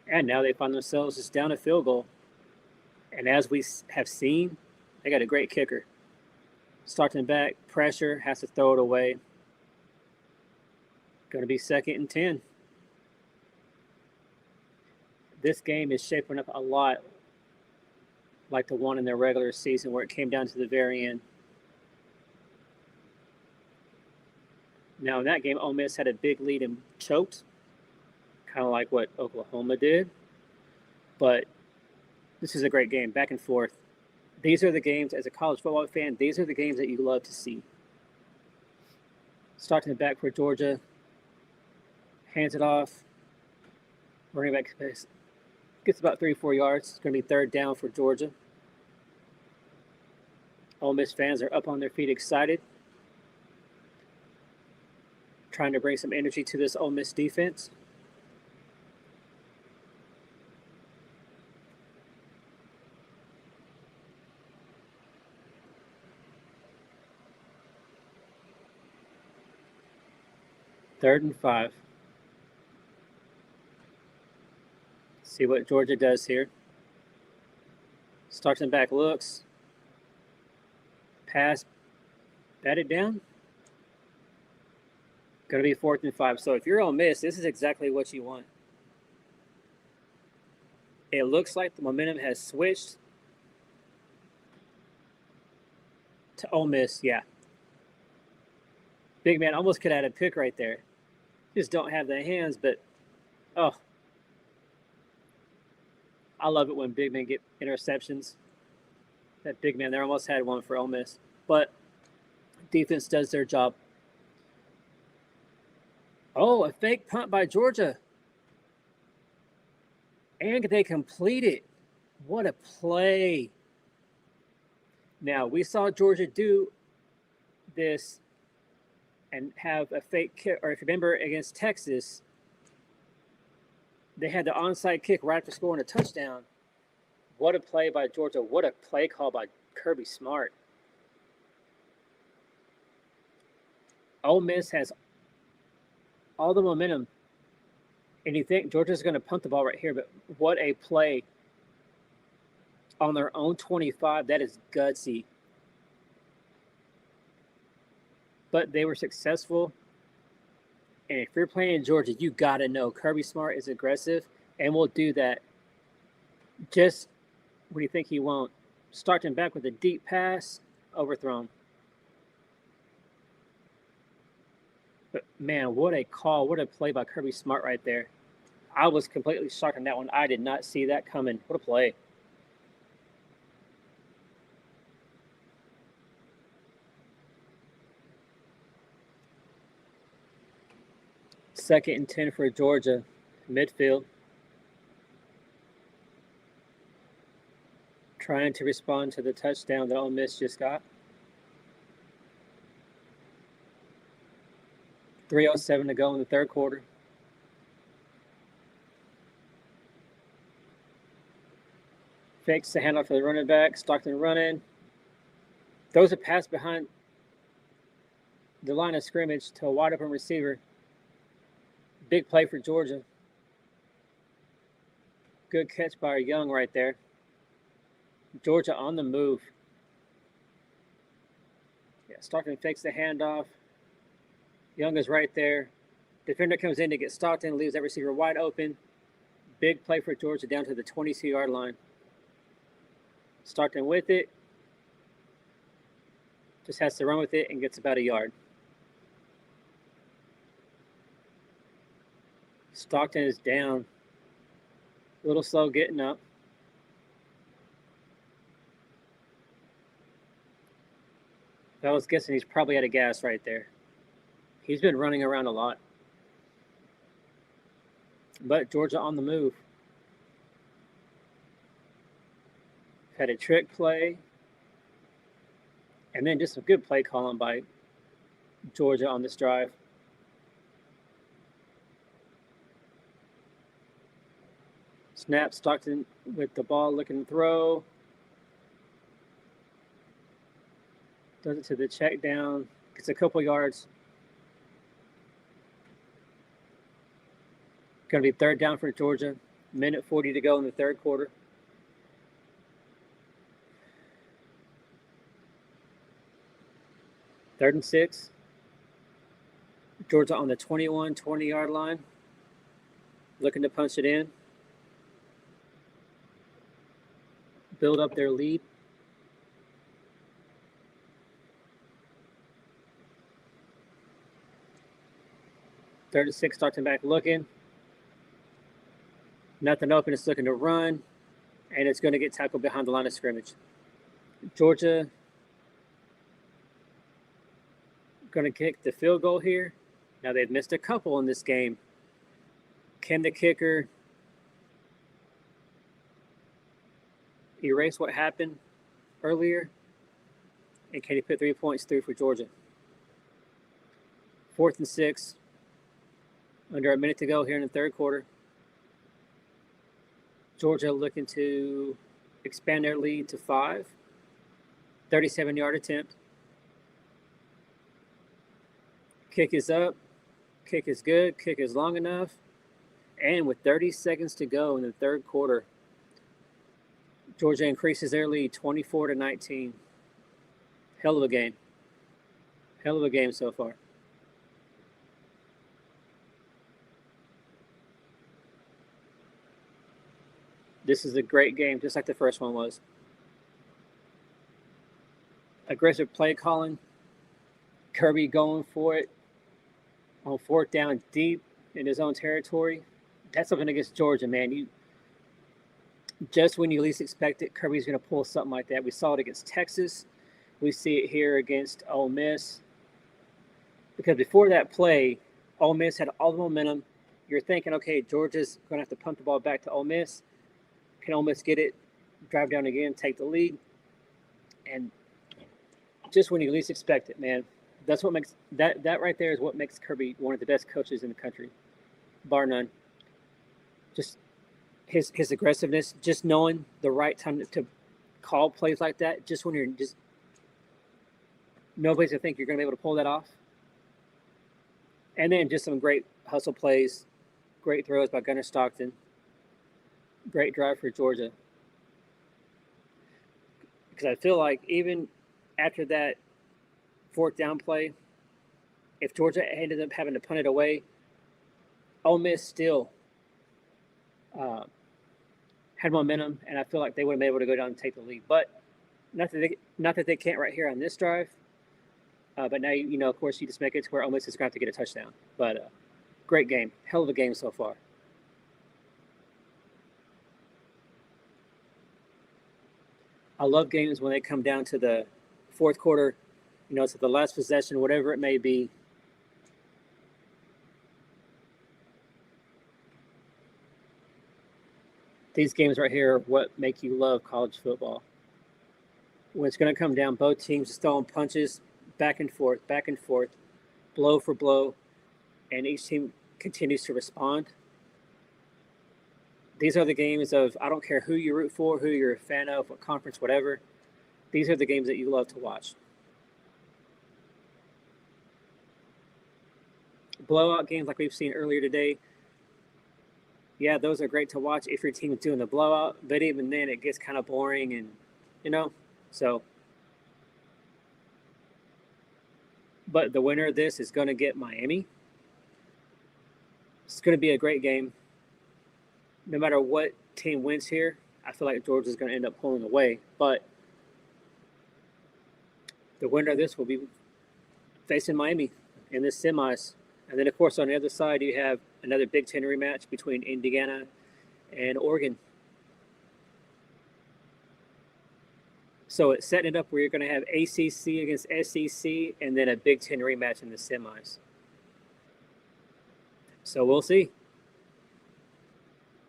And now they find themselves just down a field goal. And as we have seen, they got a great kicker. Starting back, pressure, has to throw it away. Going to be 2nd and 10. This game is shaping up a lot like the one in their regular season where it came down to the very end. Now, in that game, Ole Miss had a big lead and choked, kind of like what Oklahoma did. But this is a great game, back and forth. These are the games, as a college football fan, these are the games that you love to see. Starting the back for Georgia. Hands it off. Running back gets about 3-4 yards. It's going to be 3rd down for Georgia. Ole Miss fans are up on their feet, excited. Trying to bring some energy to this Ole Miss defense. Third and 5. See what Georgia does here. Starts and back looks. Pass. Batted down. Going to be 4th and 5. So if you're Ole Miss, this is exactly what you want. It looks like the momentum has switched to Ole Miss. Yeah. Big man almost could have had a pick right there. Just don't have the hands, but oh. I love it when big men get interceptions. That big man there almost had one for Ole Miss. But defense does their job. Oh, a fake punt by Georgia. And they complete it. What a play. Now, we saw Georgia do this and have a fake kick. Or if you remember against Texas, they had the onside kick right after scoring a touchdown. What a play by Georgia. What a play call by Kirby Smart. Ole Miss has all the momentum. And you think Georgia's going to punt the ball right here, but what a play on their own 25. That is gutsy. but they were successful. And if you're playing Georgia, you got to know Kirby Smart is aggressive and will do that just when you think he won't. Starting back with a deep pass, overthrown. But, man, what a call. What a play by Kirby Smart right there. I was completely shocked on that one. I did not see that coming. What a play. Second and 10 for Georgia, midfield. Trying to respond to the touchdown that Ole Miss just got. 3:07 to go in the third quarter. Fakes the handoff to the running back. Stockton running. Throws a pass behind the line of scrimmage to a wide open receiver. Big play for Georgia. Good catch by Young right there. Georgia on the move. Yeah, Stockton fakes the handoff. Young is right there. Defender comes in to get Stockton, leaves that receiver wide open. Big play for Georgia down to the 22-yard line. Stockton with it. Just has to run with it and gets about a yard. Stockton is down. A little slow getting up. If I was guessing, he's probably out of gas right there. He's been running around a lot. But Georgia on the move. Had a trick play. And then just a good play calling by Georgia on this drive. Snap, Stockton with the ball, looking to throw. Does it to the check down. Gets a couple yards. Going to be third down for Georgia. Minute 40 to go in the third quarter. Third and 6. Georgia on the 20-yard line. Looking to punch it in. Build up their lead. Third and 6, Stockton back looking. Nothing open, it's looking to run. And it's going to get tackled behind the line of scrimmage. Georgia going to kick the field goal here. Now they've missed a couple in this game. Can the kicker erase what happened earlier? And can he put 3 points through for Georgia? 4th and 6. Under a minute to go here in the third quarter. Georgia looking to expand their lead to 5. 37-yard attempt. Kick is up. Kick is good. Kick is long enough. And with 30 seconds to go in the third quarter, Georgia increases their lead 24-19. Hell of a game. Hell of a game so far. This is a great game, just like the first one was. Aggressive play calling. Kirby going for it on 4th down deep in his own territory. That's something against Georgia, man. Just when you least expect it, Kirby's going to pull something like that. We saw it against Texas. We see it here against Ole Miss. Because before that play, Ole Miss had all the momentum. You're thinking, okay, Georgia's going to have to pump the ball back to Ole Miss. Can Ole Miss get it, drive down again, take the lead? And just when you least expect it, man, that's what makes that right there is what makes Kirby one of the best coaches in the country, bar none. Just his aggressiveness, just knowing the right time to call plays like that, just when you're just nobody's gonna think you're gonna be able to pull that off. And then just some great hustle plays, great throws by Gunnar Stockton. Great drive for Georgia. Because I feel like even after that 4th down play, if Georgia ended up having to punt it away, Ole Miss still had momentum, and I feel like they would have been able to go down and take the lead. But not that they can't right here on this drive. But now, of course, you just make it to where Ole Miss is going to have to get a touchdown. But great game. Hell of a game so far. I love games when they come down to the fourth quarter, to the last possession, whatever it may be. These games right here are what make you love college football. When it's going to come down, both teams are throwing punches back and forth, blow for blow, and each team continues to respond. These are the games of, I don't care who you root for, who you're a fan of, what conference, whatever. These are the games that you love to watch. Blowout games like we've seen earlier today, yeah, those are great to watch if your team's doing the blowout, but even then it gets kind of boring and, so. But the winner of this is going to get Miami. It's going to be a great game. No matter what team wins here, I feel like Georgia's going to end up pulling away. But the winner of this will be facing Miami in the semis. And then, of course, on the other side, you have another Big Ten rematch between Indiana and Oregon. So it's setting it up where you're going to have ACC against SEC and then a Big Ten rematch in the semis. So we'll see.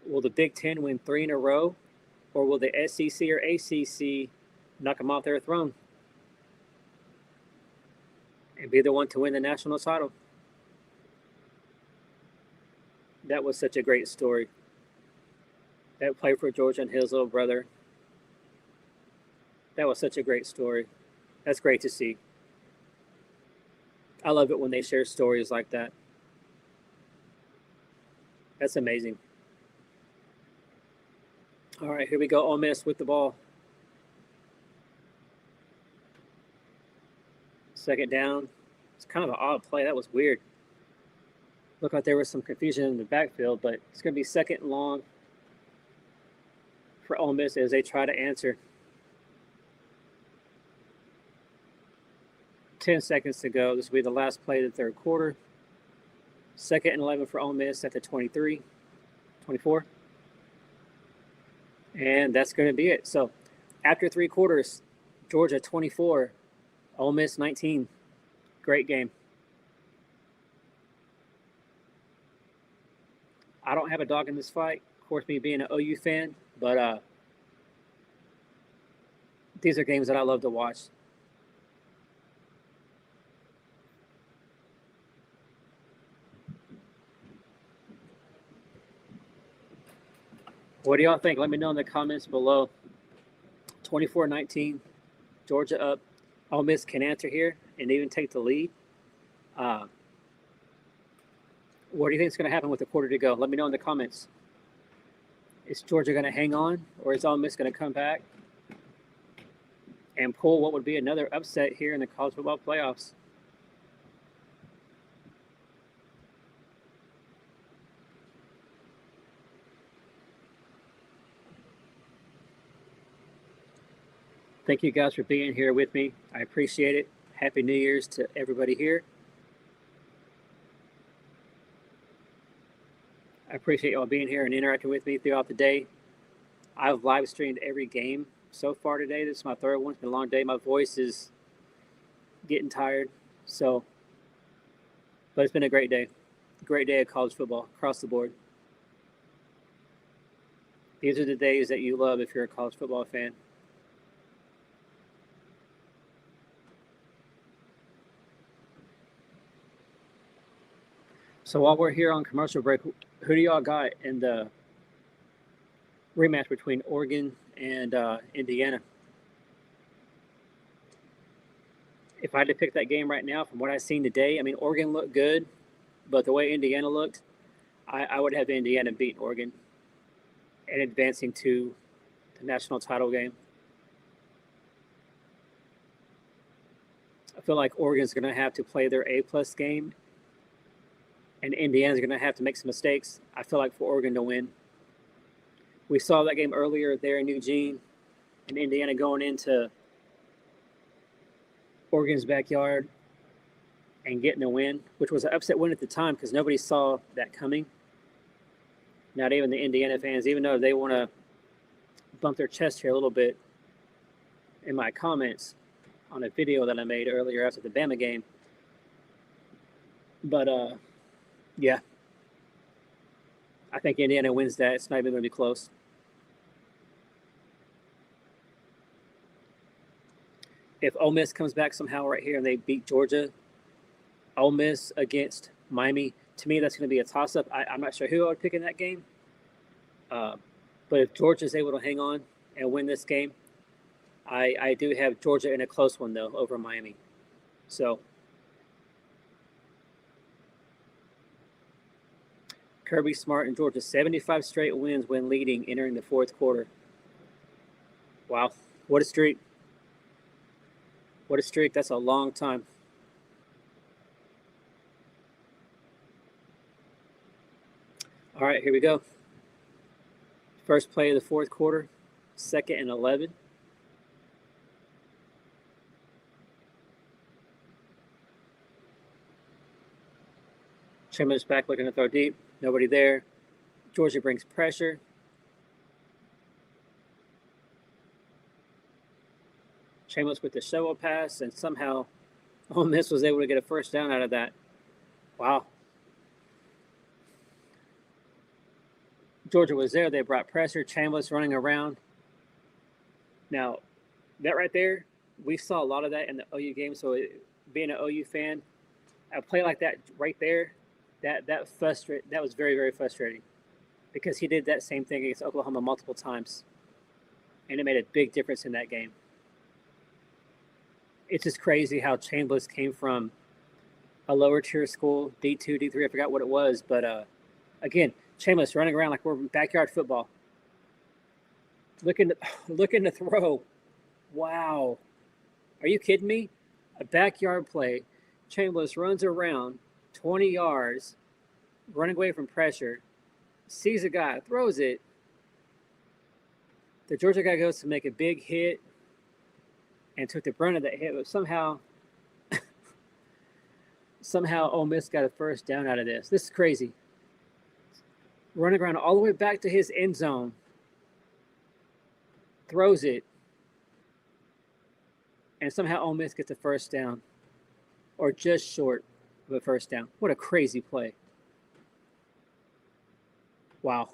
Will the Big Ten win 3 in a row, or will the SEC or ACC knock them off their throne and be the one to win the national title? That was such a great story. That play for Georgia and his little brother. That was such a great story. That's great to see. I love it when they share stories like that. That's amazing. All right, here we go. Ole Miss with the ball. Second down. It's kind of an odd play. That was weird. Looked like there was some confusion in the backfield, but it's going to be second and long for Ole Miss as they try to answer. 10 seconds to go. This will be the last play of the third quarter. Second and 11 for Ole Miss at the 24. And that's going to be it. So after 3 quarters, Georgia 24, Ole Miss 19. Great game. I don't have a dog in this fight, of course, me being an OU fan, but these are games that I love to watch. What do y'all think? Let me know in the comments below. 24-19, Georgia up. Ole Miss can answer here and even take the lead. What do you think is going to happen with a quarter to go? Let me know in the comments. Is Georgia going to hang on, or is Ole Miss going to come back and pull what would be another upset here in the college football playoffs? Thank you guys for being here with me. I appreciate it. Happy New Year's to everybody here. I appreciate y'all being here and interacting with me throughout the day. I've live streamed every game so far today. This is my third one. It's been a long day. My voice is getting tired. But it's been a great day. Great day of college football across the board. These are the days that you love if you're a college football fan. So while we're here on commercial break, who do y'all got in the rematch between Oregon and Indiana? If I had to pick that game right now, from what I've seen today, I mean, Oregon looked good, but the way Indiana looked, I would have Indiana beating Oregon and advancing to the national title game. I feel like Oregon's going to have to play their A-plus game, and Indiana's going to have to make some mistakes, I feel like, for Oregon to win. We saw that game earlier there in Eugene, and Indiana going into Oregon's backyard and getting a win, which was an upset win at the time because nobody saw that coming. Not even the Indiana fans, even though they want to bump their chest here a little bit in my comments on a video that I made earlier after the Bama game. But, yeah, I think Indiana wins that. It's not even going to be close. If Ole Miss comes back somehow right here and they beat Georgia, Ole Miss against Miami, to me, that's going to be a toss-up. I'm not sure who I would pick in that game. But if Georgia's able to hang on and win this game, I do have Georgia in a close one, though, over Miami. So Kirby Smart and Georgia, 75 straight wins when leading entering the fourth quarter. Wow, what a streak. What a streak. That's a long time. All right, here we go. First play of the fourth quarter, 2nd and 11. Chamberlain's back looking to throw deep. Nobody there. Georgia brings pressure. Chamberlain with the shovel pass, and somehow Ole Miss was able to get a first down out of that. Wow. Georgia was there. They brought pressure. Chambliss running around. Now, that right there, we saw a lot of that in the OU game. So, being an OU fan, a play like that right there, that was very, very frustrating because he did that same thing against Oklahoma multiple times, and it made a big difference in that game. It's just crazy how Chambliss came from a lower tier school, D2, D3, I forgot what it was, but again, Chambliss running around like we're backyard football. Looking to throw. Wow. Are you kidding me? A backyard play. Chambliss runs around 20 yards, running away from pressure, sees a guy, throws it. The Georgia guy goes to make a big hit and took the brunt of that hit, but somehow Ole Miss got a first down out of this. This is crazy. Running around all the way back to his end zone, throws it, and somehow Ole Miss gets a first down, or just short of a first down. What a crazy play. Wow.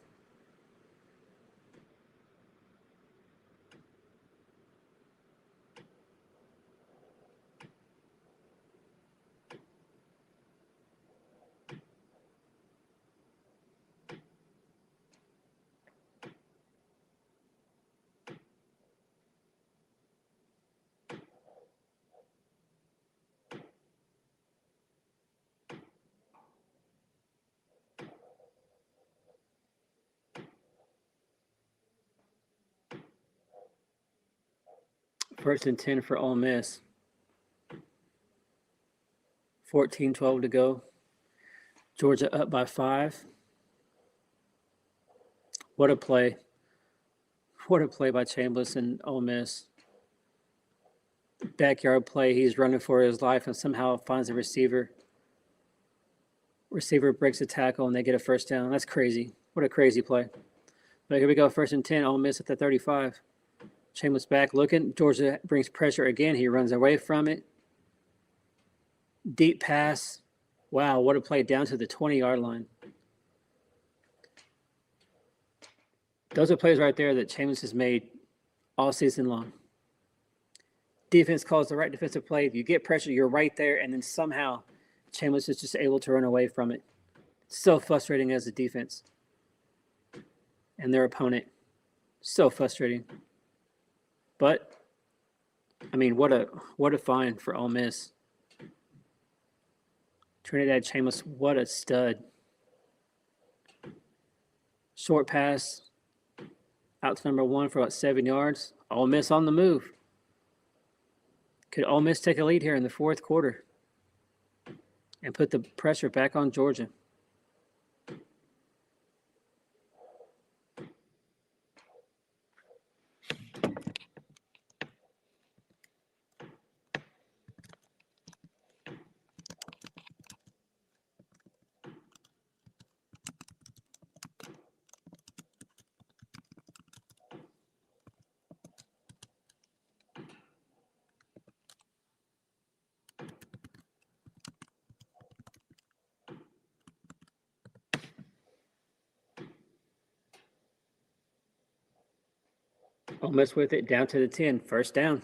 First and 10 for Ole Miss. 14-12 to go. Georgia up by 5. What a play. What a play by Chambliss and Ole Miss. Backyard play. He's running for his life and somehow finds a receiver. Receiver breaks a tackle and they get a first down. That's crazy. What a crazy play. But here we go. First and 10. Ole Miss at the 35. Chambliss back looking. Georgia brings pressure again. He runs away from it. Deep pass. Wow, what a play down to the 20-yard line. Those are plays right there that Chambliss has made all season long. Defense calls the right defensive play. If you get pressure, you're right there, and then somehow Chambliss is just able to run away from it. So frustrating as a defense and their opponent. So frustrating. But, I mean, what a find for Ole Miss. Trinidad Chambliss, what a stud. Short pass out to number 1 for about 7 yards. Ole Miss on the move. Could Ole Miss take a lead here in the fourth quarter and put the pressure back on Georgia? Ole Miss with it down to the 10, first down.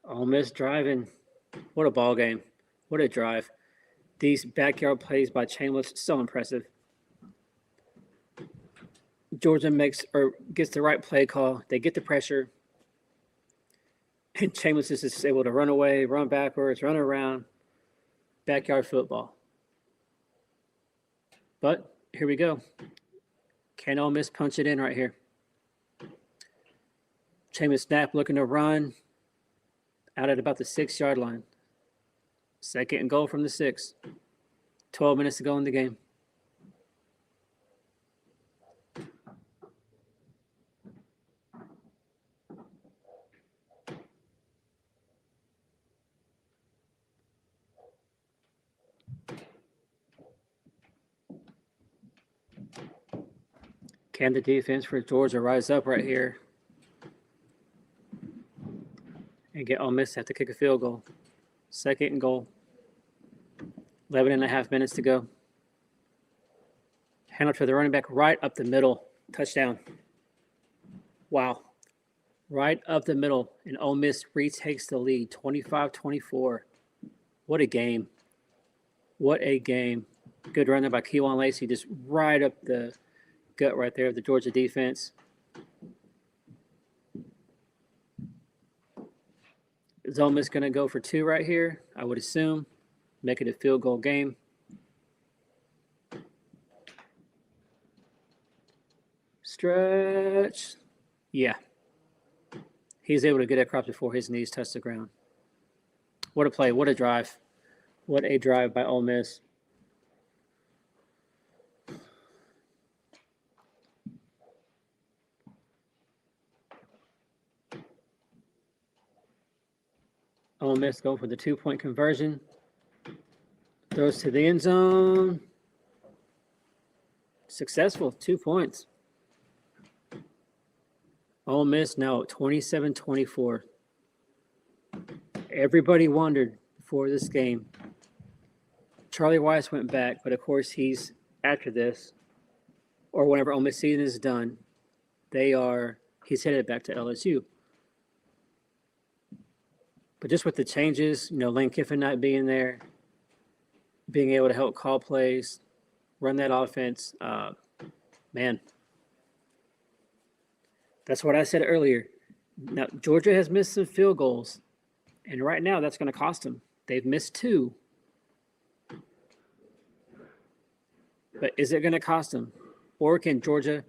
Ole Miss driving. What a ball game. What a drive. These backyard plays by Chambliss, so impressive. Georgia gets the right play call. They get the pressure. And Chambliss is just able to run away, run backwards, run around. Backyard football. But here we go. Can Ole Miss punch it in right here? Chambliss snap looking to run out at about the 6-yard line. Second and goal from the 6. 12 minutes to go in the game. Can the defense for Georgia rise up right here and get Ole Miss to have to kick a field goal? Second and goal. 11 and a half minutes to go. Hand off to the running back right up the middle. Touchdown. Wow. Right up the middle. And Ole Miss retakes the lead. 25-24. What a game. What a game. Good run there by Kewan Lacey. Just right up the gut right there of the Georgia defense. Is Ole Miss going to go for 2 right here? I would assume. Make it a field goal game. Stretch. Yeah. He's able to get across before his knees touch the ground. What a play. What a drive. What a drive by Ole Miss. Ole Miss go for the 2-point conversion. Throws to the end zone. Successful. 2 points. Ole Miss now at 27-24. Everybody wondered before this game. Charlie Weiss went back, but of course he's after this, or whenever Ole Miss season is done, he's headed back to LSU. But just with the changes, Lane Kiffin not being there, being able to help call plays, run that offense, man. That's what I said earlier. Now, Georgia has missed some field goals, and right now that's going to cost them. They've missed 2. But is it going to cost them? Or can Georgia,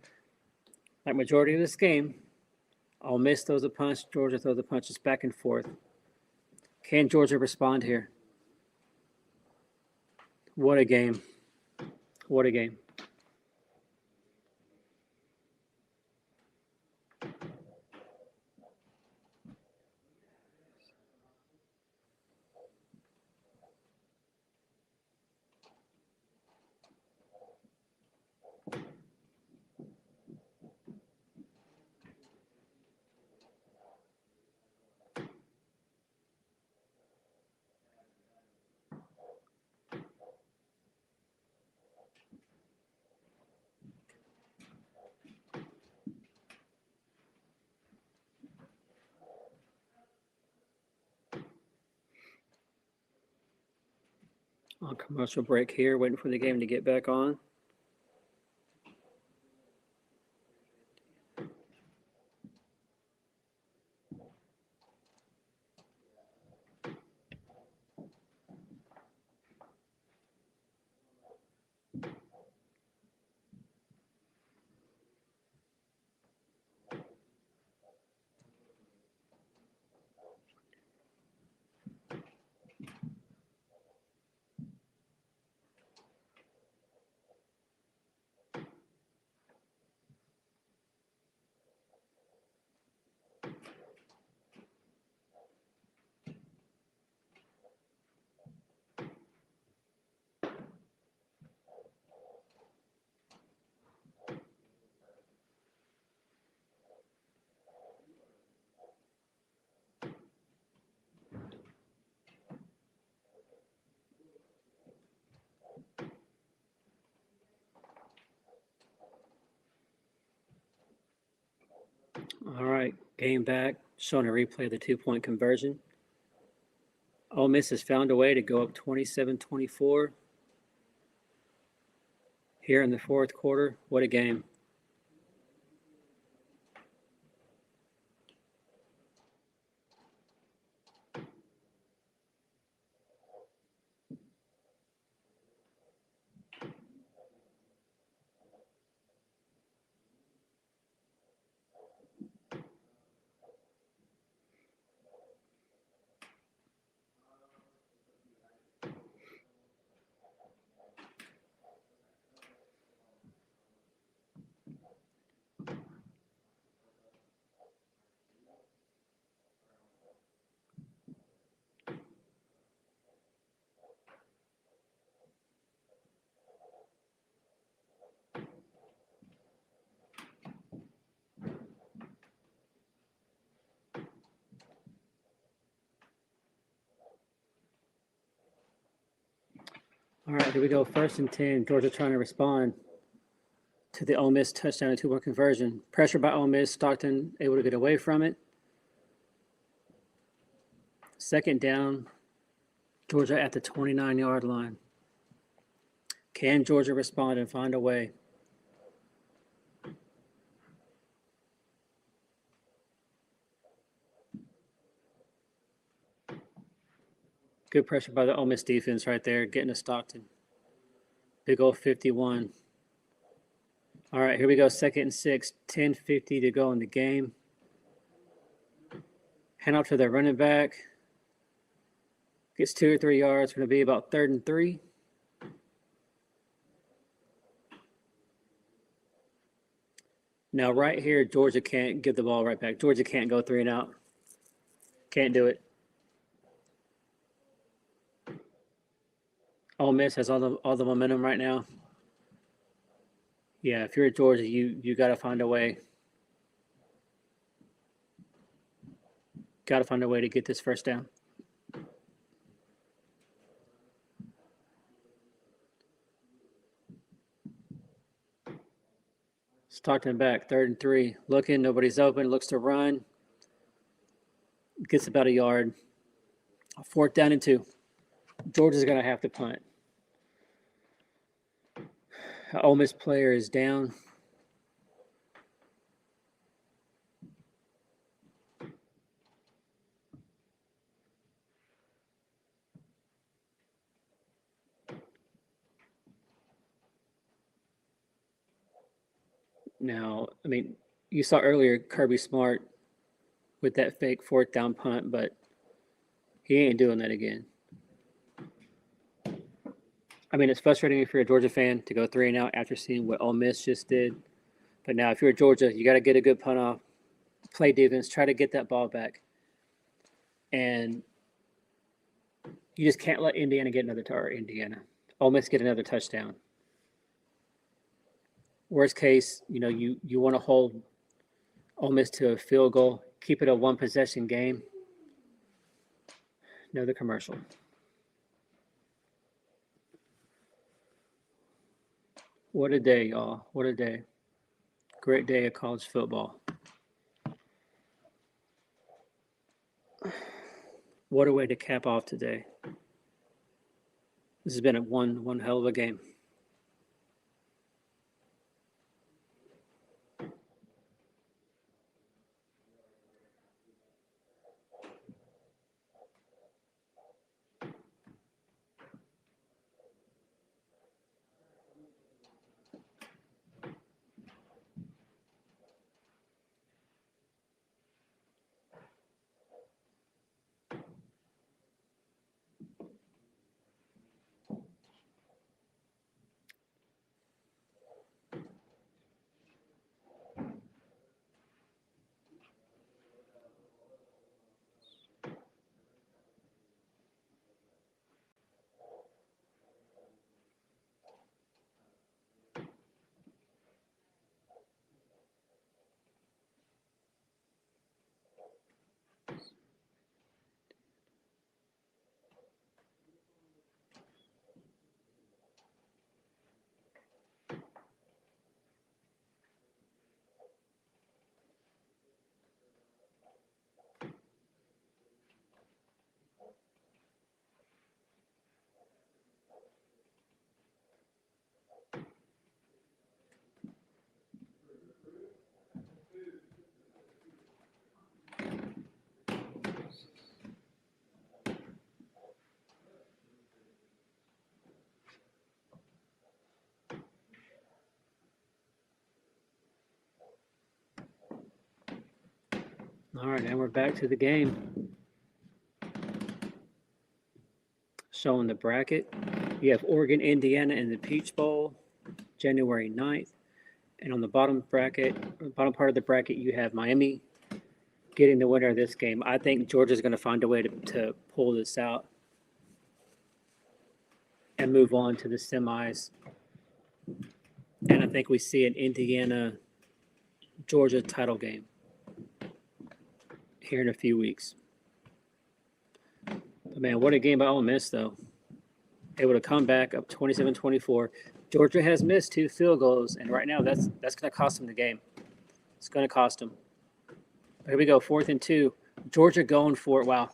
like majority of this game, Ole Miss throws a punch, Georgia throws a punch, just back and forth. Can Georgia respond here? What a game. What a game. On commercial break here, waiting for the game to get back on. All right, game back, showing a replay of the 2-point conversion. Ole Miss has found a way to go up 27-24 here in the fourth quarter. What a game. All right, here we go. 1st and 10. Georgia trying to respond to the Ole Miss touchdown and 2-point conversion. Pressure by Ole Miss. Stockton able to get away from it. 2nd down. Georgia at the 29-yard line. Can Georgia respond and find a way? Good pressure by the Ole Miss defense right there, getting to Stockton. Big old 51. All right, here we go. 2nd and 6, 10:50 to go in the game. Hand off to their running back. Gets 2 or 3 yards. Going to be about 3rd and 3. Now, right here, Georgia can't give the ball right back. Georgia can't go 3 and out. Can't do it. Ole Miss has all the momentum right now. Yeah, if you're at Georgia, you got to find a way. Got to find a way to get this 1st down. Stockton back, 3rd and 3. Looking, nobody's open. Looks to run. Gets about a yard. 4th down and 2. Georgia's going to have to punt. Ole Miss player is down. Now, I mean, you saw earlier Kirby Smart with that fake 4th down punt, but he ain't doing that again. I mean, it's frustrating if you're a Georgia fan to go 3 and out after seeing what Ole Miss just did. But now, if you're Georgia, you got to get a good punt off, play defense, try to get that ball back. And you just can't let Indiana get another Ole Miss get another touchdown. Worst case, you want to hold Ole Miss to a field goal, keep it a 1-possession game. Another commercial. What a day, y'all. What a day. Great day of college football. What a way to cap off today. This has been one hell of a game. All right, and we're back to the game. Showing the bracket. You have Oregon, Indiana in the Peach Bowl, January 9th. And on the bottom part of the bracket, you have Miami getting the winner of this game. I think Georgia's going to find a way to pull this out and move on to the semis. And I think we see an Indiana-Georgia title game here in a few weeks. But man, what a game by Ole Miss, though. Able to come back up 27-24. Georgia has missed 2 field goals, and right now that's going to cost them the game. It's going to cost them. Here we go, 4th and 2. Georgia going for it. Wow.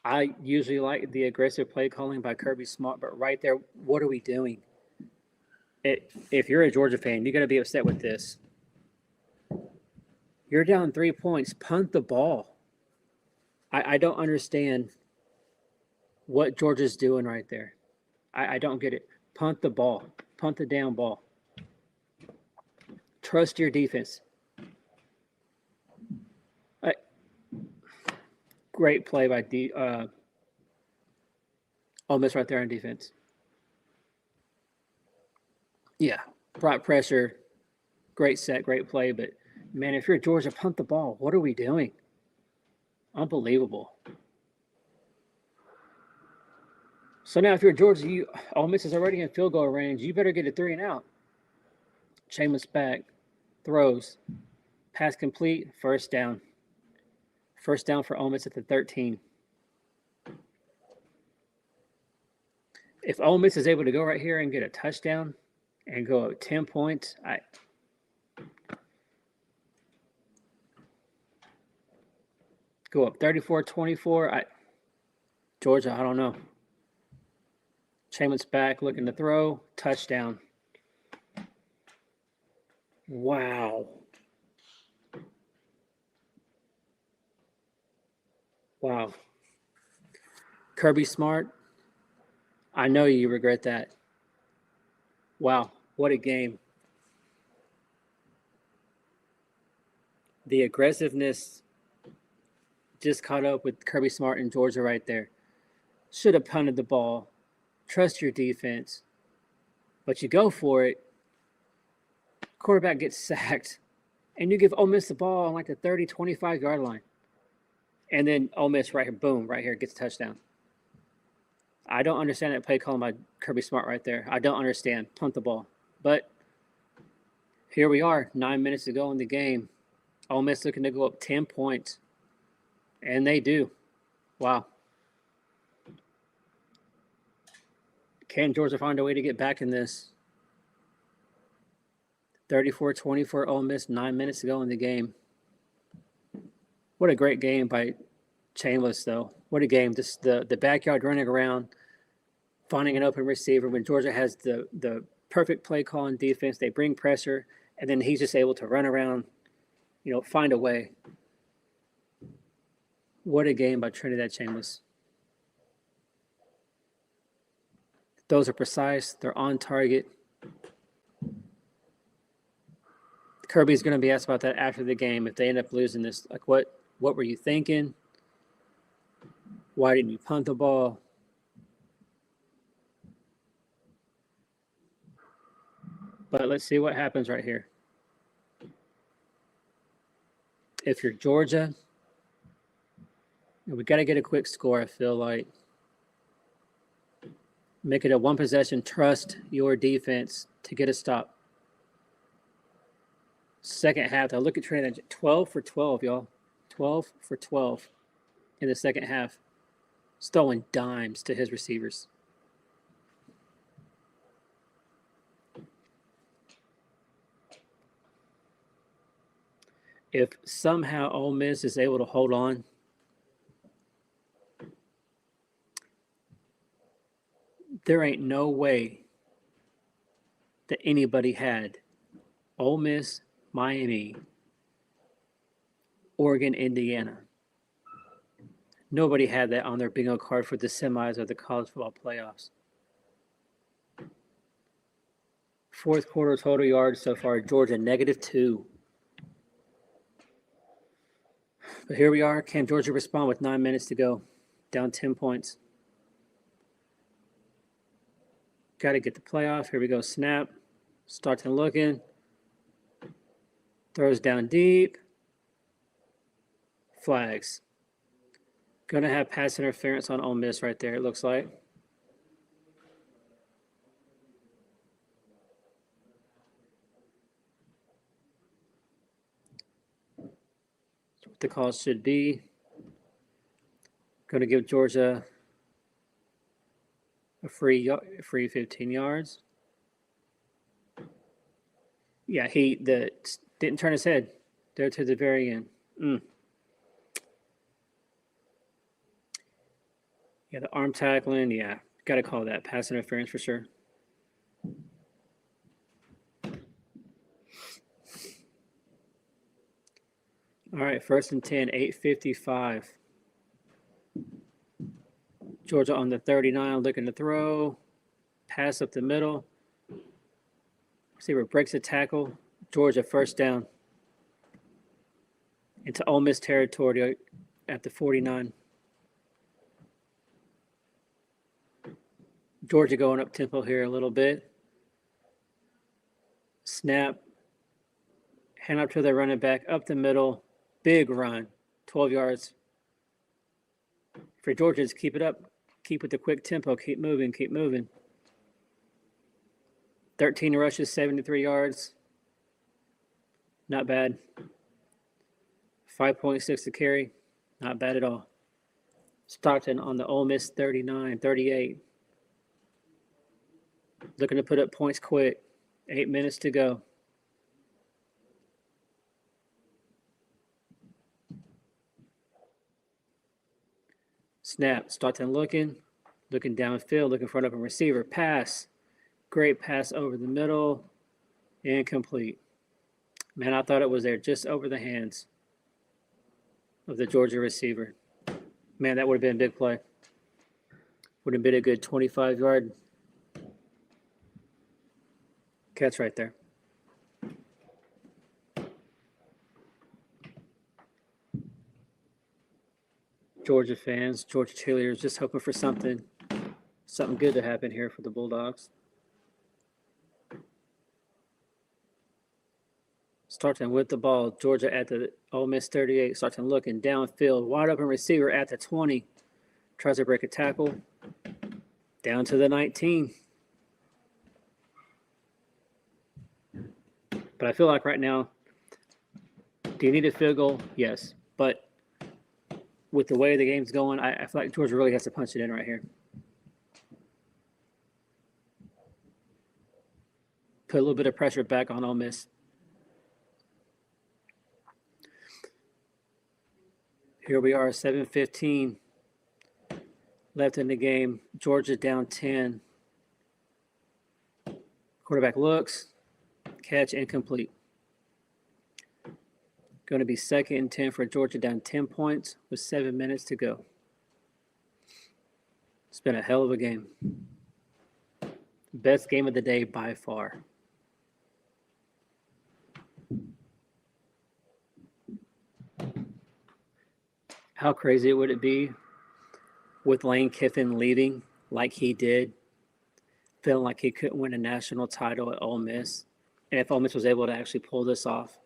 I usually like the aggressive play calling by Kirby Smart, but right there, what are we doing? If you're a Georgia fan, you got to be upset with this. You're down 3 points. Punt the ball. I don't understand what Georgia's doing right there. I don't get it. Punt the ball. Punt the down ball. Trust your defense. Great play by Ole Miss right there on defense. Yeah, brought pressure. Great set, great play. But, man, if you're Georgia, punt the ball. What are we doing? Unbelievable. So now if you're Georgia, Ole Miss is already in field goal range. You better get a 3 and out. Seamus back, throws, pass complete, first down. First down for Ole Miss at the 13. If Ole Miss is able to go right here and get a touchdown and go up 10 points, go up 34-24. Georgia, I don't know. Seamus back, looking to throw, touchdown. Wow. Kirby Smart, I know you regret that. Wow, what a game. The aggressiveness just caught up with Kirby Smart and Georgia right there. Should have punted the ball. Trust your defense. But you go for it. Quarterback gets sacked. And you give Ole Miss the ball on like the 30, 25-yard line. And then Ole Miss right here, boom, right here, gets a touchdown. I don't understand that play calling by Kirby Smart right there. I don't understand. Punt the ball. But here we are, 9 minutes to go in the game. Ole Miss looking to go up 10 points. And they do. Wow. Can Georgia find a way to get back in this? 34-24 Ole Miss, 9 minutes to go in the game. What a great game by Chainless, though. What a game. Just the backyard running around, finding an open receiver. When Georgia has the perfect play call and defense, they bring pressure, and then he's just able to run around, find a way. What a game by Trinidad Chainless. Those are precise. They're on target. Kirby's going to be asked about that after the game if they end up losing this. Like, what were you thinking? Why didn't you punt the ball? But let's see what happens right here. If you're Georgia, we got to get a quick score, I feel like. Make it a one possession. Trust your defense to get a stop. Second half, I look at Trinidad, 12 for 12, y'all. 12 for 12 in the second half. He's throwing dimes to his receivers. If somehow Ole Miss is able to hold on, there ain't no way that anybody had Ole Miss, Miami, Oregon, Indiana. Nobody had that on their bingo card for the semis of the college football playoffs. Fourth quarter total yards so far, Georgia -2. But here we are. Can Georgia respond with 9 minutes to go? Down 10 points. Got to get the playoff. Here we go. Snap. Starts and looking. Throws down deep. Flags. Going to have pass interference on Ole Miss right there, it looks like. That's what the call should be. Going to give Georgia a free 15 yards. Yeah, he didn't turn his head there to the very end. Yeah, the arm tackling, yeah. Got to call that pass interference for sure. All right, 1st and 10, 8:55. Georgia on the 39, looking to throw. Pass up the middle. Receiver breaks a tackle. Georgia first down. Into Ole Miss territory at the 49. Georgia going up tempo here a little bit. Snap. Hand up to their running back, up the middle. Big run, 12 yards. For Georgia, just keep it up. Keep with the quick tempo. Keep moving, keep moving. 13 rushes, 73 yards. Not bad. 5.6 to carry. Not bad at all. Stockton on the Ole Miss 39, 38. Looking to put up points quick. 8 minutes to go. Snap. Stockton looking downfield, looking for an open receiver. Pass. Great pass over the middle. Incomplete. Man, I thought it was there just over the hands of the Georgia receiver. Man, that would have been a big play. Would have been a good 25-yard catch right there. Georgia fans, Georgia cheerleaders, just hoping for something good to happen here for the Bulldogs. Starting with the ball, Georgia at the Ole Miss 38. Starting looking downfield, wide open receiver at the 20. Tries to break a tackle. Down to the 19. But I feel like right now, do you need a field goal? Yes. But with the way the game's going, I feel like Georgia really has to punch it in right here. Put a little bit of pressure back on Ole Miss. Here we are, 7:15 left in the game. Georgia down 10. Quarterback looks. Catch incomplete. Going to be 2nd and 10 for Georgia, down 10 points with 7 minutes to go. It's been a hell of a game. Best game of the day by far. How crazy would it be with Lane Kiffin leaving like he did, feeling like he couldn't win a national title at Ole Miss? And if Ole Miss was able to actually pull this off,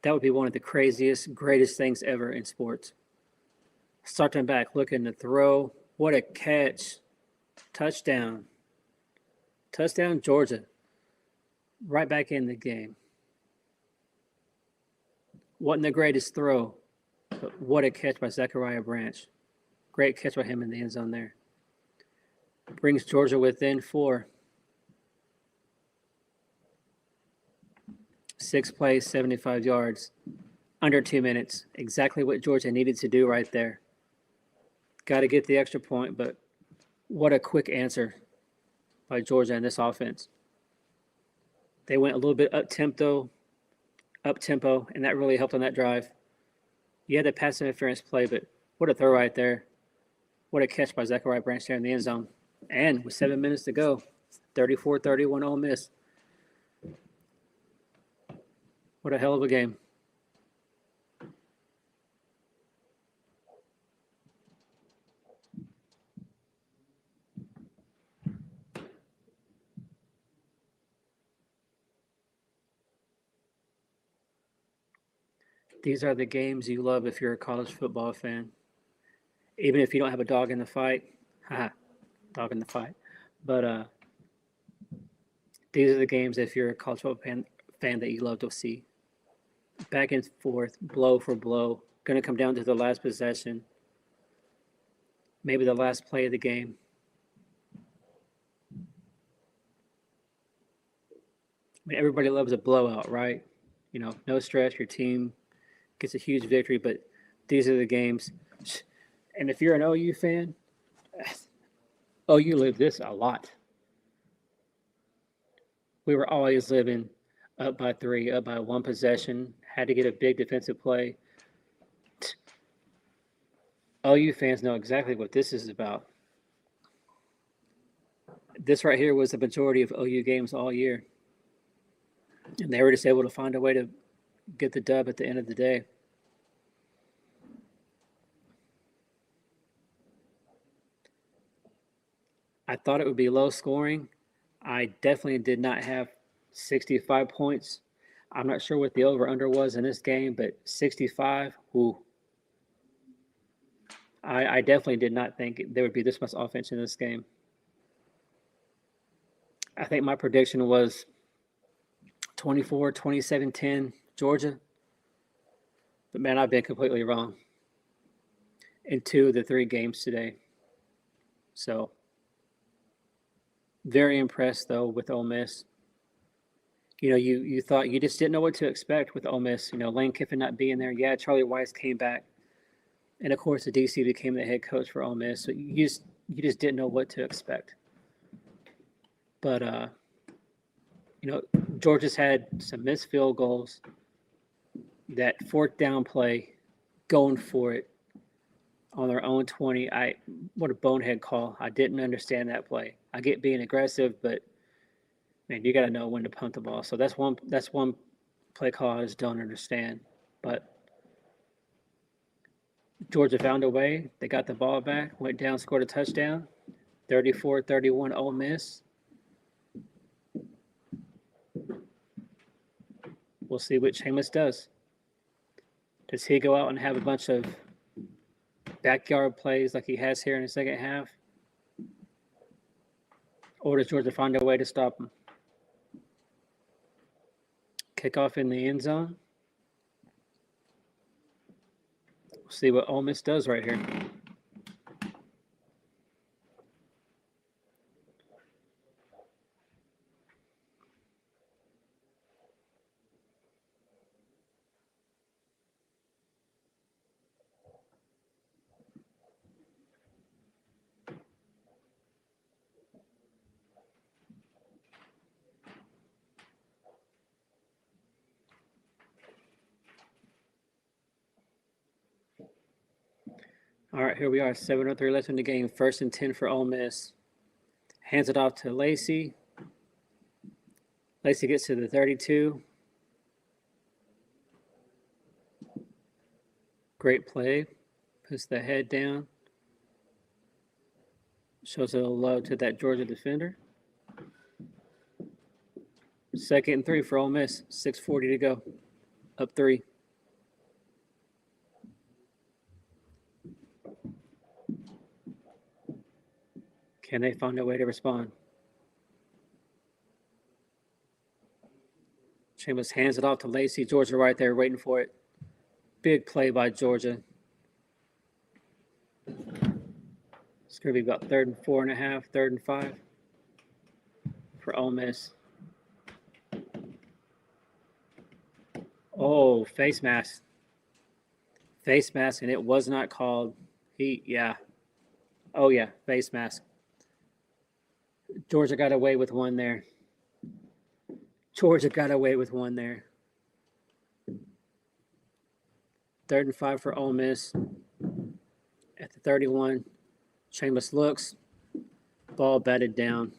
that would be one of the craziest, greatest things ever in sports. Starting back, looking to throw. What a catch. Touchdown. Touchdown, Georgia. Right back in the game. Wasn't the greatest throw, but what a catch by Zachariah Branch. Great catch by him in the end zone there. Brings Georgia within 4. 6 plays, 75 yards, under 2 minutes. Exactly what Georgia needed to do right there. Got to get the extra point, but what a quick answer by Georgia in this offense. They went a little bit up-tempo, and that really helped on that drive. You had the pass interference play, but what a throw right there. What a catch by Zachariah Branch there in the end zone. And with 7 minutes to go, 34-31 Ole Miss. What a hell of a game. These are the games you love if you're a college football fan. Even if you don't have a dog in the fight. Haha, dog in the fight. But these are the games if you're a college football fan that you love to see. Back and forth, blow for blow. Going to come down to the last possession. Maybe the last play of the game. I mean, everybody loves a blowout, right? You know, no stress. Your team gets a huge victory, but these are the games. And if you're an OU fan, OU lived this a lot. We were always living up by 3, up by 1 possession, had to get a big defensive play. OU fans know exactly what this is about. This right here was the majority of OU games all year. And they were just able to find a way to get the dub at the end of the day. I thought it would be low scoring. I definitely did not have 65 points. I'm not sure what the over-under was in this game, but 65, ooh. I definitely did not think there would be this much offense in this game. I think my prediction was 24, 27, 10, Georgia. But, man, I've been completely wrong in 2 of the 3 games today. So, very impressed, though, with Ole Miss. You know, you thought you just didn't know what to expect with Ole Miss. You know, Lane Kiffin not being there. Yeah, Charlie Weiss came back. And, of course, the DC became the head coach for Ole Miss. So you just didn't know what to expect. But, you know, Georgia's had some missed field goals. That 4th down play, going for it on their own 20. What a bonehead call. I didn't understand that play. I get being aggressive, but, man, you got to know when to punt the ball. So that's one play call I just don't understand. But Georgia found a way. They got the ball back, went down, scored a touchdown. 34-31 Ole Miss. We'll see what Jameis does. Does he go out and have a bunch of backyard plays like he has here in the second half? Or does Georgia find a way to stop him? Kickoff in the end zone. We'll see what Ole Miss does right here. All right, here we are. 7:03 left in the game. 1st and 10 for Ole Miss. Hands it off to Lacey. Lacey gets to the 32. Great play. Puts the head down. Shows a little love to that Georgia defender. 2nd and 3 for Ole Miss. 6:40 to go. Up 3. Can they find a way to respond? Jameis hands it off to Lacey. Georgia right there waiting for it. Big play by Georgia. It's going to be about 3rd and 4.5, 3rd and 5 for Ole Miss. Oh, face mask. Face mask, and it was not called. Oh, yeah, face mask. Georgia got away with one there. 3rd and 5 for Ole Miss. At the 31, Jameis looks. Ball batted down.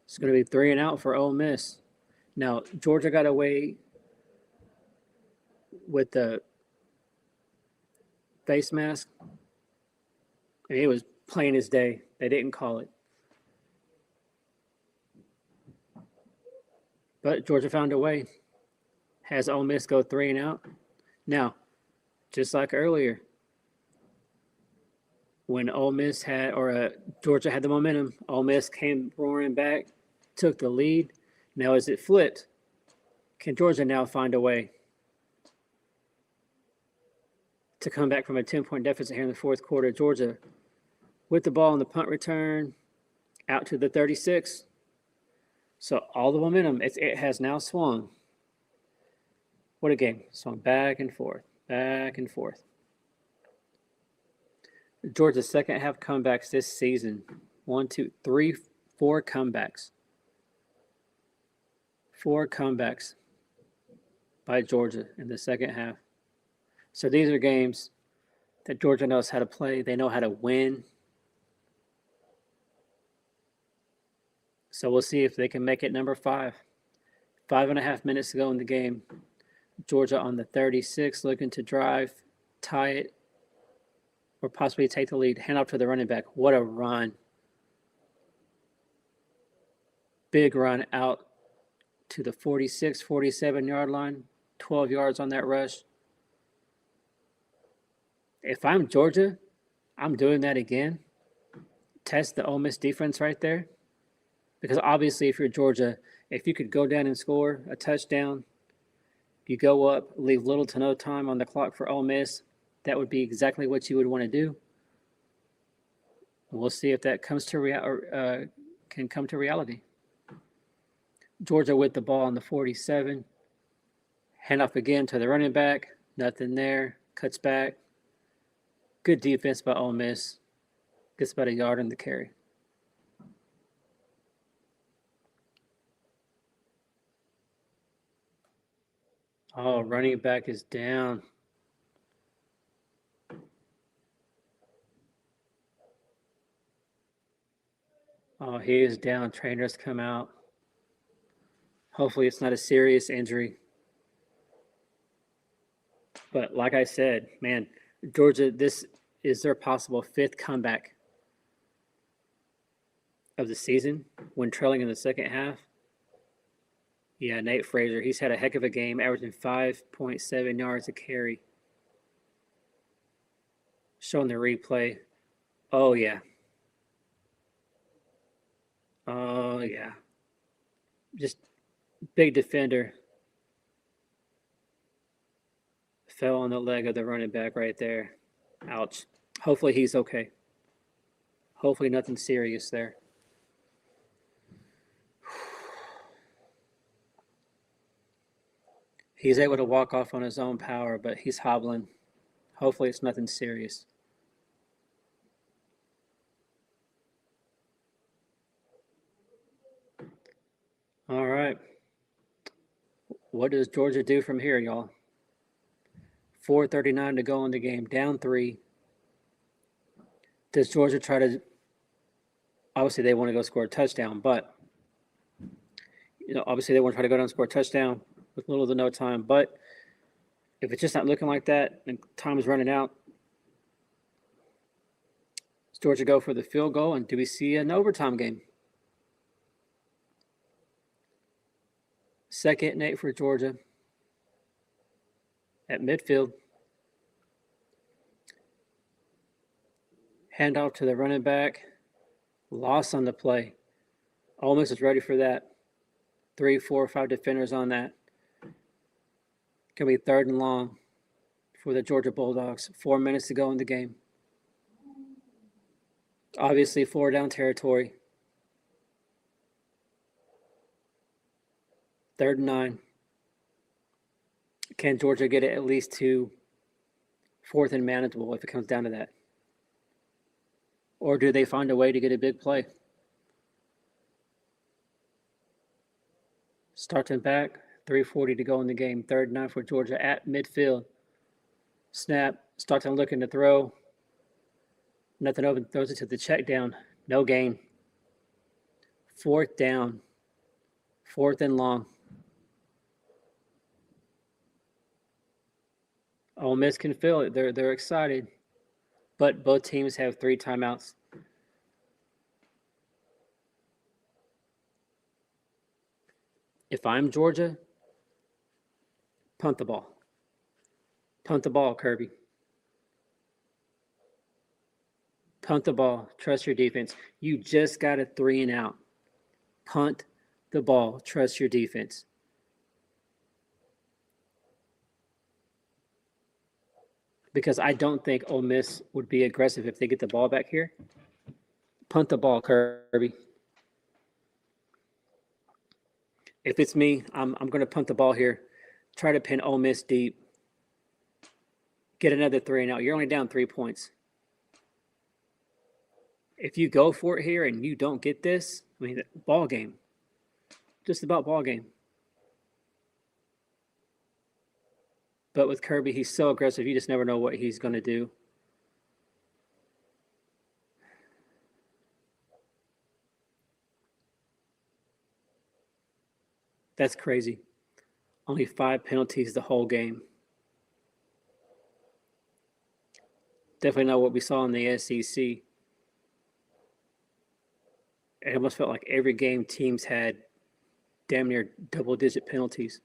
It's going to be 3 and out for Ole Miss. Now, Georgia got away with the face mask. And it was plain as day. They didn't call it. But Georgia found a way. Has Ole Miss go 3 and out. Now, just like earlier, when Ole Miss had, or Georgia had the momentum, Ole Miss came roaring back, took the lead. Now, as it flipped, can Georgia now find a way to come back from a 10-point deficit here in the fourth quarter? Georgia with the ball on the punt return, out to the 36. So all the momentum, it has now swung. What a game. Swung back and forth, back and forth. Georgia's second half comebacks this season. 1, 2, 3, 4 comebacks. 4 comebacks by Georgia in the second half. So these are games that Georgia knows how to play. They know how to win. So we'll see if they can make it number 5. 5.5 minutes to go in the game. Georgia on the 36, looking to drive, tie it, or possibly take the lead. Hand off to the running back. What a run. Big run out to the 46, 47-yard line. 12 yards on that rush. If I'm Georgia, I'm doing that again. Test the Ole Miss defense right there. Because obviously, if you're Georgia, if you could go down and score a touchdown, you go up, leave little to no time on the clock for Ole Miss, that would be exactly what you would want to do. We'll see if that comes to can come to reality. Georgia with the ball on the 47. Hand off again to the running back. Nothing there. Cuts back. Good defense by Ole Miss. Gets about a yard in the carry. Oh, running back is down. Oh, he is down. Trainers come out. Hopefully it's not a serious injury. But like I said, man, Georgia, this is their possible 5th comeback of the season when trailing in the second half. Yeah, Nate Frazier, he's had a heck of a game, averaging 5.7 yards a carry. Showing the replay. Oh, yeah. Oh, yeah. Just big defender. Fell on the leg of the running back right there. Ouch. Hopefully he's okay. Hopefully nothing serious there. He's able to walk off on his own power, but he's hobbling. Hopefully it's nothing serious. All right. What does Georgia do from here, y'all? 4:39 to go in the game, down 3. Does Georgia try to, obviously they want to go score a touchdown, but, obviously they want to try to go down and score a touchdown with little to no time, but if it's just not looking like that and time is running out, does Georgia go for the field goal, and do we see an overtime game? 2nd and 8 for Georgia at midfield. Handoff to the running back. Loss on the play. Ole Miss is ready for that. 3, 4, 5 defenders on that. Going to be 3rd and long for the Georgia Bulldogs. 4 minutes to go in the game. Obviously, 4 down territory. 3rd and 9. Can Georgia get it at least to 4th and manageable if it comes down to that? Or do they find a way to get a big play? Starting back, 3:40 to go in the game. 3rd and 9 for Georgia at midfield. Snap, Starting looking to throw. Nothing open, throws it to the check down. No gain. 4th down. 4th and long. Ole Miss can feel it. They're excited, but both teams have 3 timeouts. If I'm Georgia, punt the ball. Punt the ball, Kirby. Punt the ball. Trust your defense. You just got a 3 and out. Punt the ball. Trust your defense. Because I don't think Ole Miss would be aggressive if they get the ball back here. Punt the ball, Kirby. If it's me, I'm going to punt the ball here. Try to pin Ole Miss deep. Get another 3 and out. You're only down 3 points. If you go for it here and you don't get this, I mean, ball game. Just about ball game. But with Kirby, he's so aggressive, you just never know what he's going to do. That's crazy. Only 5 penalties the whole game. Definitely not what we saw in the SEC. It almost felt like every game teams had damn near double-digit penalties.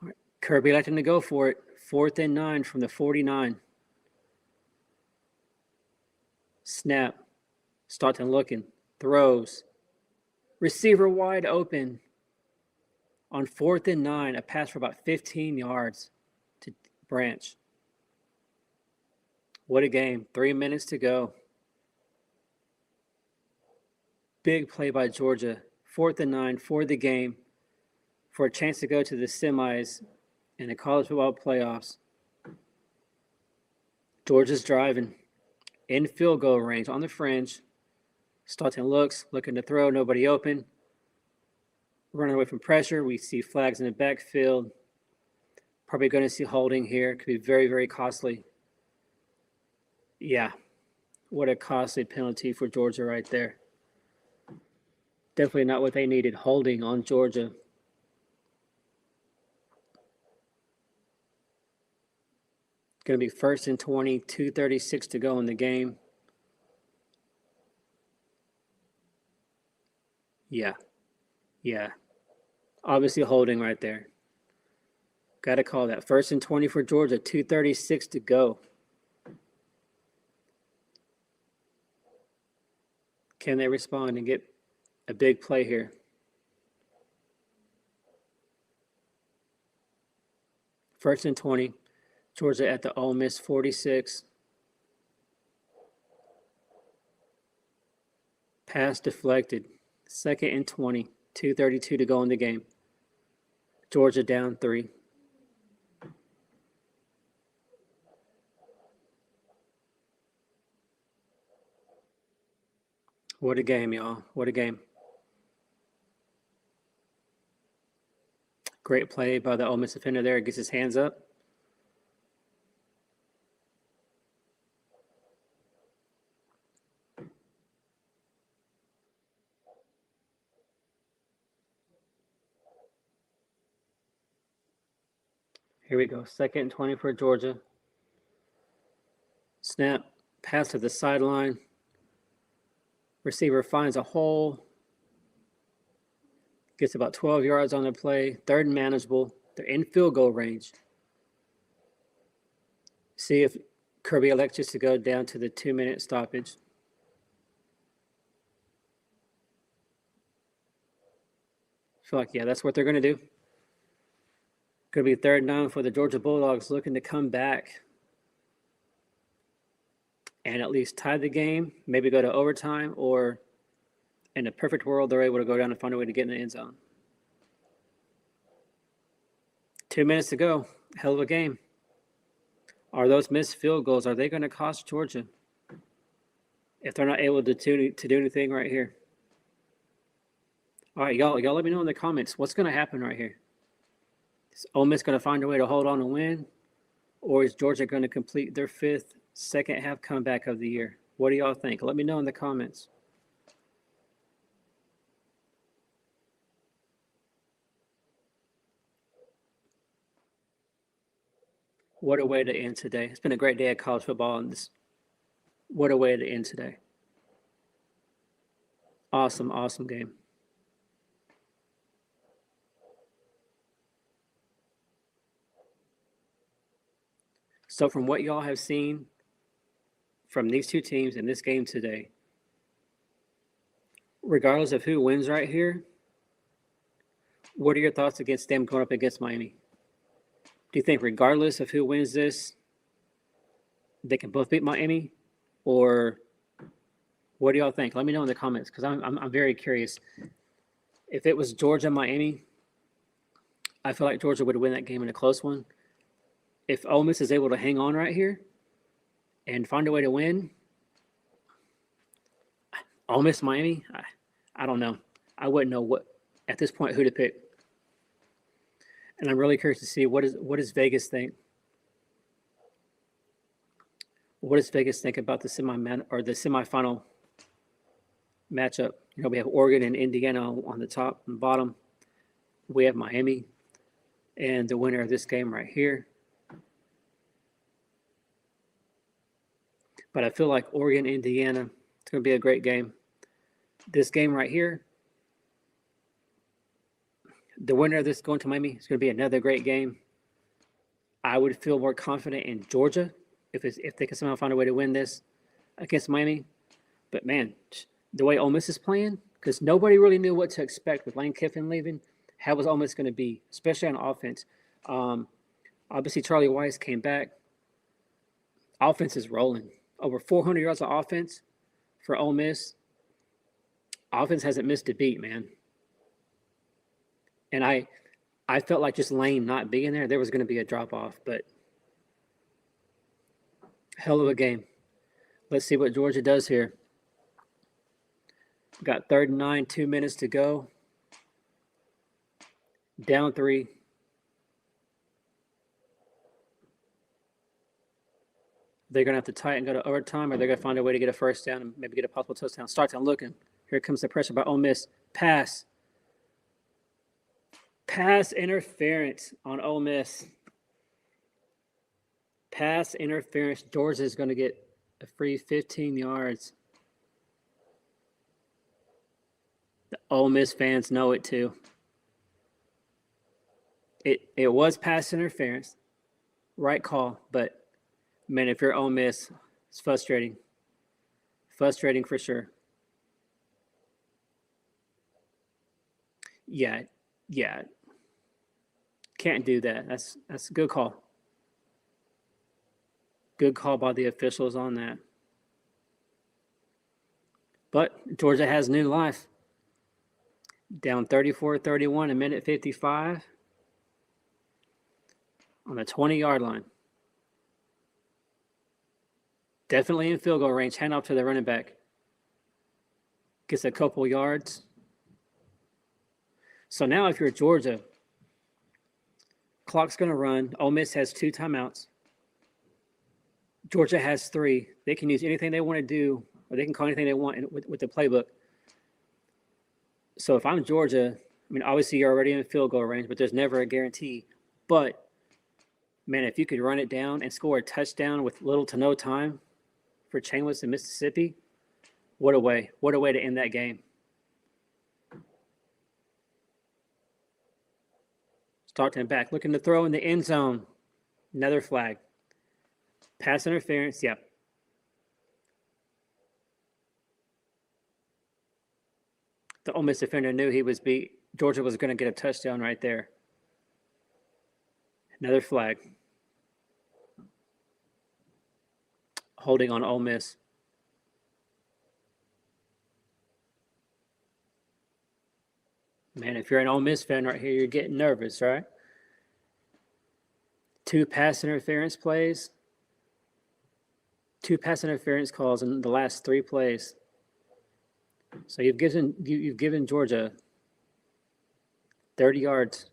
All right, Kirby electing to go for it. 4th and 9 from the 49. Snap. Staunton looking. Throws. Receiver wide open. On 4th and 9, a pass for about 15 yards to Branch. What a game. 3 minutes to go. Big play by Georgia. 4th and 9 for the game, for a chance to go to the semis in the college football playoffs. Georgia's driving in field goal range on the fringe. Staunton looks, looking to throw, nobody open. Running away from pressure. We see flags in the backfield. Probably going to see holding here. Could be very, very costly. Yeah, what a costly penalty for Georgia right there. Definitely not what they needed. Holding on Georgia. Going to be 1st and 20, 2:36 to go in the game. Yeah. Obviously holding right there. Got to call that. 1st and 20 for Georgia, 2:36 to go. Can they respond and get a big play here? First and 20. Georgia at the Ole Miss 46. Pass deflected. 2nd and 20. 2:32 to go in the game. Georgia down 3. What a game, y'all. What a game. Great play by the Ole Miss defender there. Gets his hands up. Here we go. 2nd and 20 for Georgia. Snap. Pass to the sideline. Receiver finds a hole. Gets about 12 yards on the play. 3rd and manageable. They're in field goal range. See if Kirby elects just to go down to the 2-minute stoppage. Feel like, yeah, that's what they're going to do. Going to be 3rd and 9 for the Georgia Bulldogs, looking to come back and at least tie the game, maybe go to overtime, or in a perfect world, they're able to go down and find a way to get in the end zone. 2 minutes to go. Hell of a game. Are those missed field goals, are they going to cost Georgia if they're not able to do anything right here? All right, y'all let me know in the comments what's going to happen right here. Is Ole Miss going to find a way to hold on and win, or is Georgia going to complete their 5th second half comeback of the year? What do y'all think? Let me know in the comments. What a way to end today. It's been a great day of college football, and what a way to end today. Awesome, awesome game. So from what y'all have seen from these two teams in this game today, regardless of who wins right here, what are your thoughts against them going up against Miami? Do you think regardless of who wins this, they can both beat Miami? Or what do y'all think? Let me know in the comments because I'm very curious. If it was Georgia Miami, I feel like Georgia would win that game in a close one. If Ole Miss is able to hang on right here and find a way to win, Ole Miss Miami, I don't know. I wouldn't know what at this point who to pick. And I'm really curious to see what does Vegas think. What does Vegas think about the semifinal matchup? You know, we have Oregon and Indiana on the top and bottom. We have Miami and the winner of this game right here. But I feel like Oregon, Indiana, it's going to be a great game. This game right here, the winner of this going to Miami is going to be another great game. I would feel more confident in Georgia if they can somehow find a way to win this against Miami. But man, the way Ole Miss is playing, because nobody really knew what to expect with Lane Kiffin leaving. How was Ole Miss going to be, especially on offense? Obviously, Charlie Weiss came back. Offense is rolling. Over 400 yards of offense for Ole Miss. Offense hasn't missed a beat, man. And I felt like just Lane not being there was going to be a drop-off. But hell of a game. Let's see what Georgia does here. We've got 3rd and 9, 2 minutes to go. Down 3. They're going to have to tie it and go to overtime, or they're going to find a way to get a first down and maybe get a possible touchdown. Starts on looking. Here comes the pressure by Ole Miss. Pass. Pass interference on Ole Miss. Pass interference. Georgia is going to get a free 15 yards. The Ole Miss fans know it too. It was pass interference. Right call, but man, if you're Ole Miss, it's frustrating. Frustrating for sure. Yeah. Can't do that. That's a good call. Good call by the officials on that. But Georgia has new life. Down 34-31, a minute 55 on the 20-yard line. Definitely in field goal range. Hand off to the running back. Gets a couple yards. So now if you're Georgia, clock's going to run. Ole Miss has 2 timeouts. Georgia has 3. They can use anything they want to do, or they can call anything they want with the playbook. So if I'm Georgia, I mean, obviously you're already in field goal range, but there's never a guarantee. But, man, if you could run it down and score a touchdown with little to no time for Chainless in Mississippi, what a way. What a way to end that game. Starting back, looking to throw in the end zone. Another flag. Pass interference, yep. The Ole Miss defender knew he was beat. Georgia was going to get a touchdown right there. Another flag. Holding on Ole Miss. Man, if you're an Ole Miss fan right here, you're getting nervous, right? 2 pass interference plays. 2 pass interference calls in the last 3 plays. So you've given Georgia 30 yards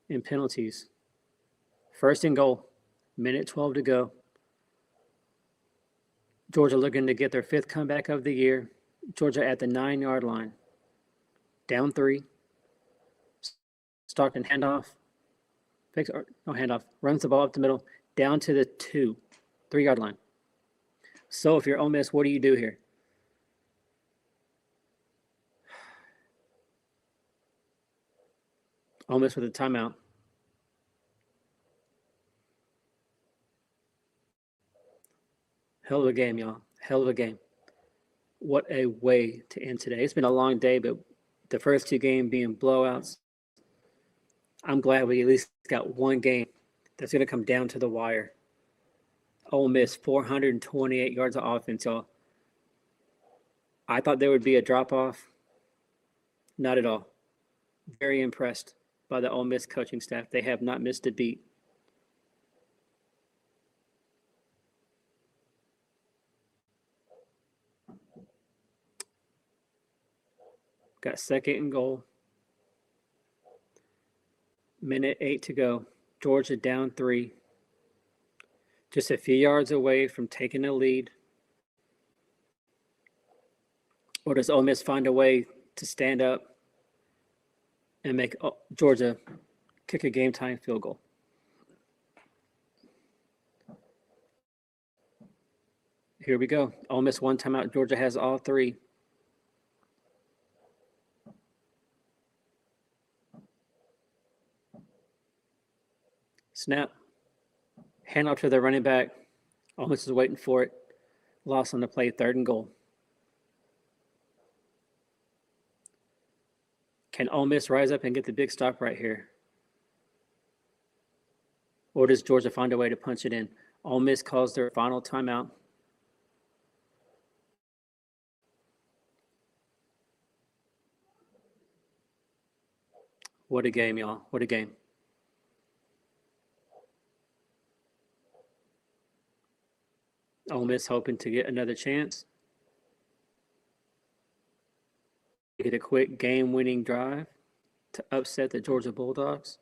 in penalties. 1st and goal, minute 12 to go. Georgia looking to get their 5th comeback of the year. Georgia at the 9-yard line. Down 3. Stockton handoff. fakes or no handoff, runs the ball up the middle, down to the 3-yard line. So if you're Ole Miss, what do you do here? Ole Miss with a timeout. Hell of a game, y'all. Hell of a game. What a way to end today. It's been a long day, but the first 2 games being blowouts, I'm glad we at least got one game that's going to come down to the wire. Ole Miss, 428 yards of offense, y'all. I thought there would be a drop-off. Not at all. Very impressed by the Ole Miss coaching staff. They have not missed a beat. Got 2nd and goal. Minute 8 to go. Georgia down 3. Just a few yards away from taking the lead. Or does Ole Miss find a way to stand up and make Georgia kick a game-time field goal? Here we go. Ole Miss 1 timeout. Georgia has all 3. Snap. Hand off to the running back. Ole Miss is waiting for it. Loss on the play, 3rd and goal. Can Ole Miss rise up and get the big stop right here? Or does Georgia find a way to punch it in? Ole Miss calls their final timeout. What a game, y'all. What a game. Ole Miss hoping to get another chance. Get a quick game-winning drive to upset the Georgia Bulldogs.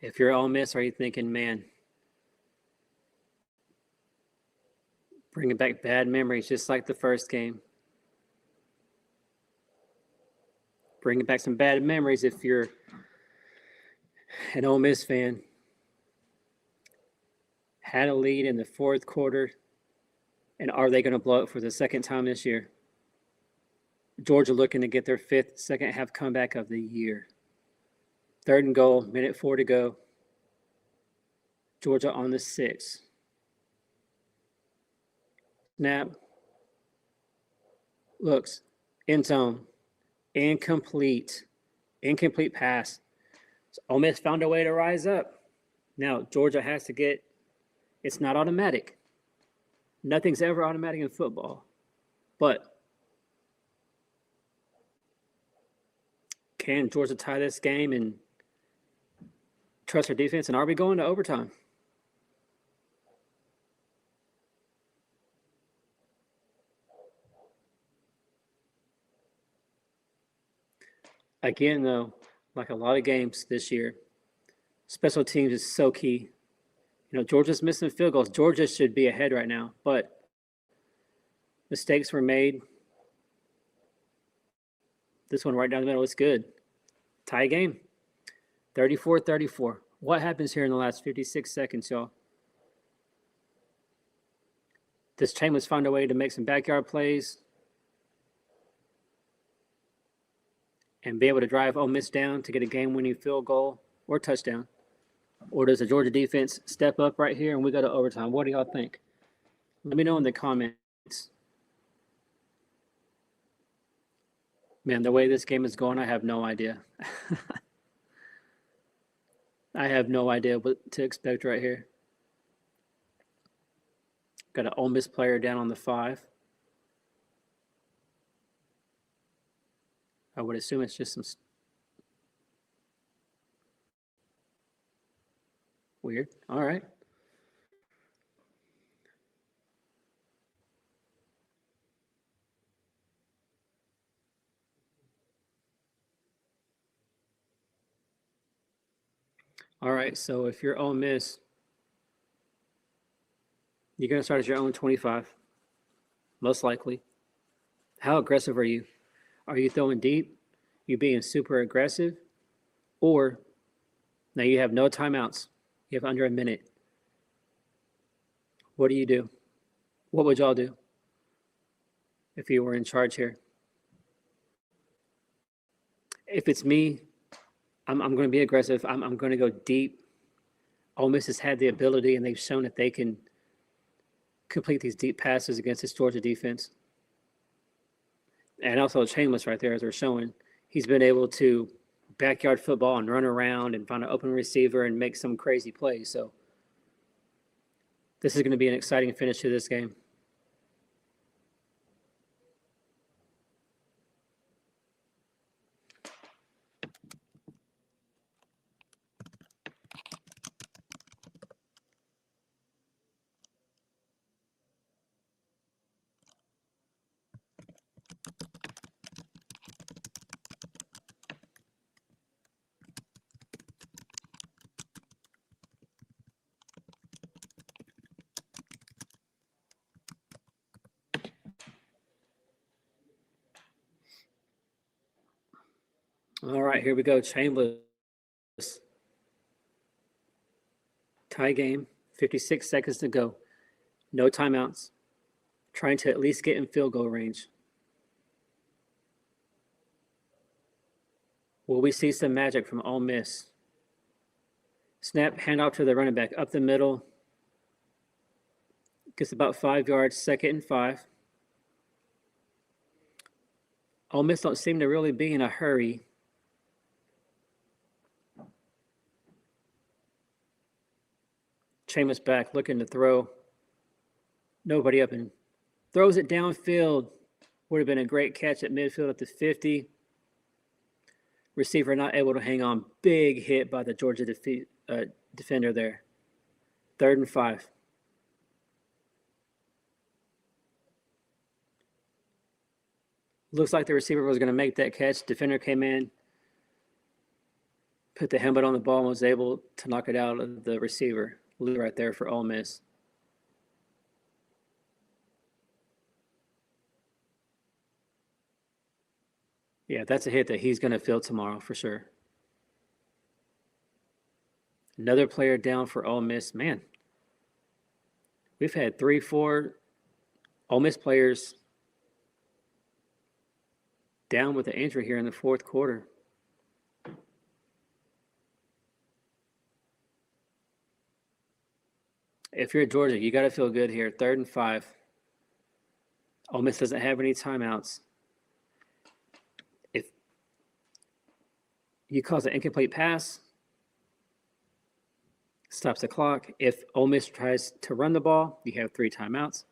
If you're Ole Miss, are you thinking, man, bringing back bad memories just like the first game? Bringing back some bad memories if you're an Ole Miss fan. Had a lead in the 4th quarter, and are they going to blow it for the 2nd time this year? Georgia looking to get their 5th second-half comeback of the year. 3rd and goal, minute 4 to go. Georgia on the 6. Snap. Looks. End zone. Incomplete. Incomplete pass. So Ole Miss found a way to rise up. Now, Georgia has to get – it's not automatic. Nothing's ever automatic in football. But can Georgia tie this game and trust their defense? And are we going to overtime? Again, though, like a lot of games this year, special teams is so key. You know, Georgia's missing field goals. Georgia should be ahead right now, but mistakes were made. This one right down the middle is good. Tie game. 34-34. What happens here in the last 56 seconds, y'all? Does Chambers find a way to make some backyard plays and be able to drive Ole Miss down to get a game-winning field goal or touchdown? Or does the Georgia defense step up right here and we go to overtime? What do y'all think? Let me know in the comments. Man, the way this game is going, I have no idea. I have no idea what to expect right here. Got an Ole Miss player down on the 5. I would assume it's just some weird. All right. All right, so if you're Ole Miss, you're going to start at your own 25, most likely. How aggressive are you? Are you throwing deep? You being super aggressive? Or now you have no timeouts. You have under a minute. What do you do? What would y'all do if you were in charge here? If it's me, I'm going to be aggressive. I'm going to go deep. Ole Miss has had the ability, and they've shown that they can complete these deep passes against this Georgia defense. And also Shameless right there, as they're showing, he's been able to backyard football and run around and find an open receiver and make some crazy plays. So this is going to be an exciting finish to this game. All right, here we go. Chambliss. Tie game, 56 seconds to go. No timeouts. Trying to at least get in field goal range. Will we see some magic from Ole Miss? Snap, handoff to the running back up the middle. Gets about 5 yards, 2nd and 5. Ole Miss don't seem to really be in a hurry. Chamus back, looking to throw. Nobody up and throws it downfield. Would have been a great catch at midfield at the 50. Receiver not able to hang on. Big hit by the Georgia defender there. 3rd and 5. Looks like the receiver was going to make that catch. Defender came in, put the helmet on the ball, and was able to knock it out of the receiver. Right there for Ole Miss. Yeah, that's a hit that he's going to feel tomorrow for sure. Another player down for Ole Miss. Man, we've had 3, 4 Ole Miss players down with an injury here in the 4th quarter. If you're Georgia, you got to feel good here. 3rd and 5. Ole Miss doesn't have any timeouts. If you cause an incomplete pass, stops the clock. If Ole Miss tries to run the ball, you have 3 timeouts.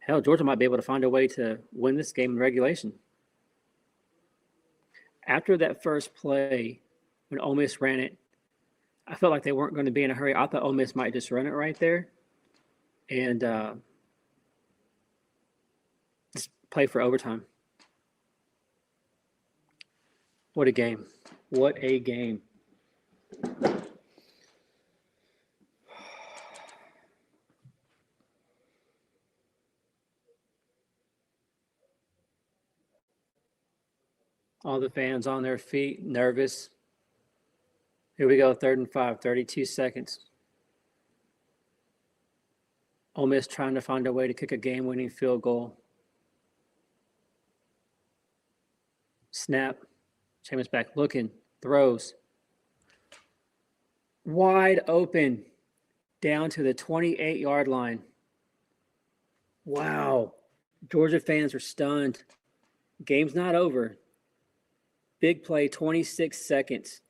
Hell, Georgia might be able to find a way to win this game in regulation. After that first play, when Ole Miss ran it, I felt like they weren't going to be in a hurry. I thought Ole Miss might just run it right there and just play for overtime. What a game. What a game. All the fans on their feet, nervous. Here we go, 3rd and 5, 32 seconds. Ole Miss trying to find a way to kick a game-winning field goal. Snap. Chamus back looking, throws. Wide open, down to the 28-yard line. Wow. Georgia fans are stunned. Game's not over. Big play, 26 seconds.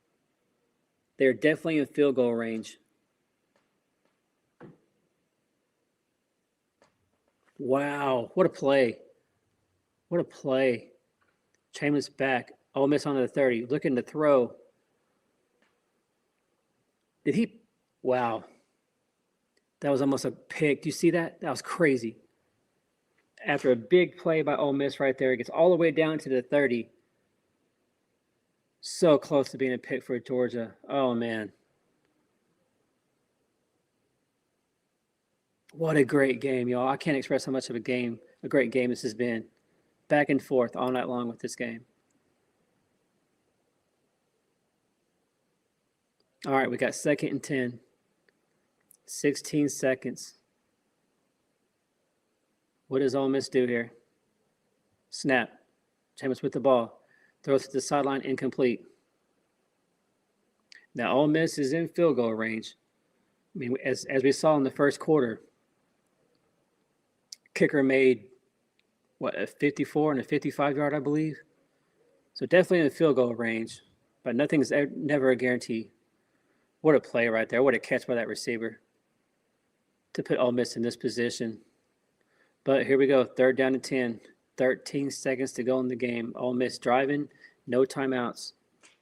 They're definitely in field goal range. Wow, what a play. What a play. Chamus back. Ole Miss on the 30, looking to throw. Did he? Wow. That was almost a pick. Do you see that? That was crazy. After a big play by Ole Miss right there, it gets all the way down to the 30. So close to being a pick for Georgia. Oh, man. What a great game, y'all. I can't express how much of a great game this has been. back and forth all night long with this game. All right, we got 2nd and 10. 16 seconds. What does Ole Miss do here? Snap. Jameis with the ball. Throws to the sideline, incomplete. Now, Ole Miss is in field goal range. I mean, as we saw in the first quarter, kicker made, a 54 and a 55-yard, I believe. So definitely in the field goal range, but nothing's never a guarantee. What a play right there. What a catch by that receiver to put Ole Miss in this position. But here we go, 3rd down and 10. 13 seconds to go in the game. Ole Miss driving, no timeouts.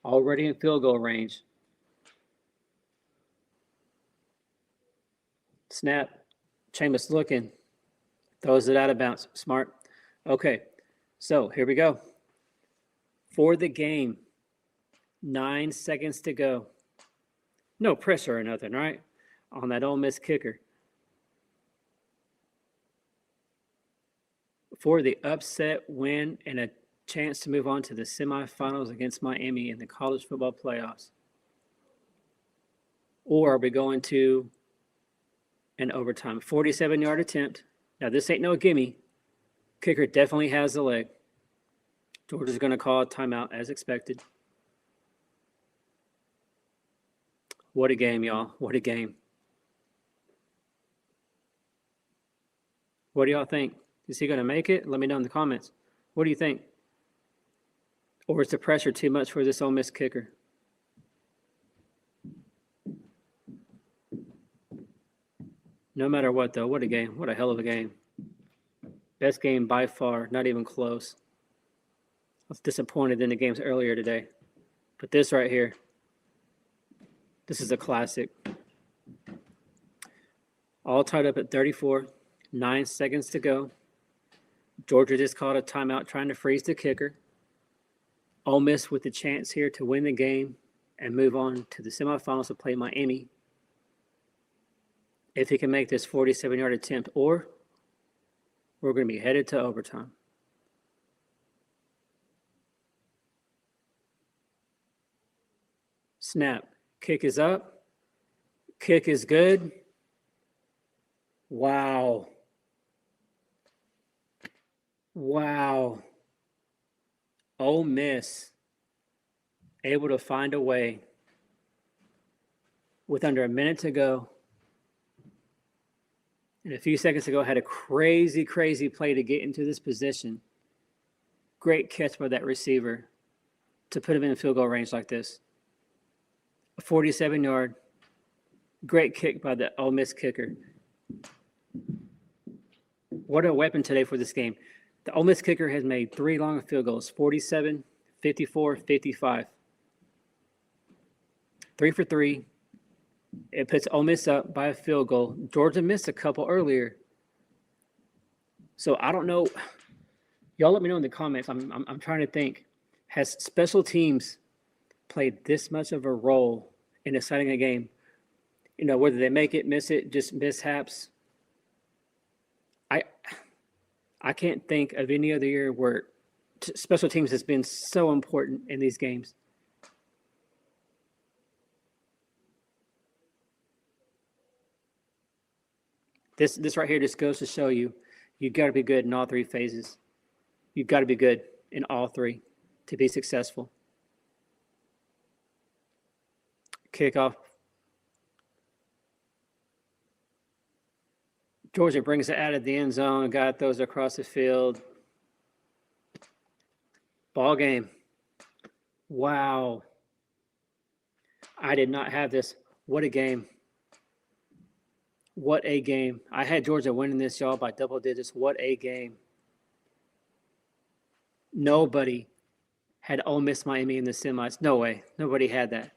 Already in field goal range. Snap. Jameis looking. Throws it out of bounds. Smart. Okay, so here we go. For the game, 9 seconds to go. No pressure or nothing, right? On that Ole Miss kicker. For the upset win and a chance to move on to the semifinals against Miami in the college football playoffs. Or are we going to an overtime? 47-yard attempt. Now, this ain't no gimme. Kicker definitely has the leg. Georgia's going to call a timeout as expected. What a game, y'all. What a game. What do y'all think? Is he going to make it? Let me know in the comments. What do you think? Or is the pressure too much for this Ole Miss kicker? No matter what, though, what a game. What a hell of a game. Best game by far, not even close. I was disappointed in the games earlier today. But this right here, this is a classic. All tied up at 34, 9 seconds to go. Georgia just called a timeout trying to freeze the kicker. Ole Miss with the chance here to win the game and move on to the semifinals to play Miami. If he can make this 47-yard attempt, or we're going to be headed to overtime. Snap. Kick is up. Kick is good. Wow. Wow. Ole Miss able to find a way with under a minute to go. And a few seconds ago, had a crazy, crazy play to get into this position. Great catch by that receiver to put him in field goal range like this. A 47-yard, great kick by the Ole Miss kicker. What a weapon today for this game. The Ole Miss kicker has made 3 long field goals, 47, 54, 55. 3 for 3. It puts Ole Miss up by a field goal. Georgia missed a couple earlier. So I don't know. Y'all let me know in the comments. I'm trying to think. Has special teams played this much of a role in deciding a game? You know, whether they make it, miss it, just mishaps. I can't think of any other year where special teams has been so important in these games. This right here just goes to show you got to be good in all 3 phases. You've got to be good in all 3 to be successful. Kickoff. Georgia brings it out of the end zone. Guy throws it across the field. Ball game. Wow. I did not have this. What a game. What a game. I had Georgia winning this, y'all, by double digits. What a game. Nobody had Ole Miss Miami in the semis. No way. Nobody had that.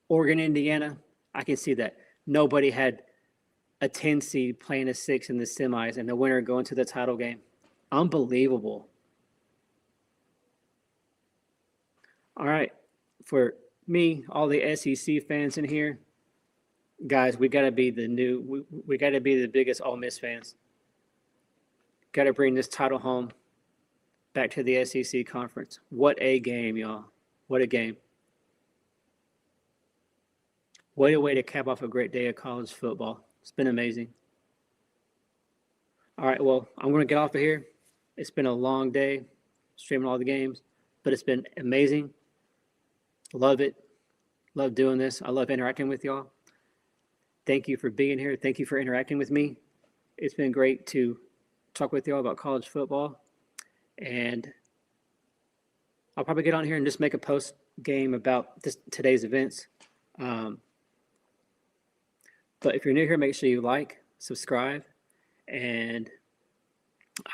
Oregon, Indiana, I can see that. Nobody had a 10 seed playing a 6 in the semis and the winner going to the title game. Unbelievable. All right. For me, all the SEC fans in here, guys, we got to be we got to be the biggest Ole Miss fans. Got to bring this title home back to the SEC conference. What a game, y'all. What a game. What a way to cap off a great day of college football. It's been amazing. All right, well, I'm going to get off of here. It's been a long day streaming all the games, but it's been amazing. Love it. Love doing this. I love interacting with y'all. Thank you for being here. Thank you for interacting with me. It's been great to talk with y'all about college football. And I'll probably get on here and just make a post game about today's events. But if you're new here, make sure you like, subscribe, and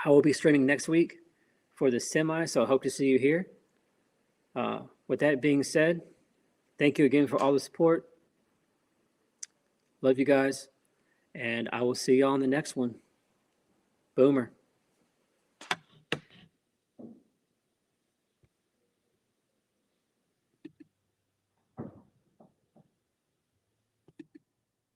I will be streaming next week for the semi, so I hope to see you here. With that being said, thank you again for all the support. Love you guys, and I will see you on the next one. Boomer.